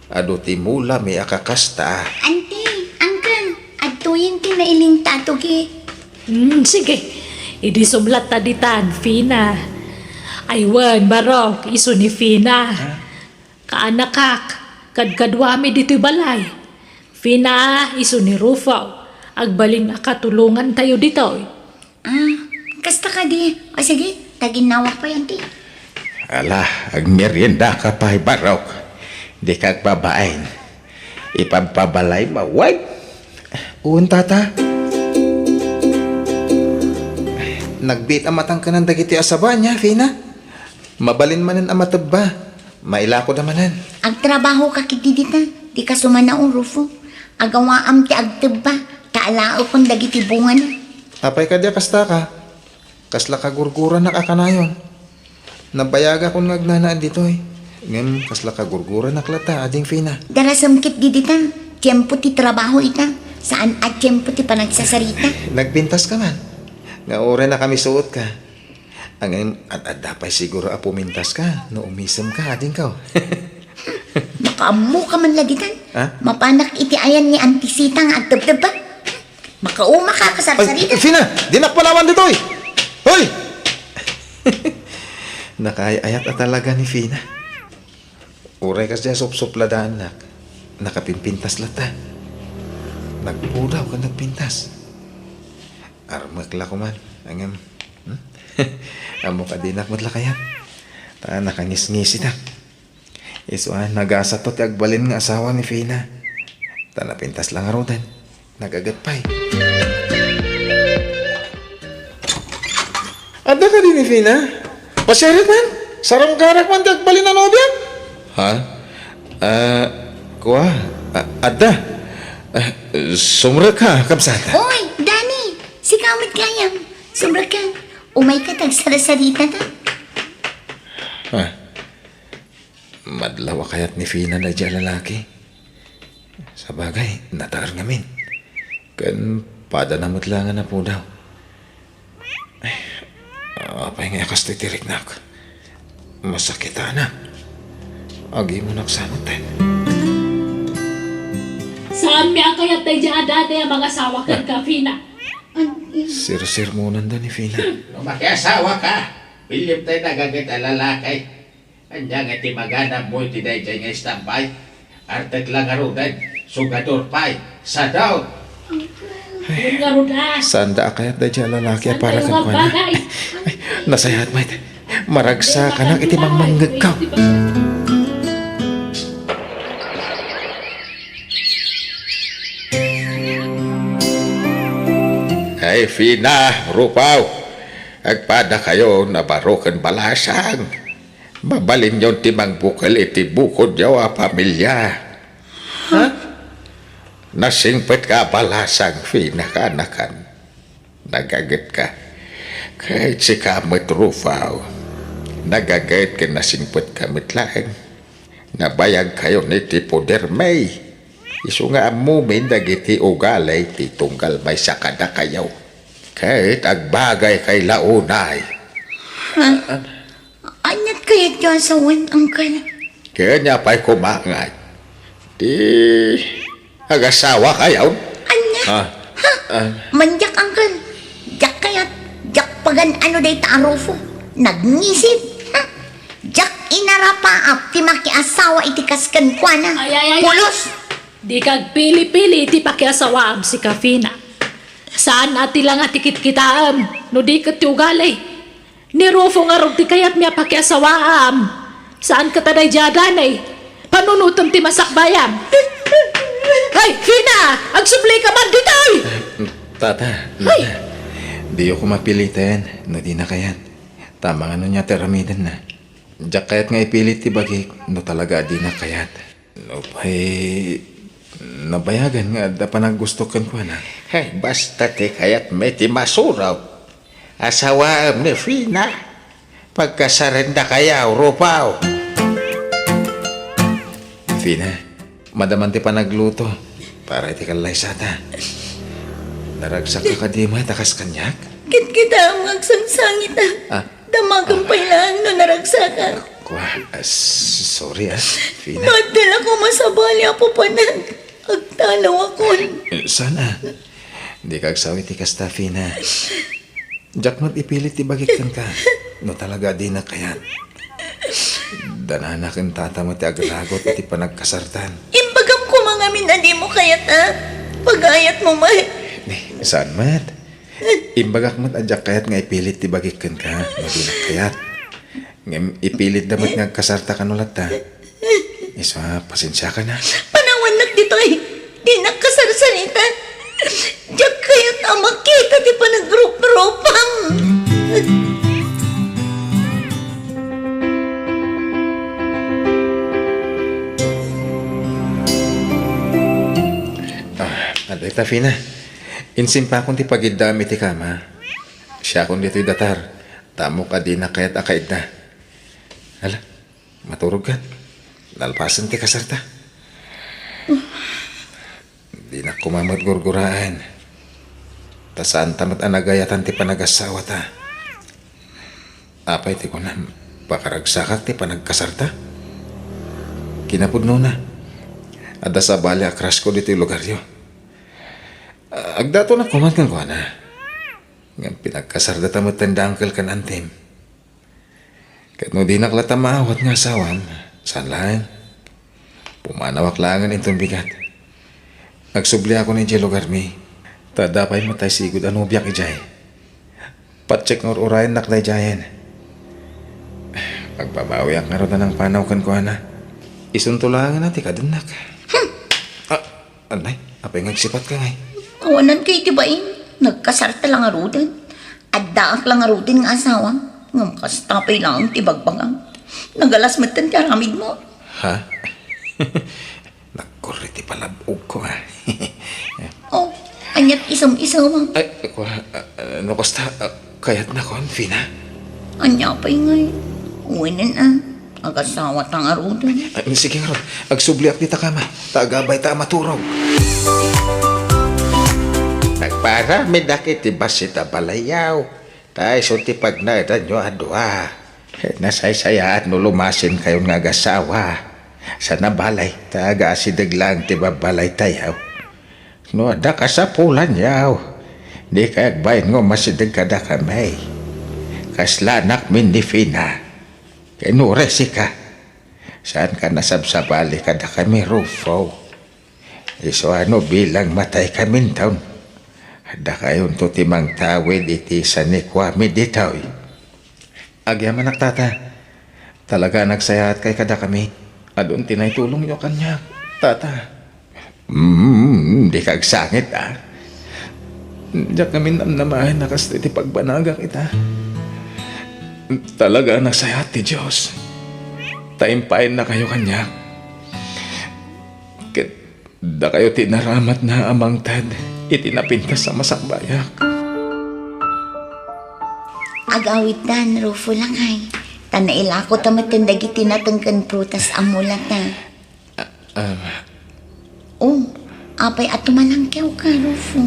Ado ti mula may akakasta. Auntie, uncle, atuyin ti nailing tatugi. Sige, idi sumlat taditan, Fina. Aywan, barok, iso ni Fina. Kaanakak, kadkadwami dito'y balay. Fina, iso ni Rufaw. Agbalin akatulungan tayo dito'y. Kasta ka di. O sige, taginawak pa yan ti. Ala, ag merienda ka pa barok. Di kag babaen. Ipampabalay mawag. Uun, tata. Nagbit amatang ka ng dagiti asaba niya, Fina. Mabalin manan amatab ba? Mailako damanan. Agtrabaho ka kitidita. Di ka sumana o Rufo. Agawaam ti agteba. Kaalao kong dagiti bunga na. Apay ka diya kasta ka. Kasla kagurguran na kakanayon. Nabayaga kong ngagnanaan dito eh. Ngam, kasla kagurguran na klata, ading Fina. Darasamkit didita. Tiyempo ti trabaho ita. Saan at tiyempo ti panagsasarita. Nagpintas ka man. Nga ore na kami suot ka. Ang at dapay siguro apumintas ka. No umisem ka, ading ka. Makaamu ka man lagitan. Ha? Mapanak iti ayan ni Antisita nga agteb-teb ba? Makauma ka kasarsarita. Ay, Fina! Dinak palawan dito eh! Hoy! Nakayayat na talaga ni Fina. Uray kas dyan sup-supladaan nak. Nakapimpintas lata. Nagpudaw ka nagpintas. Armakla ko man. Angam. Amo ka dinak matla kayat. Ta nakangis-ngisi ta. Isuan nagasa to ti agbalin nga asawa ni Fina. Ta napintas lang arudan. Nagagatpay. Ada ka din ni Fina? Pasyarit man. Sarang karak man ti agbalin na nobya. Ha? Kuha. Ada. Sumra ka, kamsata. Oy, Dani! Si kamit kayam. Sobra ka. Umay ka tagsarasarita ta. Ha? Madlawa kayat ni Fina na dyan lalaki. Sa bagay, nataar ngamin. Kan padanamot lang na po daw. Ay, apay nga kas titirik na ako. Masakit na. Agi mo nagsamot tayo. Saan mi akayat tayo dyan dati ang mga asawa kan ka, Fina? Sir mo nanda ni Fina. Makiasawa ka. William tayo nagagat ang lalakay. Andiyan nga ti magana mo ti day dyan nga istampay. Artet lang arudan. Sugador pay. Sa daw. Yung garuda. Sanda kayat na dyan lalaki para Saan kang tayo kuha na. bagay? Ay, nasayat mait. Maragsa ka na itimang manggagaw. Ay, Fina, Rupaw. Agpada kayo na barokan balasang. Mabalin yon timang bukal iti bukod yaw a pamilya. Ha? Nasingpet ka balasang, Fina, kanakan. Nagagat ka. Kahit si kamot Rupaw. Nagagait ka nasingpet kamit lang. Nabayag kayo ni ti poder may. Isu nga amumin dagiti ugalay ti tunggal may sakada kayaw. Kahit agbagay kay launay. Anyat kaya dyan sa wan, Uncle? Kaya niya pa'y kumangay. Di agasawa kayaw. Anyat? Manjak, Uncle. Jak kayat. Jak pagan ano day tarufo. Nagnisip. Jak inarapaap ti makiasawa iti kaskan kwa na. Ay. Pulos! Di kag pili-pili iti pakiasawaam si Kafina. Saan ati lang atikit kitaam, no di kat ti ugali. Ni Rufo nga rog ti kayat miya pakiasawaam. Saan ka taday jadanay? Panunutom ti masakbayam. Ay, Fina! Agsubli ka man ditoy! Tata, di ako mapilitan. No di na kayan. Tama nga nun niya teramidan na. Diyak kayat nga ipilit ti bagik, no talaga di na kayat. No pa'y nabayagan nga da pa naggustukan ko na. Hey, basta ti kayat may ti masuraw. Asawa ni Fina. Pagkasarenda kayaw, rupaw. Fina, madaman ti pa nagluto para iti kalay sata. Naragsak ka kadima takas kanyak. Kit-kita ang agsangsangit Ah. Damagang pailaan na naragsakan. Sorry Fina. Nadala ko masabali ako panag. Agtalaw ako. Sana. Di ka agsawi ti kasta, Fina. Diyak mat ipilit ti bagik ka. No talaga di na kayat. Dananak ang tatama ti agraragot iti panagkasartan. Imbagam ko mga minadi mo kayat Pag-ayat mo Saan mat? Imbagak mat adyak kayat nga ipilit ti bagik ka. No di na kayat. Ngem ipilit damat nga kasarta ka nulat ta. Isa, pasensya ka na. Panawan dito di nakasarsanita. Diyak kayat makita ti panagrup-rupang. Adita, Fina. Insimpa akong ti pagidami ti kama. Siya akong dito'y datar. Tamo ka di na kaya't akaid na. Hala, maturog ka. Nalpasan ti kasarta. Di na kumamot gurguraan. Tasaan tamat anagayatan ti panagasawa ta. Apay ti kunam, pakaragsakak ti panagkasarta. Kinapudno na. Ada sa bali akras ko dito'y lugaryo. Agdato na kuman kan ko na. Nga pinagkasarda tamat tanda angkel kan antim. Kat no di naklata maawat nga asawam, saan lang? Pumanawak langan itong bigat. Nagsubli ako ni Jelo Garmi. Tadapay matay sigud ano biyak ijay. Patcheck nor urayan naklay jayan. Pagbabawi ang karoon na ng panaw kan ko na. Isuntulangan natin kadanak. Anay, apay ngagsipat ka ngay. Awanan kay tibain. Nagkasarta lang arudin. Addaak lang arudin nga asawa. Ngam kastapay lang tibagbagang. Nagalas matan ti aramid mo. Ha? Nagkuriti palabog ko ha. Oh, anyat isang-isang. Ay, ko, ano kosta, kayat na kon, Fina? Anya pa'y ngay. Uwinin Agasawa tang arudin. Ay, sige nga ron, agsubliak di ta kama. Tagabay ta maturog. Nagparami dakit ti basita balayaw. Tay so ti pagnada nyo adwa. Nasaysayaan no lumasin kayo nga gasawa. Sa nabalay, taga asidag lang ti babalay tayaw. No ada ka sa pulan yaw. Di kaya agbayin ngo masidag kada kamay. Kaslanak min ni Fina. Kinuresi ka. Saan ka nasabsabali kada kami Rufo. Iso ano bilang matay kami taon. Ada kayon to timang tawid iti sa ni Kwame ditaw. Agyaman tata. Talaga nagsayat kay kada kami. Adun tinay tulong nyo kanya, tata. Di kagsangit Diyak kami namnamahin nakas iti pagbanagang ita. Talaga nagsayat ti Diyos. Taimpain na kayo kanya. Da kayo tinaramat na amang tad. Itinapintas sa masakbayak. Agawit dan, Rufo lang ay. Tanaila ko tamatanda gitinatangkan prutas amulat na. Apay atumanang kyaw ka, Rufo.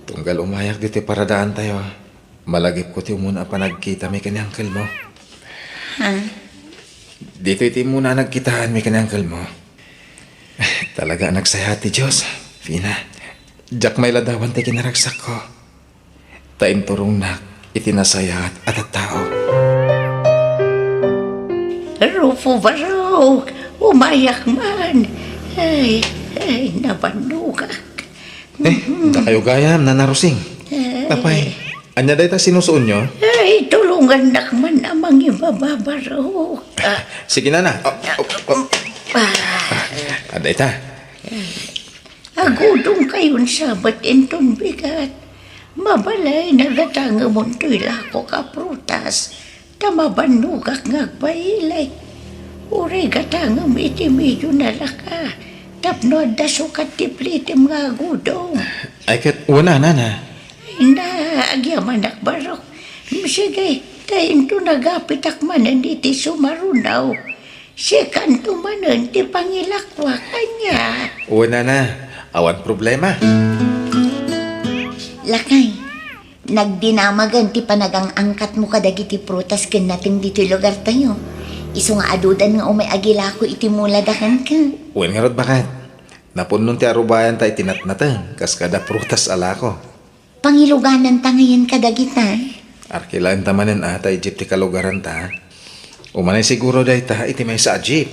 Tunggal umayak dito paradaan tayo. Malagip ko ti muna pa nagkita may kanyangkal mo. Ha? Dito iti muna nagkitaan may kanyangkal mo. Talaga nagsaya ti Diyos, Fina. Diyak may ladawan ti kinaragsak ko. Taim turong na itinasayat at tao. Rufo barok, umayak man. Ay, nabanugak. Da kayo gayam na narusing. Tapay, anya dahi ta sinusuon nyo? Ay, tulungan nakman amang ibababarok. Sige na na. Aday ta. Agudong kayon sabat enton bigat. Mabalay nagatanga mo to'y lako ka prutas. tamabanugak ngagpailay. Uri gatangam iti medyo nalaka. Tapno da sukat tiplitim nga gudong. Ay kat, wala na. Na, agyaman akbarok. Sige, tayo to nagapitak manan iti sumarunaw. Siya kanto manan ti pangilakwa kanya. Wala na. Awan problema. Lakay, nagdinamagan ti panagang angkat mo kadagiti prutas ken natin dito lugar tayo. Iso nga adudan nga umay agila ko iti muladakan ka. Uwan nga rod bakat. Napunon ti arubayan tayo tinatnatan. Kas kada prutas ala ko. Pangiluganan ta ngayon kadagita. Arkilaan tamanan atay jeep ti kalugaran ta. Umanay siguro dahi ta iti may sa jeep.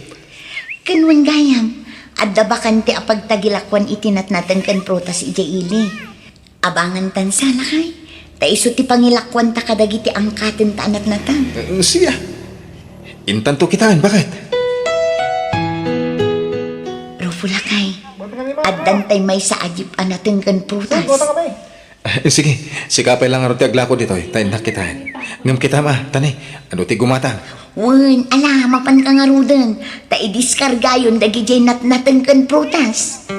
Kanwan gayam, adda bakan ti apagtagilakwan itinatnatan kan prutas iti ili. Abangan tan sa lakay. Ta iso ti pangilakwan ta kadagiti angkaten ta anatnatan. Siya. Intanto kitaan, bakit? Rufo lakay, addan tay may sa ajip anaten kan prutas. Sige, sikapay lang aro ti agla ko dito. Tayo nakitaan. Ngam kita ma, tanay. Ano ti gumatang? Wen, ala, mapan ka nga rudan. Ta idiskarga yun dagi jay natnaten kan prutas.